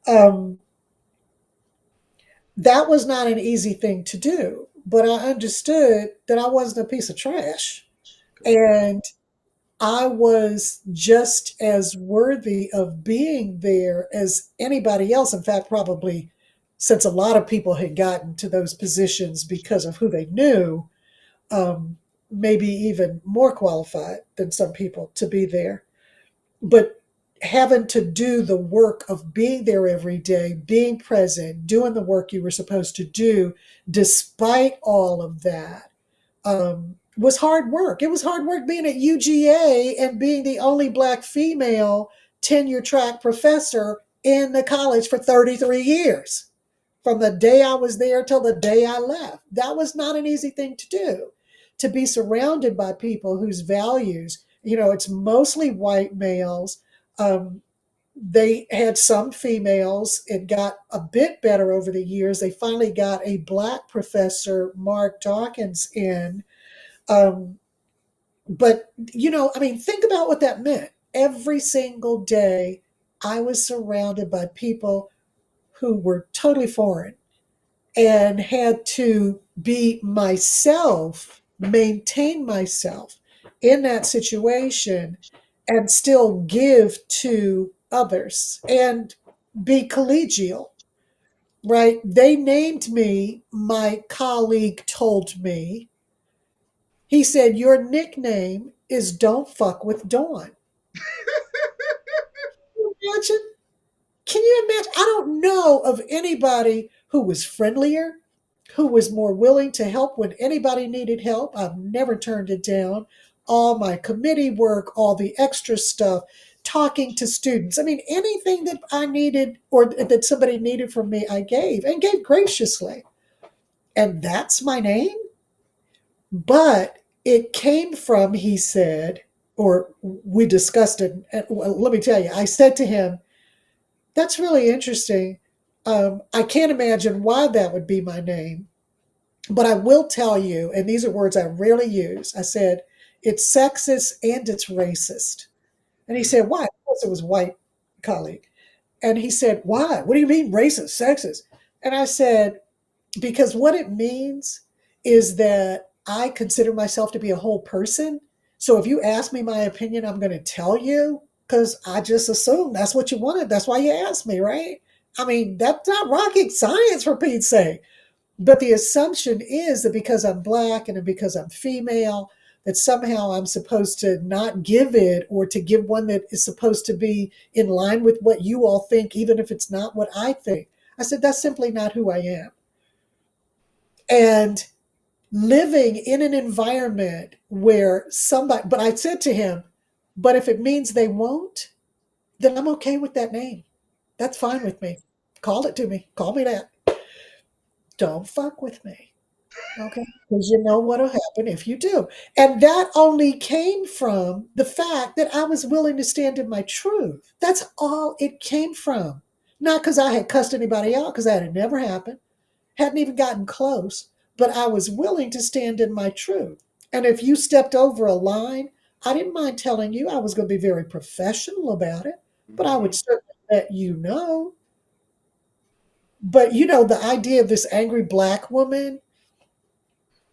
Um, that was not an easy thing to do, but I understood that I wasn't a piece of trash. okay. And I was just as worthy of being there as anybody else. In fact, probably since a lot of people had gotten to those positions because of who they knew, um, maybe even more qualified than some people to be there. But having to do the work of being there every day, being present, doing the work you were supposed to do, despite all of that, was hard work. It was hard work being at UGA and being the only Black female tenure track professor in the college for 33 years. From the day I was there till the day I left. That was not an easy thing to do. To be surrounded by people whose values, it's mostly white males. Um, they had some females. It got a bit better over the years. They finally got a Black professor, Mark Dawkins, in, um, but, I mean, think about what that meant. Every single day, I was surrounded by people who were totally foreign and had to be myself, maintain myself in that situation, and still give to others and be collegial, right? They named me, my colleague told me, he said, "Your nickname is Don't Fuck with Dawn." Can you imagine? Can you imagine? I don't know of anybody who was friendlier, who was more willing to help when anybody needed help. I've never turned it down. All my committee work, all the extra stuff, talking to students. I mean, anything that I needed or that somebody needed from me, I gave and gave graciously. And that's my name. But it came from, he said, or we discussed it. And, well, let me tell you, I said to him, "That's really interesting. I can't imagine why that would be my name, but I will tell you," and these are words I rarely use. I said, "It's sexist and it's racist." And he Mm, said, "Why?" Of course, it was a white colleague. And he said, "Why? What do you mean racist, sexist?" And I said, "Because what it means is that I consider myself to be a whole person. So if you ask me my opinion, I'm going to tell you because I just assume that's what you wanted. That's why you asked me, right? I mean, that's not rocket science for Pete's sake. But the assumption is that because I'm Black and because I'm female, that somehow I'm supposed to not give it or to give one that is supposed to be in line with what you all think, even if it's not what I think." I said, "That's simply not who I am." And living in an environment where somebody, but I said to him, "But if it means they won't, then I'm okay with that name. That's fine with me. Call it to me. Call me that. Don't fuck with me." Okay. Because you know what'll happen if you do. And that only came from the fact that I was willing to stand in my truth. That's all it came from. Not because I had cussed anybody out, because that had never happened, hadn't even gotten close, but I was willing to stand in my truth. And if you stepped over a line, I didn't mind telling you. I was going to be very professional about it, but I would mhm. certainly let you know. But the idea of this angry Black woman,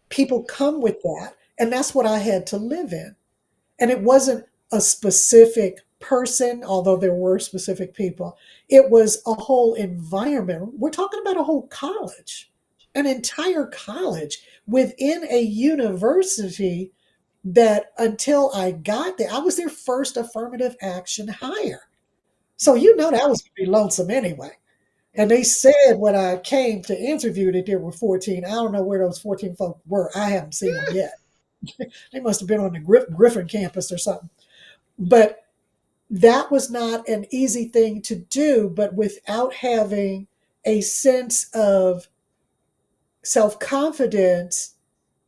people come with that. And that's what I had to live in. And it wasn't a specific person, although there were specific people. It was a whole environment. We're talking about a whole college, an entire college within a university that until I got there, I was their first affirmative action hire. So you know that was going to be lonesome anyway. And they said when I came to interview that there were 14. I don't know where those 14 folk were. I haven't seen them yet. They must have been on the Griffin campus or something. But that was not an easy thing to do. But without having a sense of self confidence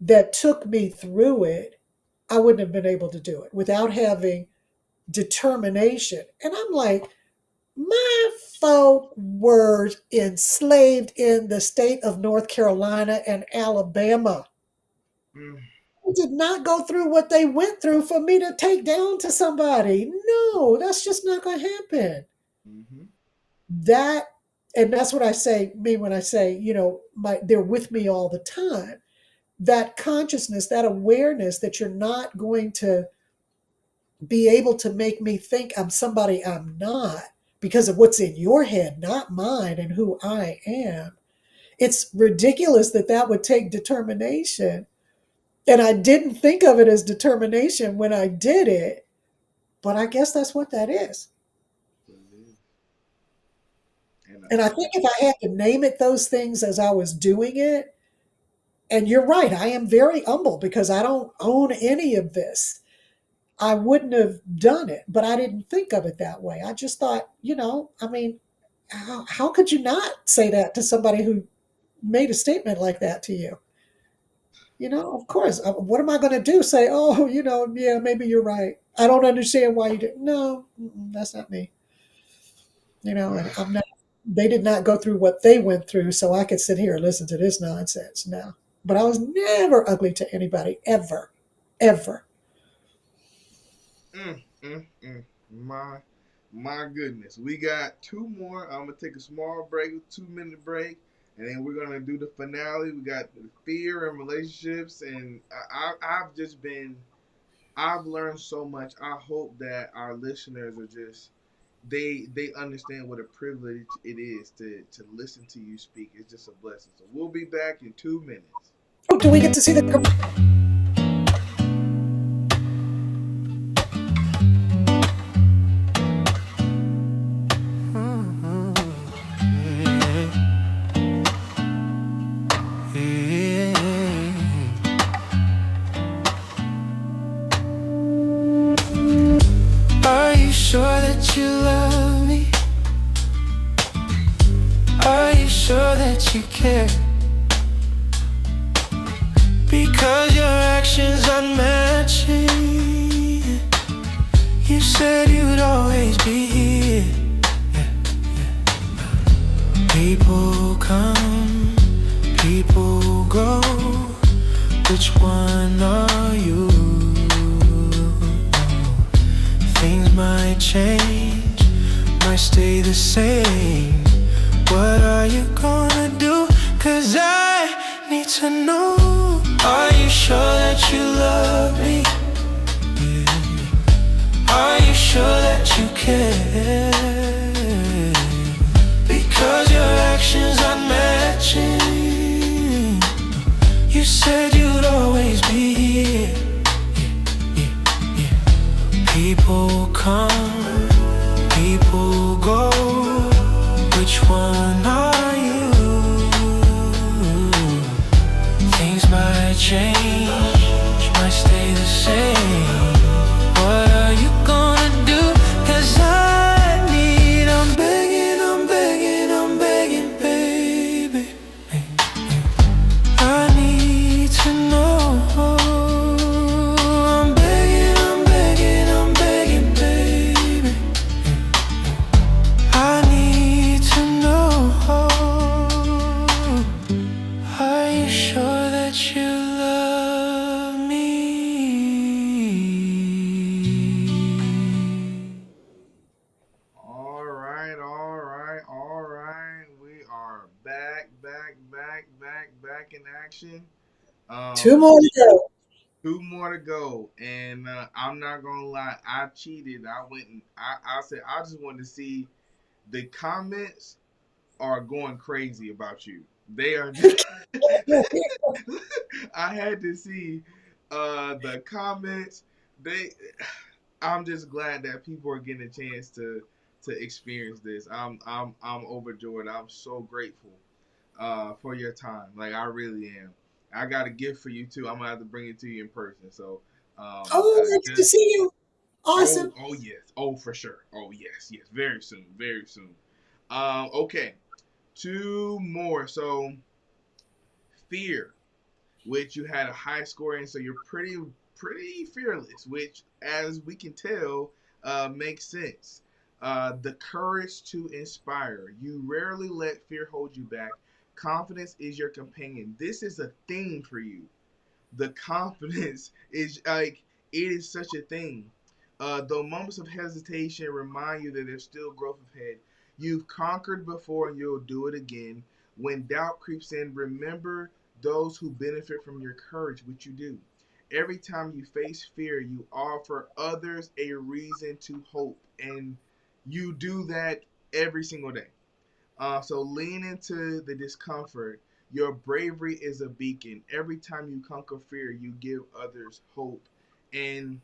that took me through it, I wouldn't have been able to do it without having determination. And I'm like, my folk were enslaved in the state of North Carolina and Alabama. Mm, I did not go through what they went through for me to take down to somebody. No, that's just not going to happen. mm-hmm. That, and that's what I say, me when I say, they're with me all the time. That consciousness, that awareness that you're not going to be able to make me think I'm somebody I'm not because of what's in your head, not mine and who I am. It's ridiculous that that would take determination. And I didn't think of it as determination when I did it, but I guess that's what that is. And And I think if I had to name it those things as I was doing it, and you're right, I am very humble because I don't own any of this. I wouldn't have done it, but I didn't think of it that way. I just thought, I mean, how could you not say that to somebody who made a statement like that to you? Of course. What am I going to do? Say, oh, yeah, maybe you're right. I don't understand why you did. No, that's not me. And I'm not. They did not go through what they went through, so I could sit here and listen to this nonsense. No, but I was never ugly to anybody ever, ever. mm, mm, mm. My goodness. We got two more. I'm gonna take a small break, a 2 minute break, and then we're gonna do the finale. We got the fear and relationships, and I've just been I've learned so much. I hope that our listeners are just they understand what a privilege it is to listen to you speak. It's just a blessing. So we'll be back in 2 minutes. Oh, do we get to see the? Are you sure that you love me? Are you sure that you care? Because your actions are matching. You said you'd always be here. People come, people go. Which one are you? Things might change, might stay the same. What are you gonna do? 'Cause I need to know. Are you sure that you love me? Are you sure that you care? Because your actions are matching. You said you'd always be here. People come, people go. Which one are you? Things might change, might stay the same. What are you gonna do? 'Cause I'm begging, I'm begging, baby. I need to know. I'm begging, baby. I need to know. Are you sure that you love me? All right. We are back in action. Two Um, more to go. Two more to go, and I'm not gonna lie, I cheated. I went and I said I just wanted to see the comments are going crazy about you. They are. I had to see. The comments, they I'm just glad that people are getting a chance to experience this. I'm overjoyed. I'm so grateful for your time. Like I really am. I got a gift for you too. I'm gonna have to bring it to you in person. So Oh, I get to just see you. Awesome. oh yes, oh for sure. Oh yes, very soon, very soon. Okay, two more. So fear, which you had a high score in, so you're pretty fearless, which as we can tell makes sense. The courage to inspire. You rarely let fear hold you back. Confidence is your companion. This is a theme for you. The confidence is like it is such a thing. Though moments of hesitation remind you that there's still growth ahead. You've conquered before and you'll do it again. When doubt creeps in, remember those who benefit from your courage, which you do. Every time you face fear, you offer others a reason to hope, and you do that every single day. So lean into the discomfort. Your bravery is a beacon. Every time you conquer fear, you give others hope. And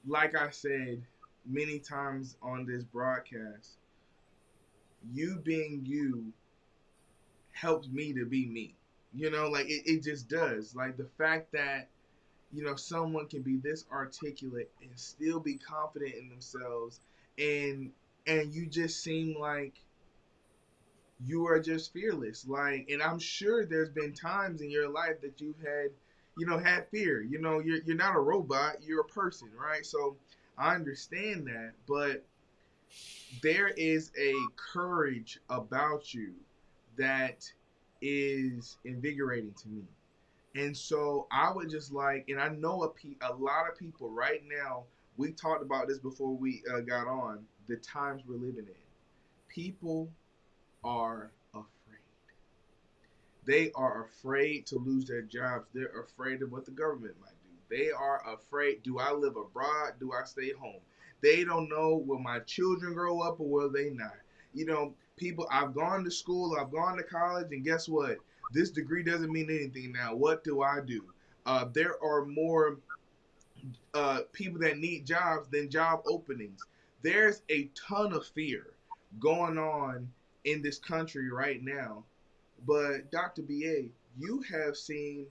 like I said many times on this broadcast, you being you helps me to be me. Like it just does. Like the fact that, someone can be this articulate and still be confident in themselves, and you just seem like you are just fearless. Like, and I'm sure there's been times in your life that you've had, had fear. You're not a robot, you're a person, right? So I understand that, but there is a courage about you that is invigorating to me. And so I would just like, and I know a lot of people right now, we talked about this before we got on, the times we're living in. People are afraid. They are afraid to lose their jobs. They're afraid of what the government might do. They are afraid, do I live abroad? Do I stay home? They don't know, will my children grow up or will they not? People, I've gone to school, I've gone to college, and guess what? This degree doesn't mean anything now. What do I do? There are more people that need jobs than job openings. There's a ton of fear going on in this country right now. But Dr. BA, you have seen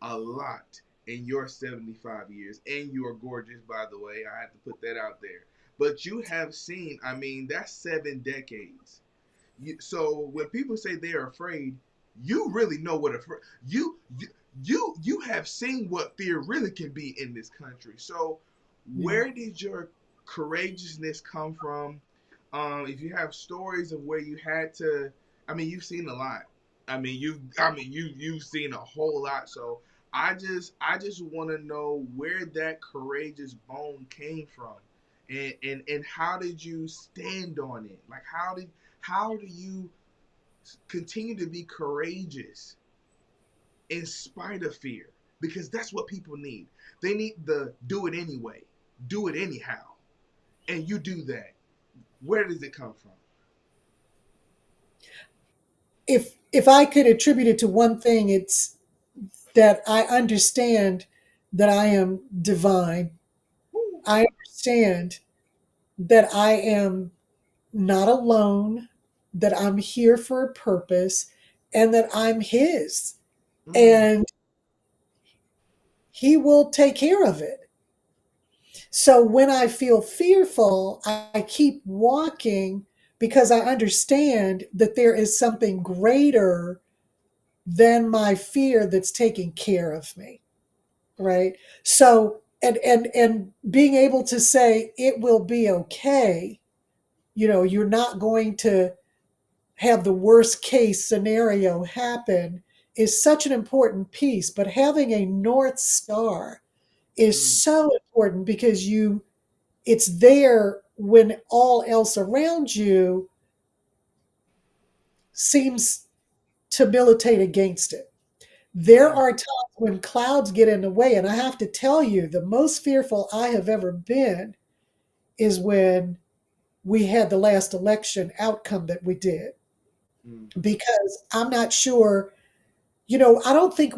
a lot in your 75 years, and you are gorgeous, by the way. I have to put that out there. But you have seen, I mean, that's 7 decades. So when people say they are afraid, you really know what you have seen what fear really can be in this country. So Yeah. where did your courageousness come from? If you have stories of where you had to, I mean, you've seen a lot. You've seen a whole lot. So I just want to know where that courageous bone came from, and how did you stand on it? Like how do you continue to be courageous in spite of fear? Because that's what people need. They need the do it anyway, do it anyhow, and you do that. Where does it come from? If I could attribute it to one thing, it's that I understand that I am divine. Woo. I understand that I am not alone, that I'm here for a purpose, and that I'm His. Mm, And He will take care of it. So when I feel fearful, I keep walking because I understand that there is something greater than my fear that's taking care of me. Right. So and being able to say it will be okay, you're not going to have the worst case scenario happen, is such an important piece. But having a North Star is mm, so important because it's there when all else around you seems to militate against it. There mm, are times when clouds get in the way, and I have to tell you, the most fearful I have ever been is when we had the last election outcome that we did, mm, because I'm not sure, I don't think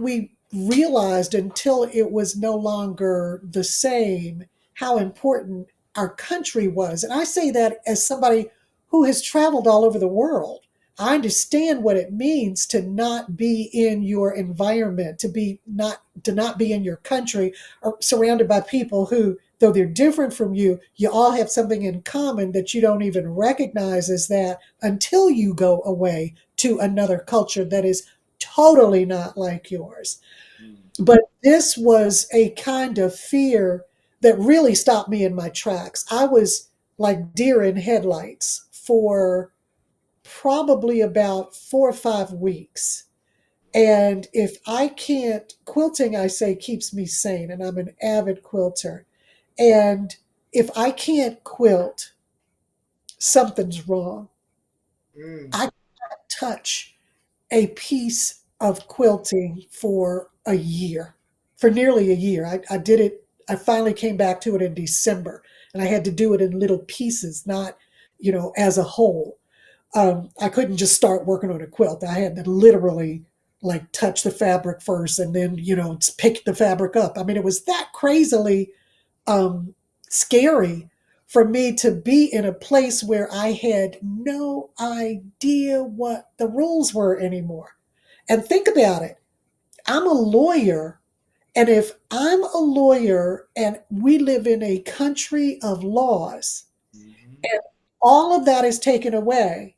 realized until it was no longer the same how important our country was. And I say that as somebody who has traveled all over the world. I understand what it means to not be in your environment, to not be in your country or surrounded by people who, though they're different from you all have something in common that you don't even recognize as that until you go away to another culture that is totally not like yours. Mm. But this was a kind of fear that really stopped me in my tracks. I was like deer in headlights for probably about 4 or 5 weeks. And if I can't, quilting, I say, keeps me sane, and I'm an avid quilter. And if I can't quilt, something's wrong. Mm. I can't touch a piece of quilting for a year, for nearly a year. I did it, I finally came back to it in December, and I had to do it in little pieces, not, as a whole. I couldn't just start working on a quilt. I had to literally like touch the fabric first and then, pick the fabric up. I mean, it was that crazily um, scary for me to be in a place where I had no idea what the rules were anymore. And think about it. I'm a lawyer. And if I'm a lawyer and we live in a country of laws Mhm. and all of that is taken away,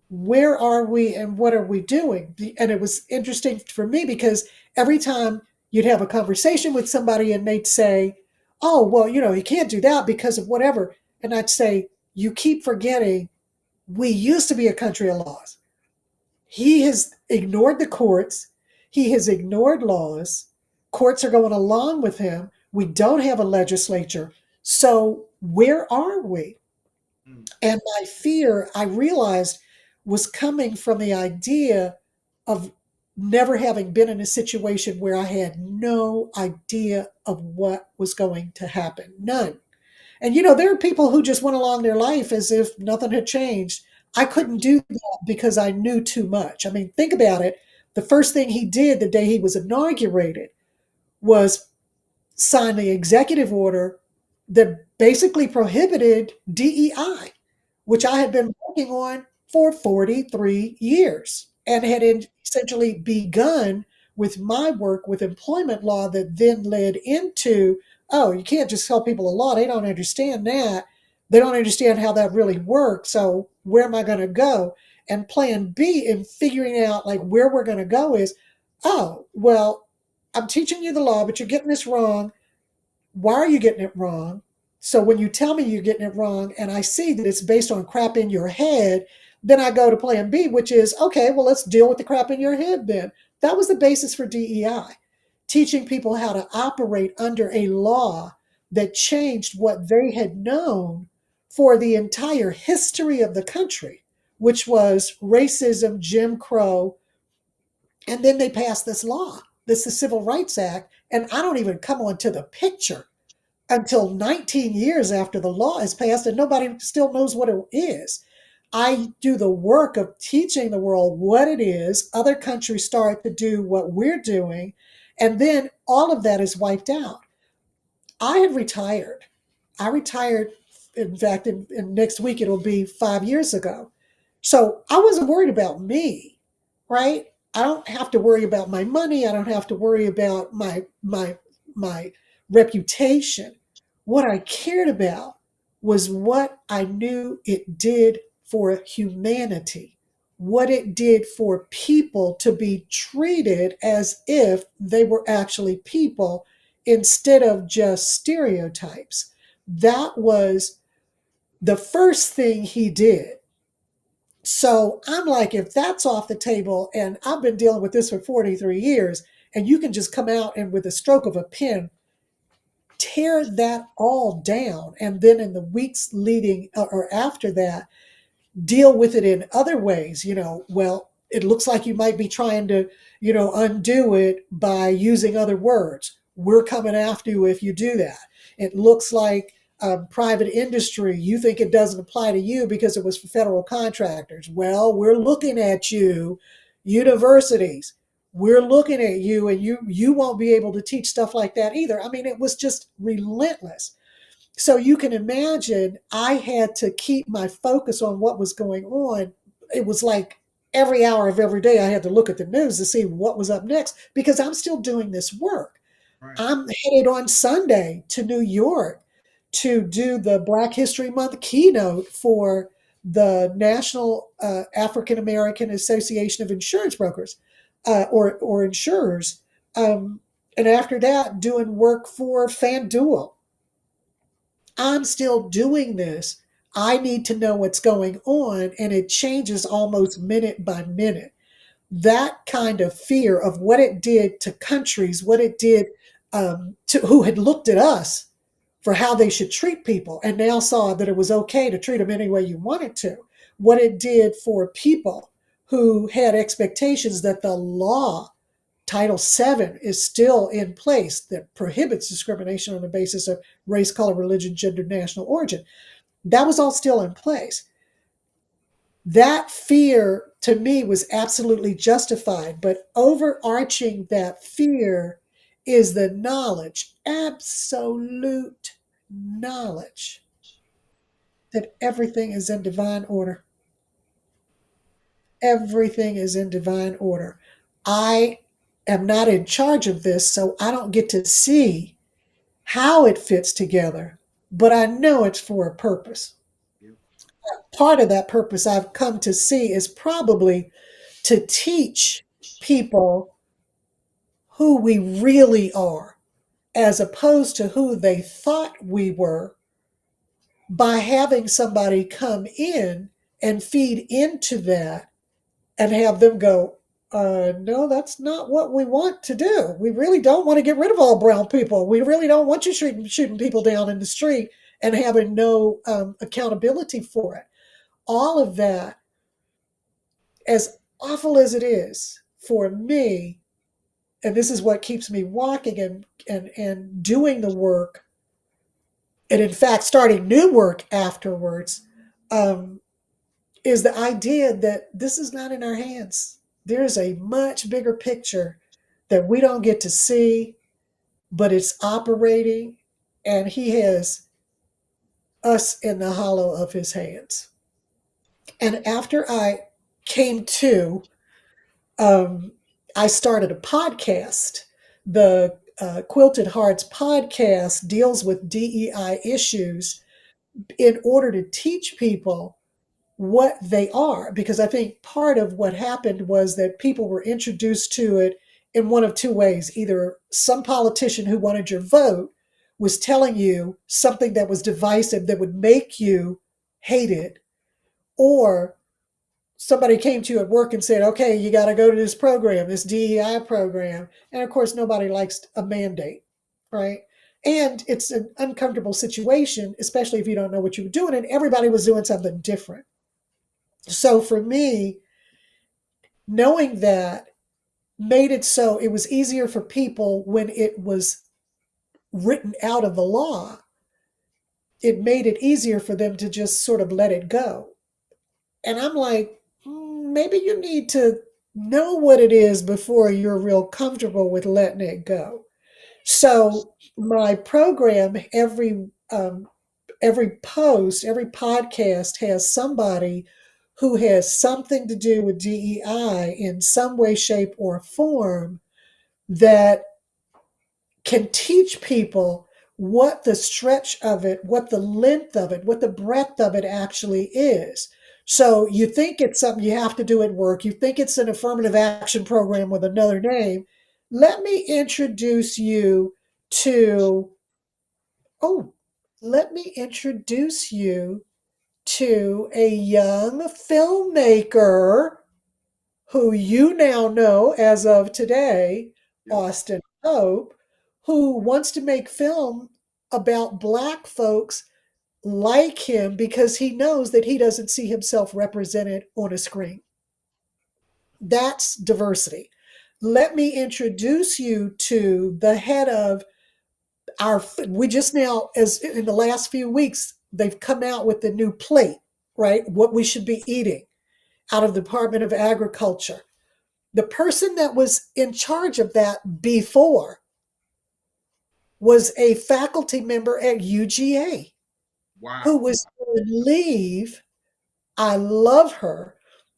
where are we and what are we doing? And it was interesting for me because every time you'd have a conversation with somebody and they'd say, oh, well, you can't do that because of whatever. And I'd say, you keep forgetting we used to be a country of laws. He has ignored the courts. He has ignored laws. Courts are going along with him. We don't have a legislature. So where are we? Mm. And my fear, I realized, was coming from the idea of never having been in a situation where I had no idea of what was going to happen. None. And there are people who just went along their life as if nothing had changed. I couldn't do that because I knew too much. I mean, think about it. The first thing he did the day he was inaugurated was sign the executive order that basically prohibited DEI, which I had been working on for 43 years and had essentially begun with my work with employment law that then led into, oh, you can't just tell people a law. They don't understand that. They don't understand how that really works. So where am I going to go? And plan B in figuring out like where we're going to go is, oh, well, I'm teaching you the law, but you're getting this wrong. Why are you getting it wrong? So when you tell me you're getting it wrong and I see that it's based on crap in your head, then I go to plan B, which is, okay, well, let's deal with the crap in your head then. That was the basis for DEI, teaching people how to operate under a law that changed what they had known for the entire history of the country, which was racism, Jim Crow, and then they passed this law, this is the Civil Rights Act, and I don't even come onto the picture until 19 years after the law is passed and nobody still knows what it is. I do the work of teaching the world what it is. Other countries start to do what we're doing, and then all of that is wiped out. I had retired. I retired, in fact, in next week it'll be 5 years ago. So I wasn't worried about me, right? I don't have to worry about my money. I don't have to worry about my reputation. What I cared about was what I knew it did for humanity, what it did for people to be treated as if they were actually people instead of just stereotypes. That was the first thing he did. So I'm like, if that's off the table, and I've been dealing with this for 43 years, and you can just come out and with a stroke of a pen tear that all down, and then in the weeks leading or after that, deal with it in other ways. Well, it looks like you might be trying to, undo it by using other words. We're coming after you if you do that. It looks like private industry, you think it doesn't apply to you because it was for federal contractors. Well, we're looking at you, universities. we're looking at you, and you won't be able to teach stuff like that either. I mean, it was just relentless. So you can imagine I had to keep my focus on what was going on. It was like every hour of every day I had to look at the news to see what was up next because I'm still doing this work. Right. I'm headed on Sunday to New York to do the Black History Month keynote for the National African American Association of Insurance Brokers, or insurers. And after that, doing work for FanDuel. I'm still doing this. I need to know what's going on, and it changes almost minute by minute. That kind of fear of what it did to countries, what it did to who had looked at us for how they should treat people and now saw that it was okay to treat them any way you wanted to, what it did for people who had expectations that the law, Title VII, is still in place that prohibits discrimination on the basis of race, color, religion, gender, national origin. That was all still in place. That fear to me was absolutely justified, but overarching that fear is the knowledge, absolute knowledge, that everything is in divine order. Everything is in divine order. I am not in charge of this, so I don't get to see how it fits together, but I know it's for a purpose. Yep. Part of that purpose I've come to see is probably to teach people who we really are, as opposed to who they thought we were, by having somebody come in and feed into that and have them go, no, that's not what we want to do. We really don't want to get rid of all brown people. We really don't want you shooting people down in the street and having no accountability for it. All of that, as awful as it is for me, and this is what keeps me walking and doing the work, and in fact starting new work afterwards, um, is the idea that this is not in our hands. There's a much bigger picture that we don't get to see, but it's operating, and he has us in the hollow of his hands. And after I came to, um, I started a podcast. The Quilted Hearts podcast deals with DEI issues in order to teach people what they are. Because I think part of what happened was that people were introduced to it in one of two ways. Either some politician who wanted your vote was telling you something that was divisive that would make you hate it, or somebody came to you at work and said, okay, you got to go to this program, this DEI program. And of course, nobody likes a mandate, right? And it's an uncomfortable situation, especially if you don't know what you're doing. And everybody was doing something different. So for me, knowing that made it so it was easier for people when it was written out of the law. It made it easier for them to just sort of let it go. And I'm like, maybe you need to know what it is before you're real comfortable with letting it go. So my program, every post, every podcast has somebody who has something to do with DEI in some way, shape, or form that can teach people what the stretch of it, what the length of it, what the breadth of it actually is. So you think it's something you have to do at work, you think it's an affirmative action program with another name. Let me introduce you to, oh, let me introduce you to a young filmmaker who you now know as of today, Yep. Austin Hope, who wants to make film about Black folks like him because he knows that he doesn't see himself represented on a screen. That's diversity. Let me introduce you to the head of we just now, as in the last few weeks, they've come out with the new plate, right? What we should be eating out of the Department of Agriculture. The person that was in charge of that before was a faculty member at UGA Wow. who was on leave. I love her.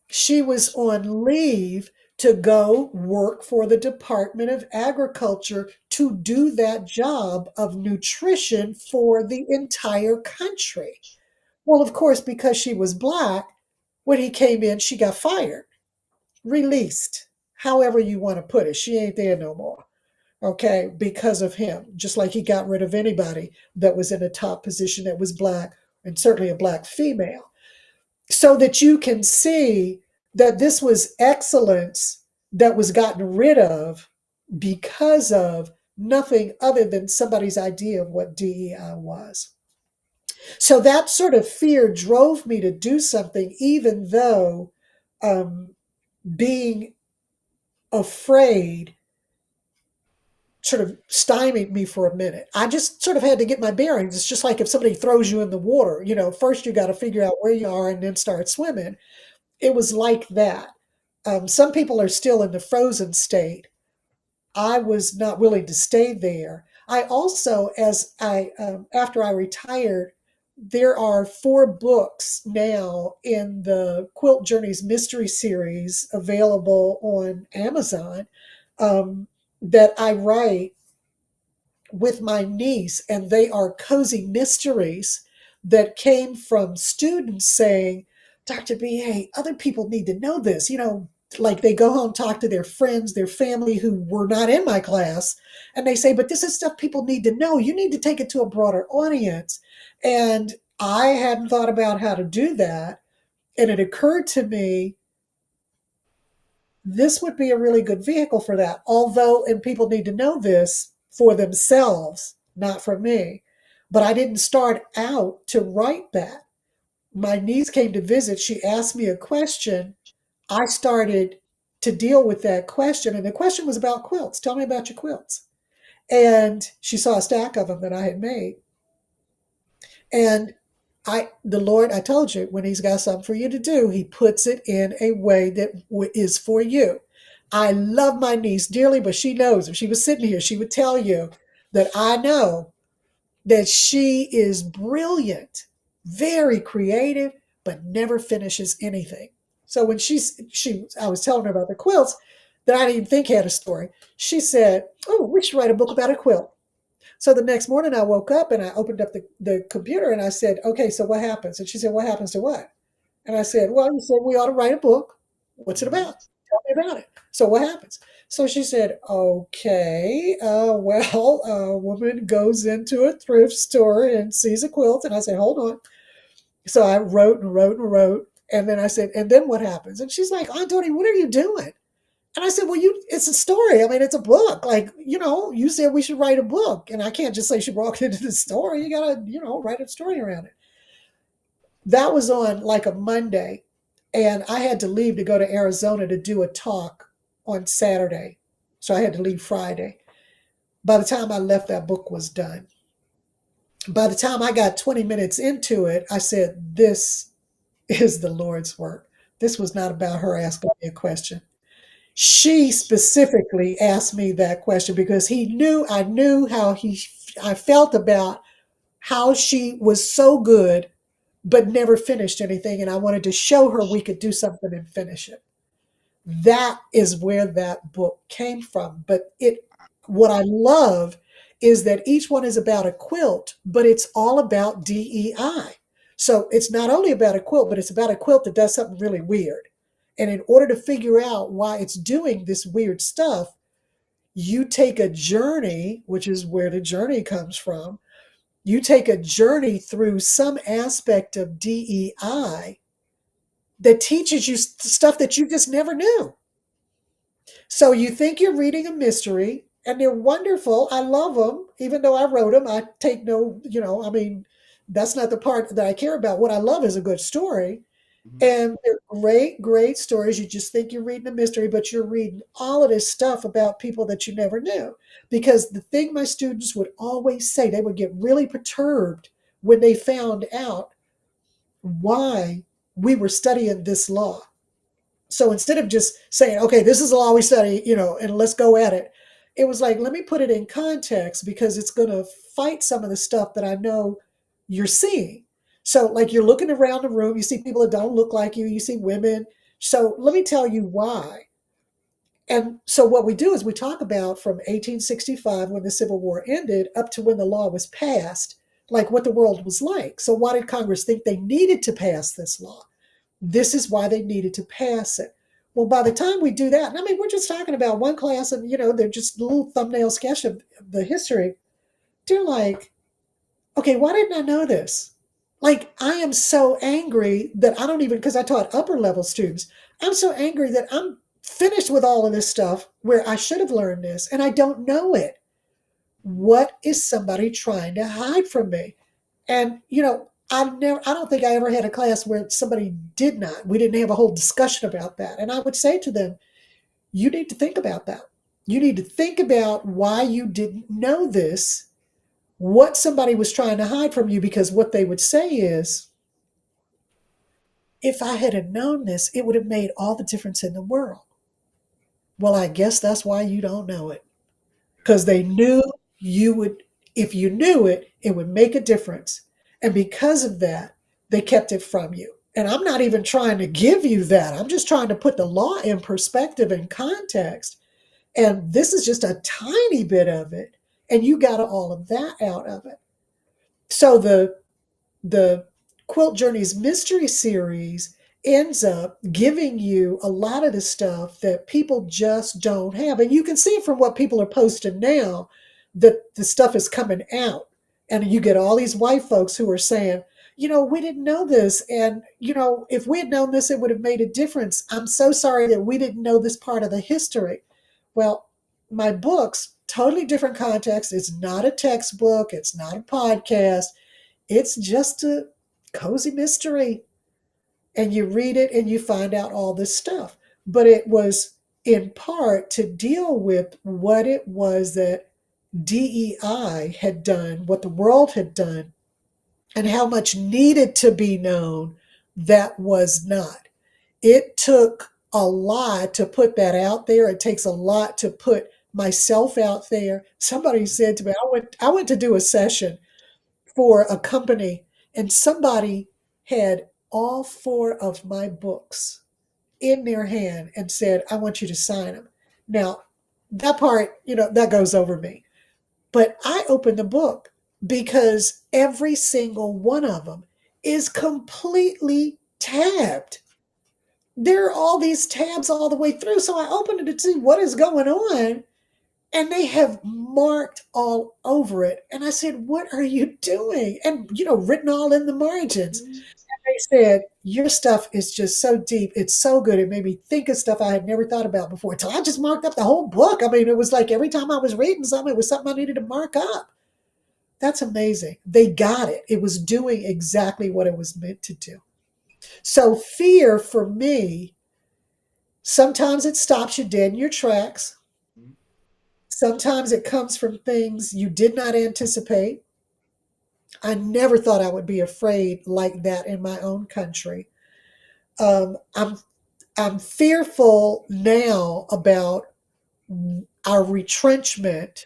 She was on leave to go work for the Department of Agriculture to do that job of nutrition for the entire country. Well, of course, because she was black, when he came in, she got fired, released, however you want to put it. She ain't there no more. Okay, because of him, just like he got rid of anybody that was in a top position that was black, and certainly a black female, so that you can see that this was excellence that was gotten rid of because of nothing other than somebody's idea of what DEI was. So that sort of fear drove me to do something, even though um, being afraid sort of stymied me for a minute. I just sort of had to get my bearings. It's just like if somebody throws you in the water, first you got to figure out where you are and then start swimming. It was like that. Some people are still in the frozen state. I was not willing to stay there. I also, after I retired, there are 4 books now in the Quilt Journeys Mystery Series available on Amazon, that I write with my niece, and they are cozy mysteries that came from students saying, Dr. B.A., other people need to know this. Like they go home, talk to their friends, their family who were not in my class, and they say, but this is stuff people need to know. You need to take it to a broader audience. And I hadn't thought about how to do that. And it occurred to me this would be a really good vehicle for that. Although, and people need to know this for themselves, not for me. But I didn't start out to write that. My niece came to visit. She asked me a question. I started to deal with that question. And the question was about quilts. Tell me about your quilts. And she saw a stack of them that I had made. And the Lord, I told you, when He's got something for you to do, He puts it in a way that is for you. I love my niece dearly, but she knows if she was sitting here, she would tell you that I know that she is brilliant, very creative, but never finishes anything. So when I was telling her about the quilts that I didn't even think had a story. She said, "Oh, we should write a book about a quilt." So the next morning I woke up and I opened up the computer and I said, okay, so what happens? And she said, what happens to what? And I said, well, you said we ought to write a book. What's it Mhm. about? Tell me about it. So what happens? So she said, okay, well, a woman goes into a thrift store and sees a quilt. And I said, hold on. So I wrote and wrote and wrote. And then I said, and then what happens? And she's like, Aunt Tony, what are you doing? And I said, well, it's a story. I mean, it's a book. Like, you said we should write a book. And I can't just say she walked into the store. You got to, write a story around it. That was on like a Monday. And I had to leave to go to Arizona to do a talk on Saturday. So I had to leave Friday. By the time I left, that book was done. By the time I got 20 minutes into it, I said, this is the Lord's work. This was not about her asking me a question. She specifically asked me that question because I knew how I felt about how she was so good but never finished anything, and I wanted to show her we could do something and finish it. That is where that book came from. But what I love is that each one is about a quilt, but it's all about DEI. So it's not only about a quilt, but it's about a quilt that does something really weird. And in order to figure out why it's doing this weird stuff, you take a journey, which is where the journey comes from. You take a journey through some aspect of DEI that teaches you stuff that you just never knew. So you think you're reading a mystery, and they're wonderful. I love them, even though I wrote them. I take no, I mean, that's not the part that I care about. What I love is a good story. Mhm. And they're great, great stories. You just think you're reading a mystery, but you're reading all of this stuff about people that you never knew. Because the thing my students would always say, they would get really perturbed when they found out why we were studying this law. So instead of just saying, okay, this is the law we study, and let's go at it, it was like, let me put it in context because it's going to fight some of the stuff that I know you're seeing. So, like, you're looking around the room, you see people that don't look like you see women. So, let me tell you why. And so, what we do is we talk about from 1865, when the Civil War ended, up to when the law was passed, like what the world was like. So, why did Congress think they needed to pass this law? This is why they needed to pass it. Well, by the time we do that, and I mean, we're just talking about one class, and they're just a little thumbnail sketch of the history. They're like, okay, why didn't I know this? Like, I am so angry that I don't even, because I taught upper level students, I'm so angry that I'm finished with all of this stuff where I should have learned this and I don't know it. What is somebody trying to hide from me? And, I don't think I ever had a class where somebody did not. We didn't have a whole discussion about that. And I would say to them, you need to think about that. You need to think about why you didn't know this, what somebody was trying to hide from you, because what they would say is, if I had known this, it would have made all the difference in the world. Well, I guess that's why you don't know it. Because they knew you would, if you knew it, it would make a difference. And because of that, they kept it from you. And I'm not even trying to give you that. I'm just trying to put the law in perspective and context. And this is just a tiny bit of it. And you got all of that out of it. So the Quilt Journeys Mystery Series ends up giving you a lot of the stuff that people just don't have. And you can see from what people are posting now that the stuff is coming out. And you get all these white folks who are saying, we didn't know this. And, if we had known this, it would have made a difference. I'm so sorry that we didn't know this part of the history. Well, my book's totally different context. It's not a textbook, it's not a podcast. It's just a cozy mystery. And you read it and you find out all this stuff. But it was in part to deal with what it was that DEI had done, what the world had done, and how much needed to be known that was not. It took a lot to put that out there. It takes a lot to put myself out there. Somebody said to me, I went to do a session for a company, and somebody had all four of my books in their hand and said, I want you to sign them. Now, that part, that goes over me. But I opened the book because every single one of them is completely tabbed. There are all these tabs all the way through. So I opened it to see what is going on. And they have marked all over it. And I said, what are you doing? And, written all in the margins. And they said, your stuff is just so deep. It's so good. It made me think of stuff I had never thought about before. So I just marked up the whole book. I mean, it was like every time I was reading something, it was something I needed to mark up. That's amazing. They got it. It was doing exactly what it was meant to do. So fear for me, sometimes it stops you dead in your tracks. Sometimes it comes from things you did not anticipate. I never thought I would be afraid like that in my own country. I'm fearful now about our retrenchment,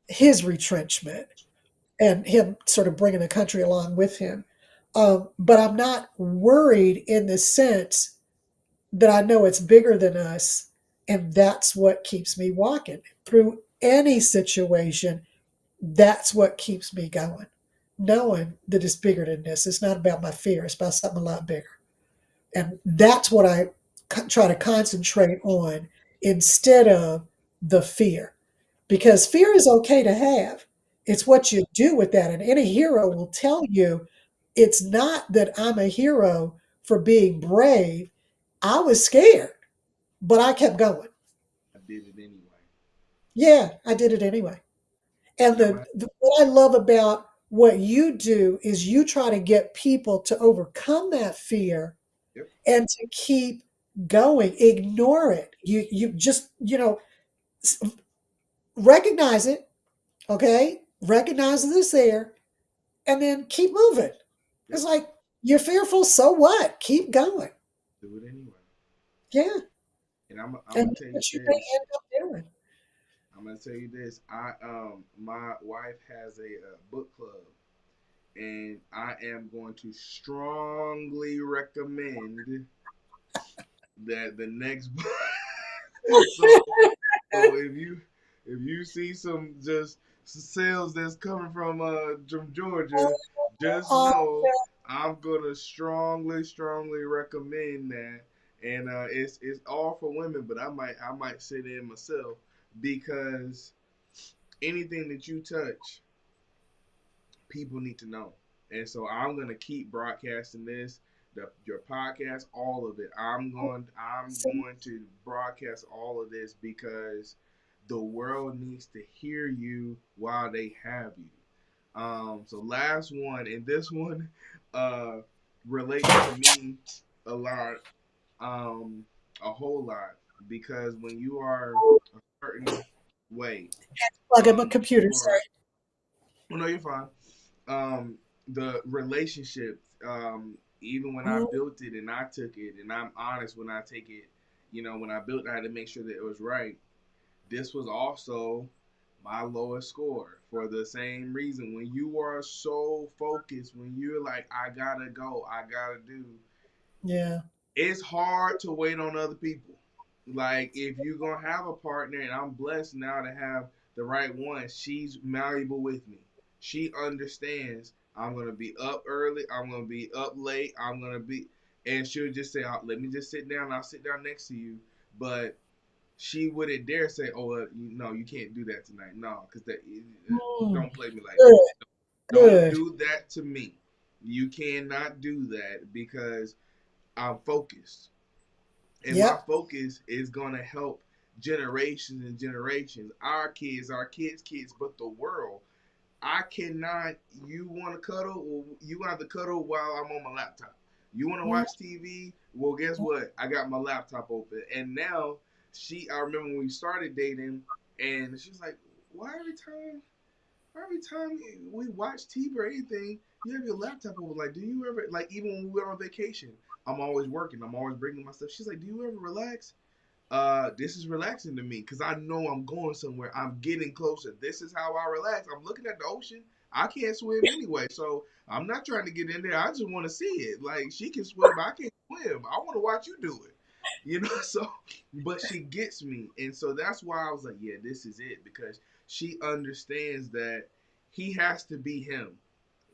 his retrenchment, and him sort of bringing the country along with him. But I'm not worried in the sense that I know it's bigger than us, and that's what keeps me walking through any situation. That's what keeps me going, knowing that it's bigger than this. It's not about my fear, it's about something a lot bigger. And that's what I try to concentrate on instead of the fear, because fear is okay to have. It's what you do with that. And any hero will tell you it's not that I'm a hero for being brave. I was scared, but I kept going. I did it anyway. Yeah, I did it anyway. And All right. what I love about what you do is you try to get people to overcome that fear Yep. and to keep going. Ignore it. You just, recognize it, okay? Recognize that it's there and then keep moving. Yep. It's like, you're fearful, so what? Keep going. Do it anyway. Yeah. And I'm And gonna that's tell you what you may this. end up doing. I'm gonna tell you this. My wife has a book club, and I am going to strongly recommend that the next book. so so if you see some just sales that's coming from Georgia, just Oh, know I'm gonna strongly recommend that. And it's all for women, but I might sit in myself because anything that you touch, people need to know. And so I'm gonna keep broadcasting this, your podcast, all of it. I'm so, going to broadcast all of this because the world needs to hear you while they have you. So last one, and this one uh relates to me a lot, um, a whole lot, because when you are a certain way, plug in my computer. you Sorry. are. Well, no, you're fine. The relationship, even when I Mm, built it and I took it, and I'm honest when I take it, when I built it, I had to make sure that it was right. This was also my lowest score for the same reason. When you are so focused, when you're like, I gotta go, I gotta do, yeah. it's hard to wait on other people. Like if you're gonna have a partner, and I'm blessed now to have the right one. She's malleable with me. She understands. I'm gonna be up early. I'm gonna be up late. And she'll just say, "Let me just sit down. I'll sit down next to you." But she wouldn't dare say, "Oh, no, you can't do that tonight." No, because Mm, don't play me like that. good. Don't Good. do that to me. You cannot do that because I'm focused, and my Yep. focus is gonna help generations and generations, our kids, but the world. I cannot. You want to cuddle? Well, you have to cuddle while I'm on my laptop. You want to Mm, watch TV? Well, guess what? I got my laptop open, and now I remember when we started dating, and she's like, "Why every time we watch TV or anything, you have your laptop open? Like, do you ever like even when we went on vacation? I'm always working. I'm always bringing my stuff." She's like, "Do you ever relax?" This is relaxing to me because I know I'm going somewhere. I'm getting closer. This is how I relax. I'm looking at the ocean. I can't swim anyway, so I'm not trying to get in there. I just want to see it. Like she can swim, but I can't swim. I want to watch you do it. So but she gets me. And so that's why I was like, yeah, this is it, because she understands that he has to be him.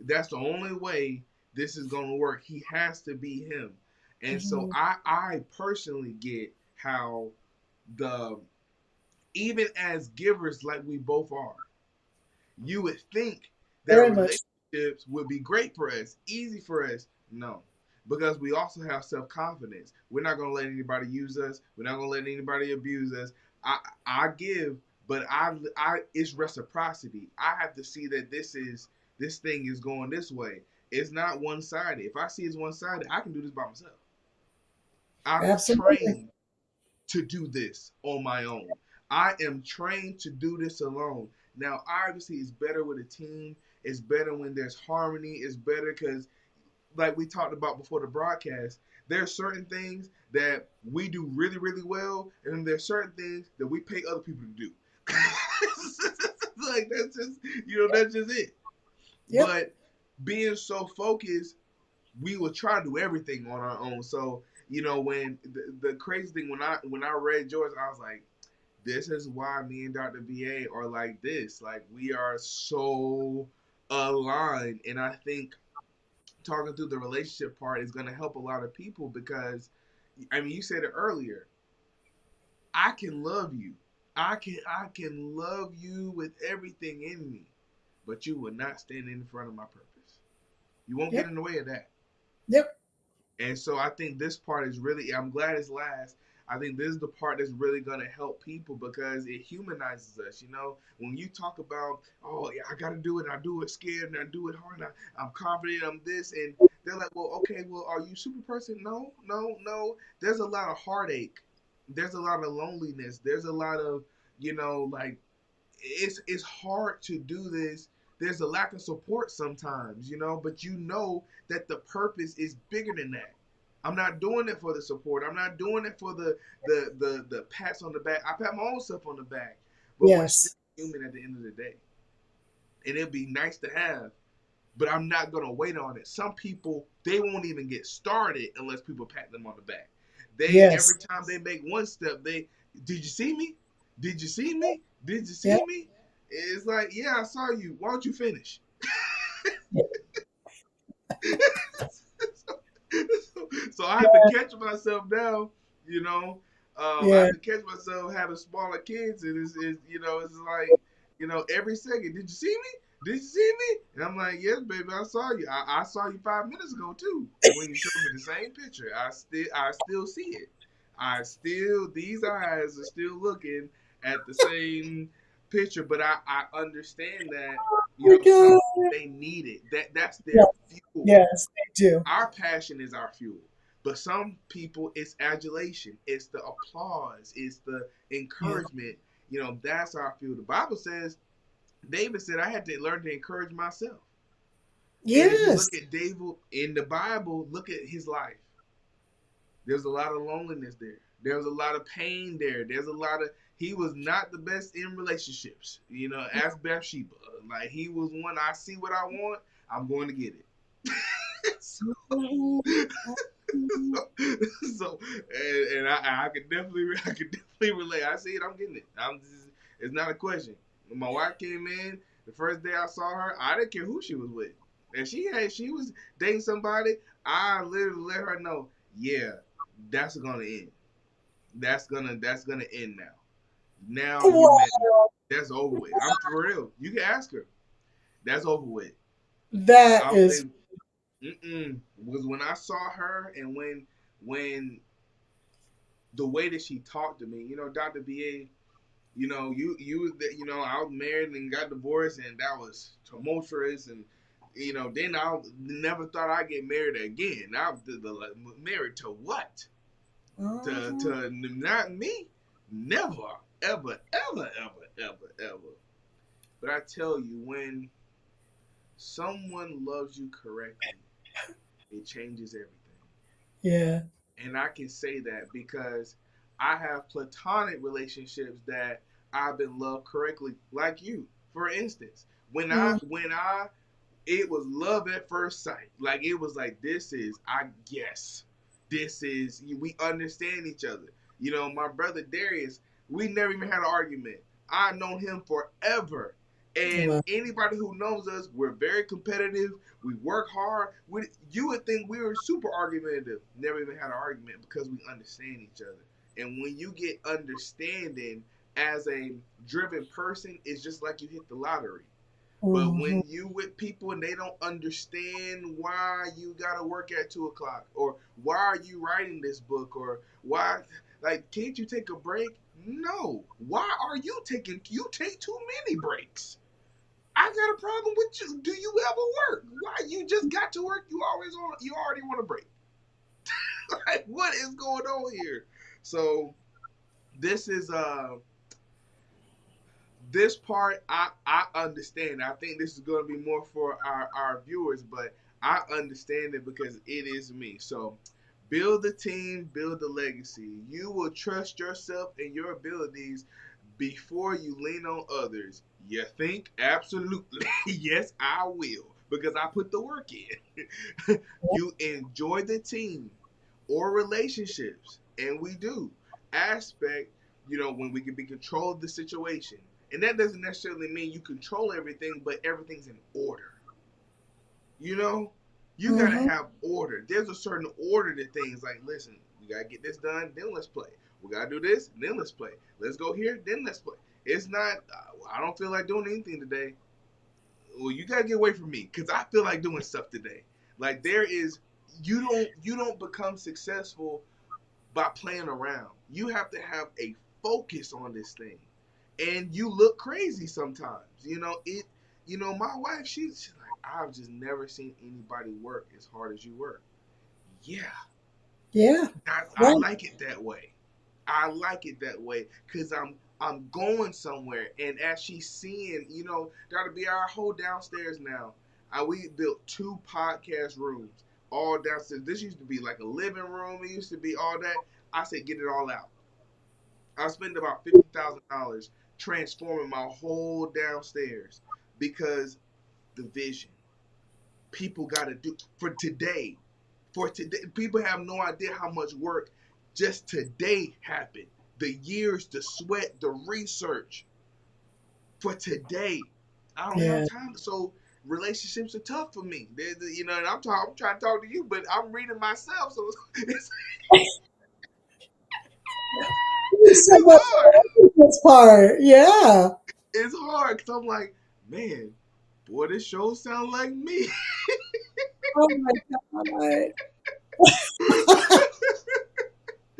That's the only way this is gonna work. He has to be him. And so mhm. I personally get how the even as givers like we both are, you would think that Very much. relationships would be great for us, easy for us. No, because we also have self confidence. We're not gonna let anybody use us. We're not gonna let anybody abuse us. I I give, but I it's reciprocity. I have to see that this thing is going this way. It's not one sided. If I see it's one sided, I can do this by myself. I'm Absolutely. trained to do this on my own. I am trained to do this alone. Now, obviously, it's better with a team. It's better when there's harmony. It's better because, like we talked about before the broadcast, there are certain things that we do really, really well, and then there's certain things that we pay other people to do. Like that's just it. Yep. But being so focused, we will try to do everything on our own. So when the crazy thing, when I read George, I was like, this is why me and Dr. VA are like this. Like we are so aligned, and I think talking through the relationship part is going to help a lot of people because, I mean, you said it earlier. I can love you. I can love you with everything in me, but you will not stand in front of my purpose. You won't get Yep. in the way of that. Yep. And so I think this part is really, I'm glad it's last. I think this is the part that's really going to help people because it humanizes us. When you talk about, oh, yeah, I got to do it, and I do it scared, and I do it hard, and I'm confident, I'm this, and they're like, well, okay, well, are you a super person? No, no, no. There's a lot of heartache. There's a lot of loneliness. There's a lot of, like, it's hard to do this. There's a lack of support sometimes, but you know that the purpose is bigger than that. I'm not doing it for the support. I'm not doing it for the pats on the back. I pat my own self on the back, but we're still Yes. human at the end of the day, and it'd be nice to have. But I'm not gonna wait on it. Some people, they won't even get started unless people pat them on the back. They, Yes. every time they make one step, they, did you see me? Did you see me? Did you Yep. see me? It's like, yeah, I saw you. Why don't you finish? So I have to catch myself now, you know. I Yeah. have to catch myself having smaller kids, and it's like, every second, did you see me? Did you see me? And I'm like, yes, baby, I saw you. I saw you 5 minutes ago too. When you showed me the same picture, I still see it. These eyes are still looking at the same picture, but I understand that, Oh my some God. they need it. That's their Yes. fuel. Yes, they do. Our passion is our fuel. But some people, it's adulation, it's the applause, it's the Yeah. encouragement. That's our fuel. The Bible says, David said, I had to learn to encourage myself. And if you look Yes. at David in the Bible, look at his life. There's a lot of loneliness there. There's a lot of pain there. He was not the best in relationships. As Bathsheba. Like, he was one, I see what I want, I'm going to get it. so, so I could definitely relate. I see it. I'm getting it. It's not a question. When my wife came in the first day I saw her, I didn't care who she was with, and she was dating somebody. I literally let her know, yeah, that's gonna end. That's gonna end now. Now you Wow. met me. That's over with. I'm for real. You can ask her. That's over with. That I is, it, was when I saw her, and when the way that she talked to me, Dr. BA, I was married and got divorced, and that was tumultuous, and then I never thought I'd get married again. I was married to what? mhm. To not me? Never, ever, ever, ever, ever, ever. But I tell you, when someone loves you correctly, it changes everything. Yeah. And I can say that because I have platonic relationships that I've been loved correctly, like you. For instance, Mm, when I it was love at first sight. Like, it was like, this is, I guess, this is, we understand each other. My brother Darius, we never even had an argument. I've known him forever. And wow. anybody who knows us, we're very competitive. We work hard. You would think we were super argumentative. Never even had an argument because we understand each other. And when you get understanding as a driven person, it's just like you hit the lottery. But Mhm. when you with people and they don't understand why you gotta work at 2 o'clock, or why are you writing this book, or why, like, can't you take a break? No. Why are you take too many breaks? I got a problem with you. Do you ever work? Why you just got to work? You already want a break. Like, what is going on here? So this is this part I understand. I think this is going to be more for our viewers, but I understand it because it is me. So build the team, build the legacy. You will trust yourself and your abilities before you lean on others. You think? Absolutely. Yes, I will, because I put the work in. You enjoy the team or relationships, and we do aspect, when we can be control of the situation. And that doesn't necessarily mean you control everything, but everything's in order. You know, you gotta Mhm. have order. There's a certain order to things. Like, listen, we gotta get this done, then let's play. We gotta do this, then let's play. Let's go here, then let's play. It's not. I don't feel like doing anything today. Well, you gotta get away from me because I feel like doing stuff today. Like, there is. You don't become successful by playing around. You have to have a focus on this thing. And you look crazy sometimes. My wife, she's like, I've just never seen anybody work as hard as you work. Yeah. Yeah. I Right. like it that way. I like it that way because I'm going somewhere, and as she's seeing, that'll be our whole downstairs now. We built 2 podcast rooms. all downstairs. This used to be like a living room. It used to be all that. I said, get it all out. I spent about $50,000 transforming my whole downstairs because the vision. People got to do for today. For today, people have no idea how much work just today happened. The years, the sweat, the research for today. I don't have Yeah. time. So relationships are tough for me. And I'm trying to talk to you, but I'm reading myself, so it's, There's so it's much hard. in this part. Yeah. It's hard because I'm like, man, boy, this show sounds like me. Oh my God.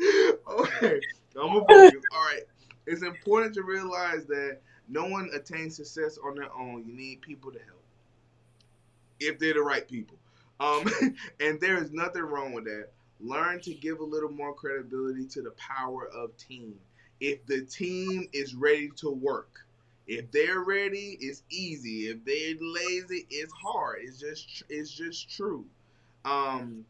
Okay, I'm gonna focus. All right, it's important to realize that no one attains success on their own. You need people to help if they're the right people. Um, and there is nothing wrong with that. Learn to give a little more credibility to the power of team. If the team is ready to work, if they're ready, it's easy. If they're lazy, it's hard. It's just true. Um,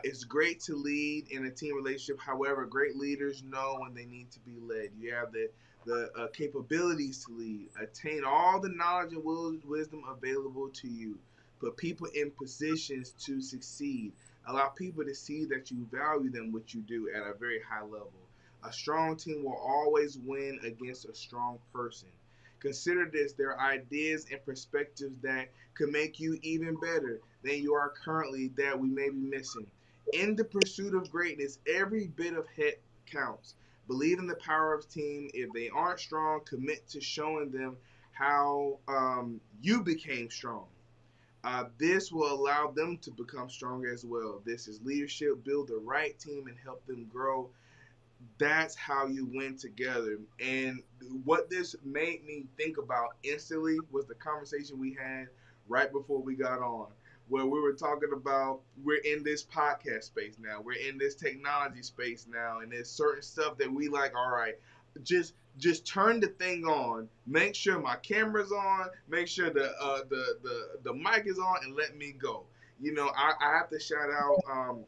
it's great to lead in a team relationship. However, great leaders know when they need to be led. You have the capabilities to lead. Attain all the knowledge and wisdom available to you. Put people in positions to succeed. Allow people to see that you value them, what you do, at a very high level. A strong team will always win against a strong person. Consider this: there are ideas and perspectives that could make you even better than you are currently that we may be missing. In the pursuit of greatness, every bit of hit counts. Believe in the power of team. If they aren't strong, commit to showing them how you became strong. This will allow them to become stronger as well. This is leadership. Build the right team and help them grow. That's how you win together. And what this made me think about instantly was the conversation we had right before we got on, where we were talking about we're in this podcast space now, we're in this technology space now, and there's certain stuff that we like. All right, just turn the thing on, make sure my camera's on, make sure the mic is on, and let me go. I have to shout out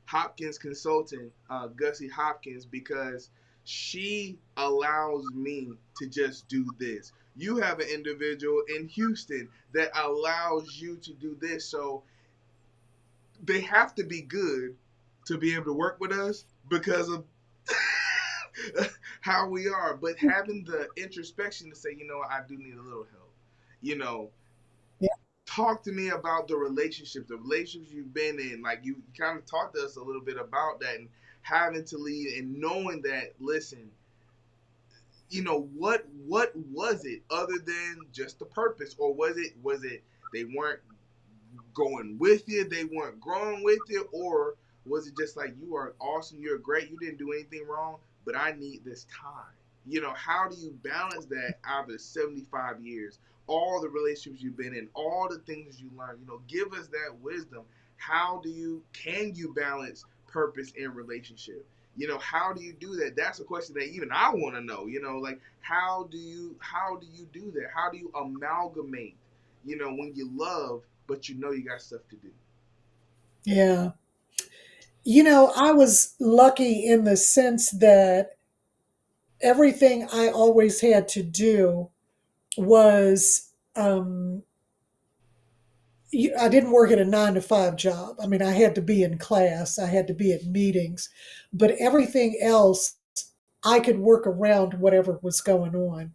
Hopkins Consulting, Gussie Hopkins, because she allows me to just do this. You have an individual in Houston that allows you to do this. So they have to be good to be able to work with us because of how we are. But having the introspection to say, I do need a little help. You know, Yeah. talk to me about the relationships you've been in. Like, you kind of talked to us a little bit about that, and having to lead and knowing that, listen, what was it other than just the purpose, or was it they weren't going with you, they weren't growing with you, or was it just like, you are awesome, you're great, you didn't do anything wrong, but I need this time? How do you balance that out of 75 years, all the relationships you've been in, all the things you learned? Give us that wisdom. Can you balance purpose and relationship? How do you do that? That's a question that even I want to know. Like, how do you do that? How do you amalgamate, when you love, but you got stuff to do? Yeah. I was lucky in the sense that everything I always had to do was I didn't work at a 9 to 5 job. I mean, I had to be in class, I had to be at meetings, but everything else I could work around whatever was going on.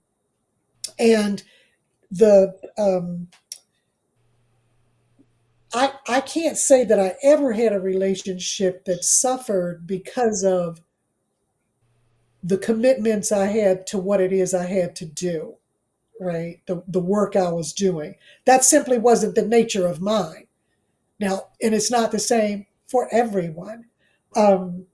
And the I can't say that I ever had a relationship that suffered because of the commitments I had to what it is I had to do, right? The work I was doing. That simply wasn't the nature of mine. Now, and it's not the same for everyone. Um,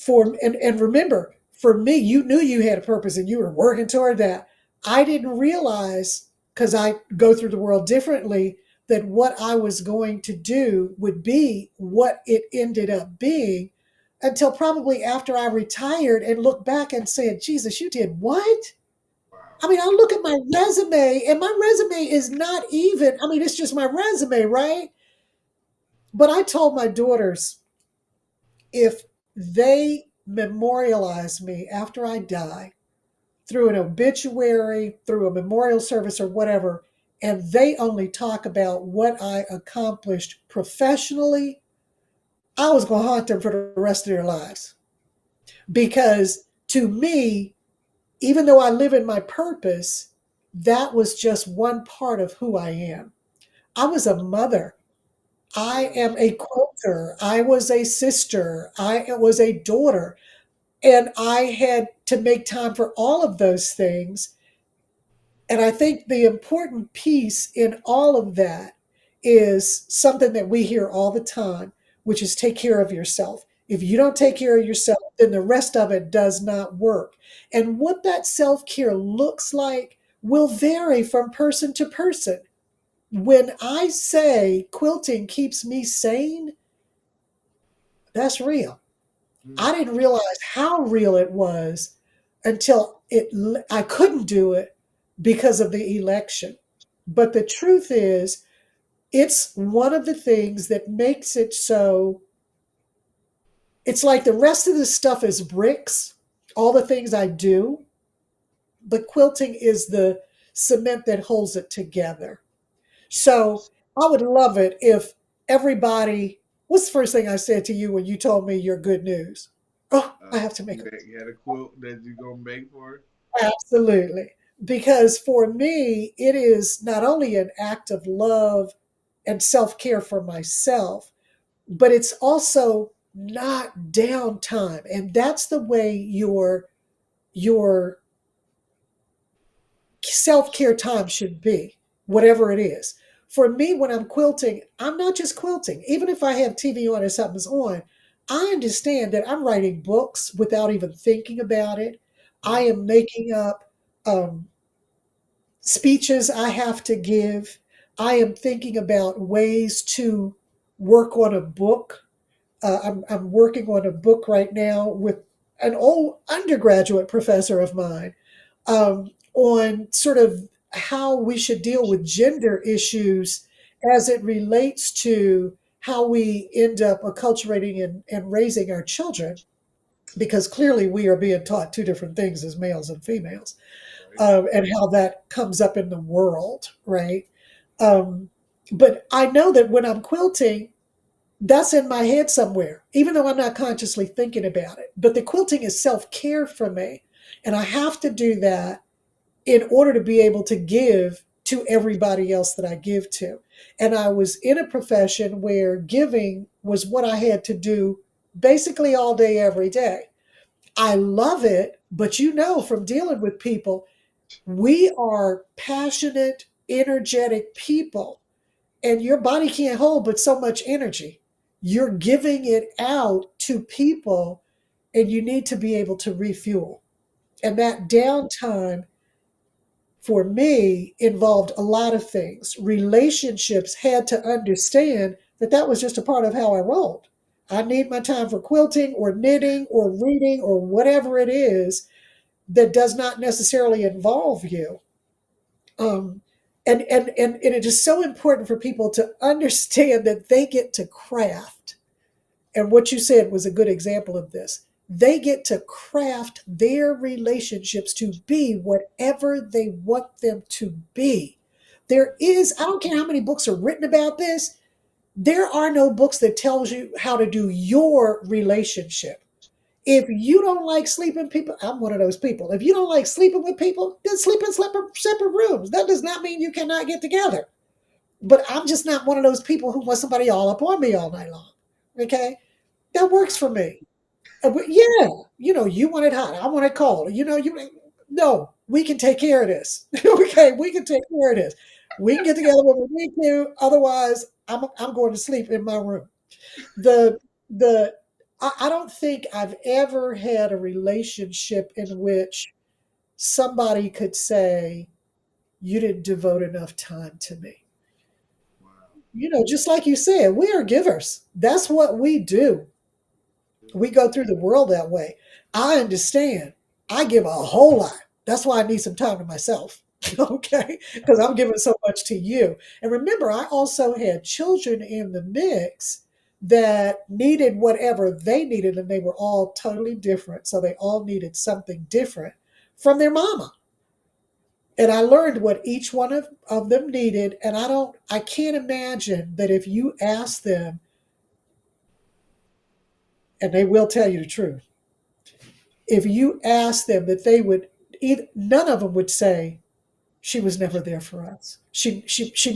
and remember, for me, you knew you had a purpose and you were working toward that. I didn't realize, because I go through the world differently, that what I was going to do would be what it ended up being until probably after I retired and looked back and said, Jesus, you did what? Wow. I mean, I look at my resume and my resume is not even, I mean, it's just my resume, right? But I told my daughters, if they memorialize me after I die through an obituary, through a memorial service, or whatever, and they only talk about what I accomplished professionally, I was going to haunt them for the rest of their lives. Because to me, even though I live in my purpose, that was just one part of who I am. I was a mother. I Yes. am a quilter. I was a sister. I was a daughter. And I had to make time for all of those things. And I think the important piece in all of that is something that we hear all the time, which is take care of yourself. If you don't take care of yourself, then the rest of it does not work. And what that self care looks like will vary from person to person. When I say quilting keeps me sane, that's real. Mm. I didn't realize how real it was until I couldn't do it because of the election. But the truth is, it's one of the things that makes it so it's like the rest of the stuff is bricks, all the things I do, but quilting is the cement that holds it together. So I would love it if everybody, what's the first thing I said to you when you told me your good news? Oh, I have to make a You had a quote that you gonna make for her? absolutely. Because for me, it is not only an act of love and self care for myself, but it's also not downtime. And that's the way your self care time should be, whatever it is. For me, when I'm quilting, I'm not just quilting. Even if I have TV on or something's on, I understand that I'm writing books without even thinking about it. I Mm. am making up speeches I have to give. I am thinking about ways to work on a book. I'm working on a book right now with an old undergraduate professor of mine on sort of how we should deal with gender issues as it relates to how we end up acculturating and raising our children, because clearly we are being taught two different things as males and females, Right. and how that comes up in the world, right? Um, but I know that when I'm quilting, that's in my head somewhere, even though I'm not consciously thinking about it. But the quilting is self care for me. And I have to do that in order to be able to give to everybody else that I give to. And I was in a profession where giving was what I had to do basically all day, every day. I love it, but you know, from dealing with people, we are passionate, energetic people, and your body can't hold but so much energy. You're giving it out to people, and you need to be able to refuel. And that downtime for me involved a lot of things. Relationships had to understand that that was just a part of how I rolled. I need my time for quilting or knitting or reading or whatever it is that does not necessarily involve you. Um, and it is so important for people to understand that they get to craft. And what you said was a good example of this. They get to craft their relationships to be whatever they want them to be. There is, I don't care how many books are written about this, there are no books that tells you how to do your relationship. If you don't like sleeping people, I'm one of those people. If you don't like sleeping with people, then sleep in separate rooms. That does not mean you cannot get together. But I'm just not one of those people who want somebody all up on me all night long. Okay? That works for me. Yeah, you want it hot. I want it cold. No, we can take care of this. Okay, we can take care of this. We can get together when we need to. Otherwise, I'm going to sleep in my room. The the I don't think I've ever had a relationship in which somebody could say you didn't devote enough time to me. Wow. Just like you said, we are givers. That's what we do. We go through the world that way. I understand. I give a whole lot. That's why I need some time to myself. Okay, because I'm giving so much to you. And remember, I also had children in the mix that needed whatever they needed, and they were all totally different. So they all needed something different from their mama. And I learned what each one of them needed. And I can't imagine that if you ask them, and they will tell you the truth, if you ask them that they would, none of them would say, she was never there for us. She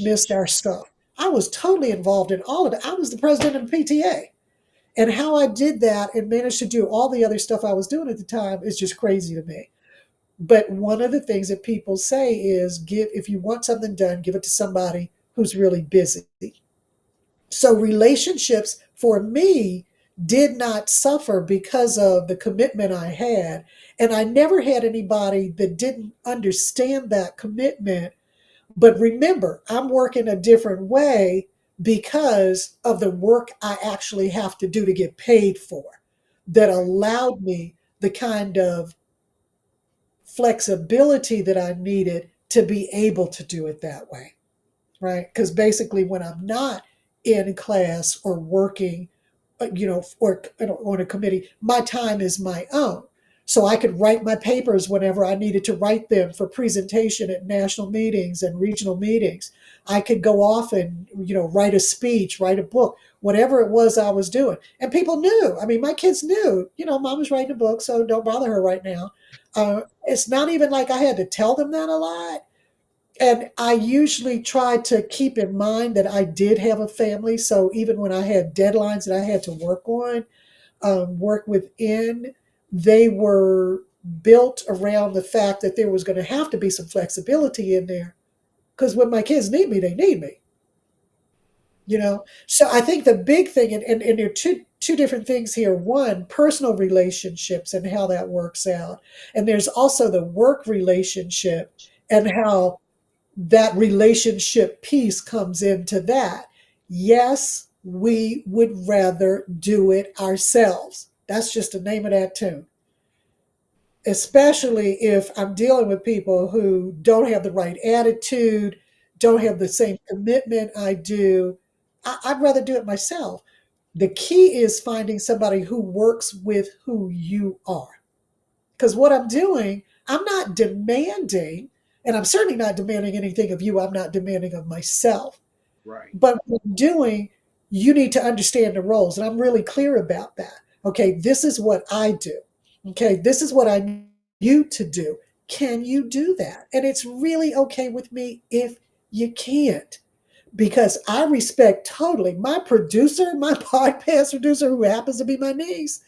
missed our stuff. I was totally involved in all of it. I was the president of the PTA. And how I did that and managed to do all the other stuff I was doing at the time is just crazy to me. But one of the things that people say is give if you want something done, give it to somebody who's really busy. So relationships for me did not suffer because of the commitment I had. And I never had anybody that didn't understand that commitment. But remember, I'm working a different way because of the work I actually have to do to get paid for that allowed me the kind of flexibility that I needed to be able to do it that way, right? Because basically, when I'm not in class or working, or on a committee, my time is my own. So I could write my papers whenever I needed to write them for presentation at national meetings and regional meetings. I could go off and, write a speech, write a book, whatever it was I was doing. And people knew. I mean, my kids knew, mom was writing a book, so don't bother her right now. It's not even like I had to tell them that a lot. And I usually try to keep in mind that I did have a family. So even when I had deadlines that I had to work on, work within, they were built around the fact that there was going to have to be some flexibility in there. Because when my kids need me, they need me. So I think the big thing, and there are two different things here. One, personal relationships and how that works out. And there's also the work relationship and how that relationship piece comes into that. Yes, we would rather do it ourselves. That's just the name of that tune. Especially if I'm dealing with people who don't have the right attitude, don't have the same commitment I do. I'd rather do it myself. The key is finding somebody who works with who you are. Because what I'm doing, I'm not demanding, and I'm certainly not demanding anything of you. I'm not demanding of myself. Right. But what I'm doing, you need to understand the roles. And I'm really clear about that. Okay, this is what I do. Okay, this is what I need you to do. Can you do that? And it's really okay with me if you can't. Because I respect totally my producer, my podcast producer, who happens to be my niece,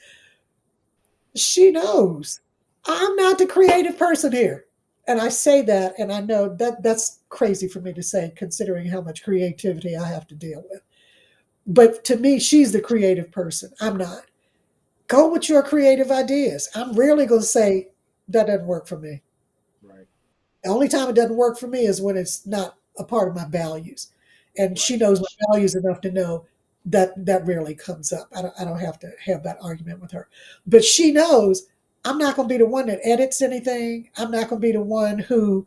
she knows I'm not the creative person here. And I say that, and I know that that's crazy for me to say, considering how much creativity I have to deal with. But to me, she's the creative person. I'm not. Go with your creative ideas. I'm rarely going to say that doesn't work for me. Right. The only time it doesn't work for me is when it's not a part of my values. And she Right. knows my values enough to know that that rarely comes up. I don't have to have that argument with her. But she knows I'm not going to be the one that edits anything. I'm not going to be the one who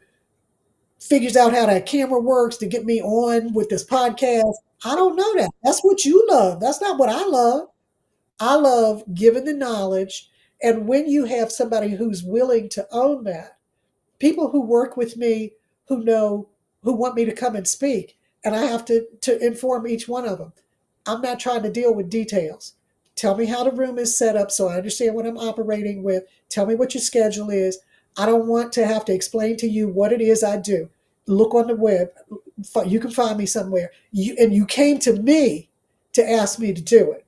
figures out how that camera works to get me on with this podcast. I don't know that. That's what you love. That's not what I love. I love giving the knowledge. And when you have somebody who's willing to own that, people who work with me who know who want me to come and speak, and I have to inform each one of them. I'm not trying to deal with details. Tell me how the room is set up so I understand what I'm operating with. Tell me what your schedule is. I don't want to have to explain to you what it is I do. Look on the web. You can find me somewhere. You came to me to ask me to do it.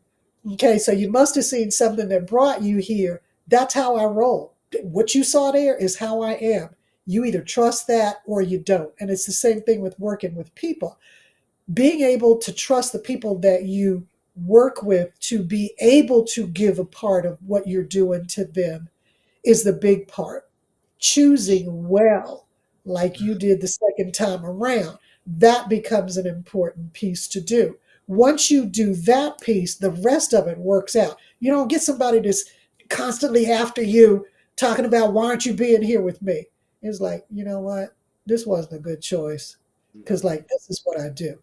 Okay, so you must have seen something that brought you here. That's how I roll. What you saw there is how I am. You either trust that or you don't. And it's the same thing with working with people. Being able to trust the people that you work with to be able to give a part of what you're doing to them is the big part. Choosing well, like you did the second time around, that becomes an important piece to do. Once you do that piece, the rest of it works out. You don't get somebody that's constantly after you talking about why aren't you being here with me? It's like, you know what? this wasn't a good choice because, Mm-mm. like, this is what I do.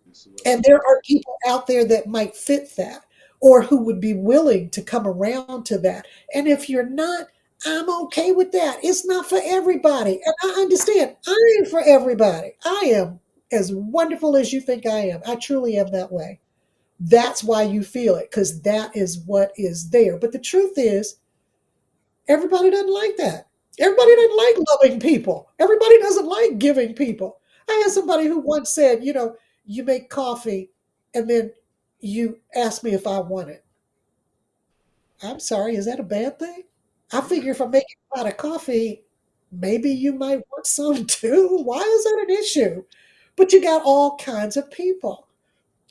This is what I And there do. are people out there that might fit that or who would be willing to come around to that. And if you're not, I'm okay with that. It's not for everybody. And I understand I ain't for everybody. I am as wonderful as you think I am. I truly am that way. That's why you feel it because that is what is there. But the truth is, everybody doesn't like that. Everybody Yeah. doesn't like loving people. Everybody doesn't like giving people. I had somebody who once said, you make coffee and then you ask me if I want it. I'm sorry, is that a bad thing? I Yeah. figure if I'm making a pot of coffee, maybe you might want some too. Why is that an issue? But you got all kinds of people,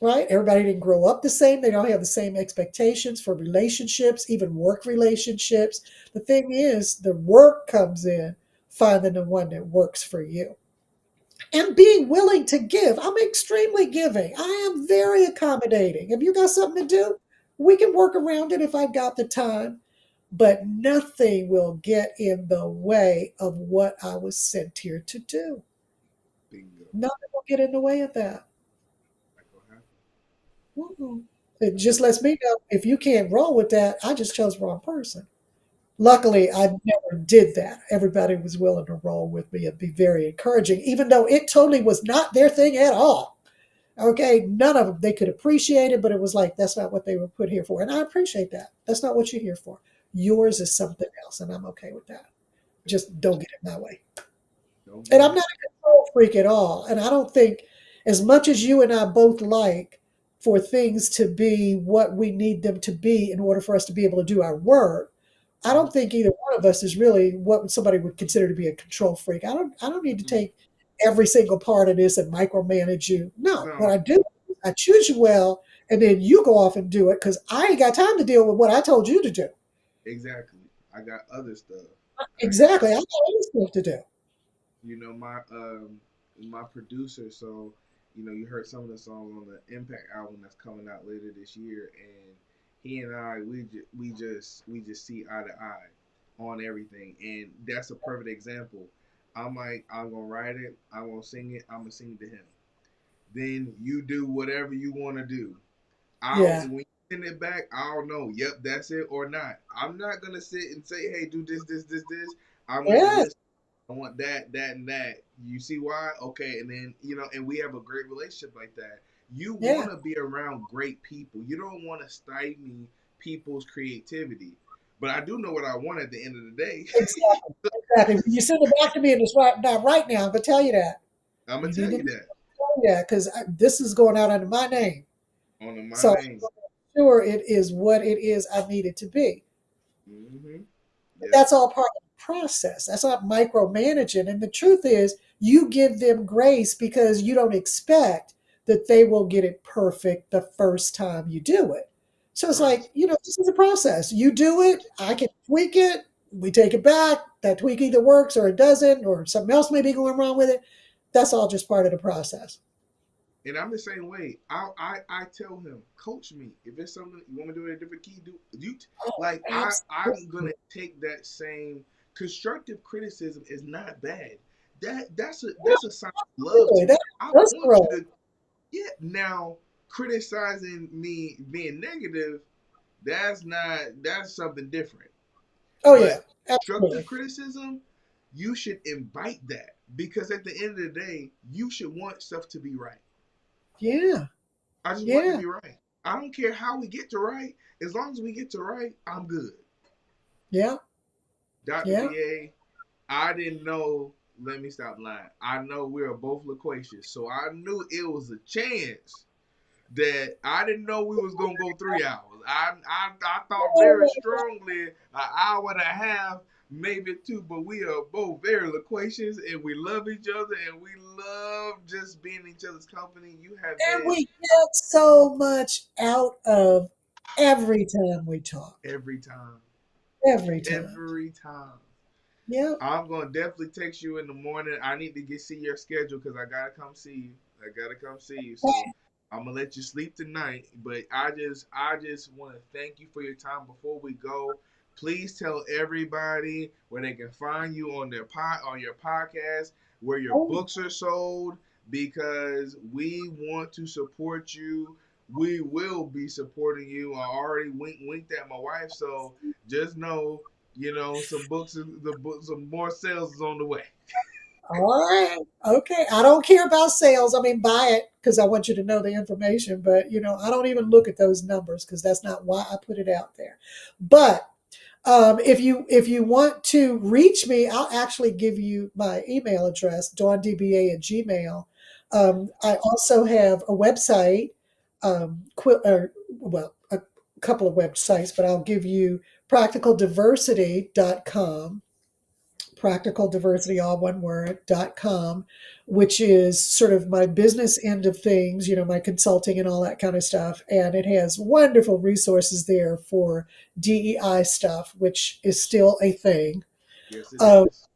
right? Everybody didn't grow up the same. They don't have the same expectations for relationships, even work relationships. The thing is, the work comes in finding the one that works for you and being willing to give. I'm extremely giving. I am very accommodating. If you got something to do, we can work around it if I've got the time. But nothing will get in the way of what I was sent here to do. Bingo. Nothing will get in the way of that. That gonna happen. Mm-mm. It That just gonna lets me know if you can't roll with that, I just chose the wrong person. Luckily, I never did that. Everybody was willing to roll with me and be very encouraging, even though it totally was not their thing at all. Okay, none of them. They could appreciate it, but it was like, that's not what they were put here for. And I appreciate that. That's not what you're here for. Yours is something else, and I'm okay with that. happen. Just don't get in my way. Don't And get I'm in. not a control freak at all. And I don't think, as much as you and I both like for things to be what we need them to be in order for us to be able to do our work, I Mm-hmm. don't think either one of us is really what somebody would consider to be a control freak. I don't need to Mm-mm. take every single part of this and micromanage you. No, what No, I do, I choose you well, and then you go off and do it because I ain't got time to deal with what I told you to do. exactly. I got other stuff. I got Exactly. I got other stuff to do. my producer. So you heard some of the songs on the Impact album that's coming out later this year, and he and I we just see eye to eye on everything, and that's a perfect example. I'm like, I'm gonna write it, I'm gonna sing it, I'm gonna sing it to him. Then you do whatever you want to do. I'll Yeah. when you send it back, I'll know. Yep, that's it or not. I'm not gonna sit and say, hey, do this, this, this, this. I'm gonna say, Yes. listen, I want that, that, and that. You see why? Okay, and then and we have a great relationship like that. You Yeah. want to be around great people. You don't want to stymie people's creativity. But I do know what I want at the end of the day. Exactly. Exactly. When you send it back to me and it's right now, I'm gonna tell you that. I'm gonna You need tell to you know that that because this is going out under my name. on my So I'm name. sure it is what it is I need it to be. Hmm. But Yep. that's all part of the process. That's not micromanaging. And the truth is, you give them grace because you don't expect that they will get it perfect the first time you do it. So it's Right. like, this is a process. You do it, I can tweak it, we take it back. That tweak either works or it doesn't, or something else may be going wrong with it. That's all just part of the process. And I'm the same way. I tell him, coach me. If it's something you want me to do in a different key, do you like I'm Absolutely. gonna take that same constructive criticism is not bad. That's a sign of love to Absolutely. me. That I does want you grow. to now criticizing me being negative, that's something different. Oh, But yeah. constructive Absolutely. criticism, you should invite that because at the end of the day, you should want stuff to be right. Yeah. I just want it to Yeah. be right. I don't care how we get to right. As long as we get to right, I'm good. Yeah. Dr. Yeah. BA, I didn't know. Let me stop lying. I know we are both loquacious, so I knew it was a chance that I didn't know we was gonna go 3 hours. I thought very strongly an hour and a half, maybe two, but we are both very loquacious and we love each other and we love just being in each other's company. You have And been we get so much out of every time we talk. every time. Every time. Every time. Yep. I'm gonna definitely text you in the morning. I need to get see your schedule because I gotta come see you. I gotta come see you. So I'm gonna let you sleep tonight. But I just want to thank you for your time. Before we go, Please tell everybody where they can find you on on your podcast, where your Oh, books are sold, because we want to support you. We will be supporting you. I already winked at my wife, so just know, some books, some more sales is on the way. all right. Okay. I don't care about sales. I mean, buy it because I want you to know the information. But, I don't even look at those numbers because that's not why I put it out there. But if you want to reach me, I'll actually give you my email address, dawndba@gmail. I also have a website, a couple of websites, but I'll give you practicaldiversity.com, practical diversity, all one word.com, which is sort of my business end of things, my consulting and all that kind of stuff. And it has wonderful resources there for DEI stuff, which is still a thing. Yes, it Um, is.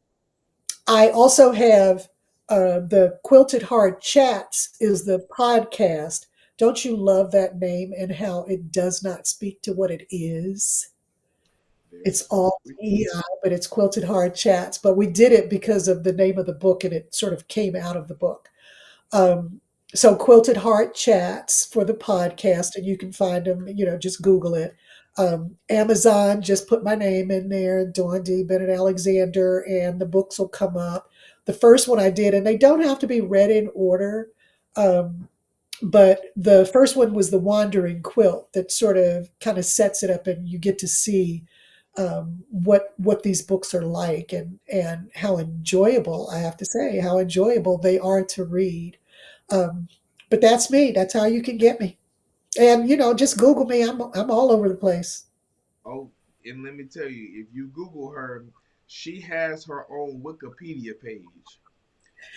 I also have the Quilted Heart Chats is the podcast. Don't you love that name and how it does not speak to what it is? Very It's all true. DEI, but it's Quilted Hard Chats. But we did it because of the name of the book, and it sort of came out of the book. Um, so Quilted Heart Chats for the podcast, and you can find them. Just Google it. Amazon, just put my name in there, Dawn D. Bennett Alexander, and the books will come up. The first one I did, and they don't have to be read in order. Um, but the first one was the Wandering Quilt that sort of kind of sets it up, and you get to see what these books are like, and how enjoyable, I have to say, how enjoyable they are to read. Um, but that's me. That's how you can get me. And just Google me. I'm all over the place. Oh, and let me tell you, if you Google her, she has her own Wikipedia page.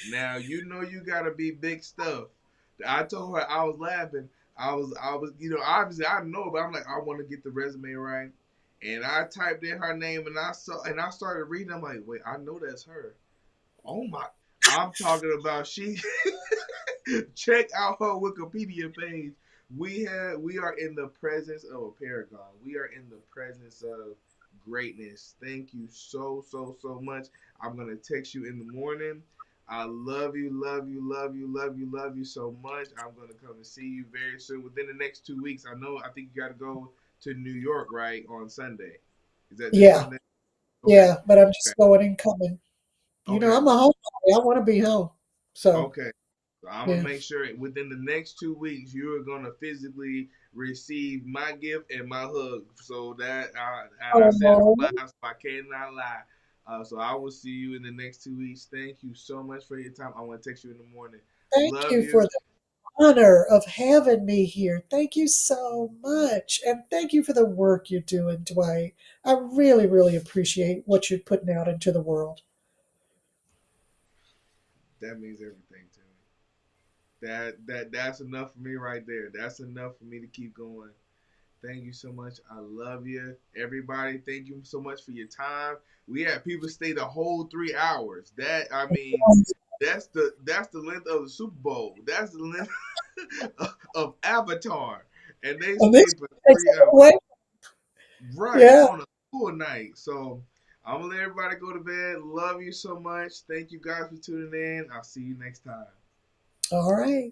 Now you know you gotta be big stuff. I told her I was laughing. I was, obviously I know, but I'm like, I want to get the resume right. And I typed in her name and I started reading. I'm like, wait, I know that's her. Oh my, I'm talking about she. Check out her Wikipedia page. We are in the presence of a paragon. We are in the presence of greatness. Thank you so much. I'm gonna text you in the morning. I love you, love you, love you, love you, love you so much. I'm gonna come and see you very soon. Within the next 2 weeks. I think you gotta go to New York, right, on Sunday. Is that this Yeah, Sunday? Okay. yeah. But I'm Okay. just going and coming. Okay. I'm a homebody. I want to be home. So Okay. So I'm gonna yeah. make sure within the next 2 weeks you are gonna physically receive my gift and my hug. So and I said Oh, it live, so I cannot lie. So I will see you in the next 2 weeks. Thank you so much for your time. I want to text you in the morning. thank Love you you. for the honor of having me here. Thank you so much. And thank you for the work you're doing, Dwight. I really, really appreciate what you're putting out into the world. That means everything to me. That's enough for me right there. That's enough for me to keep going. Thank you so much. I love you. Everybody, thank you so much for your time. We had people stay the whole 3 hours. That's the length of the Super Bowl. That's the length of Avatar. And they And this stayed for takes 3 hours. it away. Right, Yeah. on a school night. So I'm gonna let everybody go to bed. Love you so much. Thank you guys for tuning in. I'll see you next time. All right.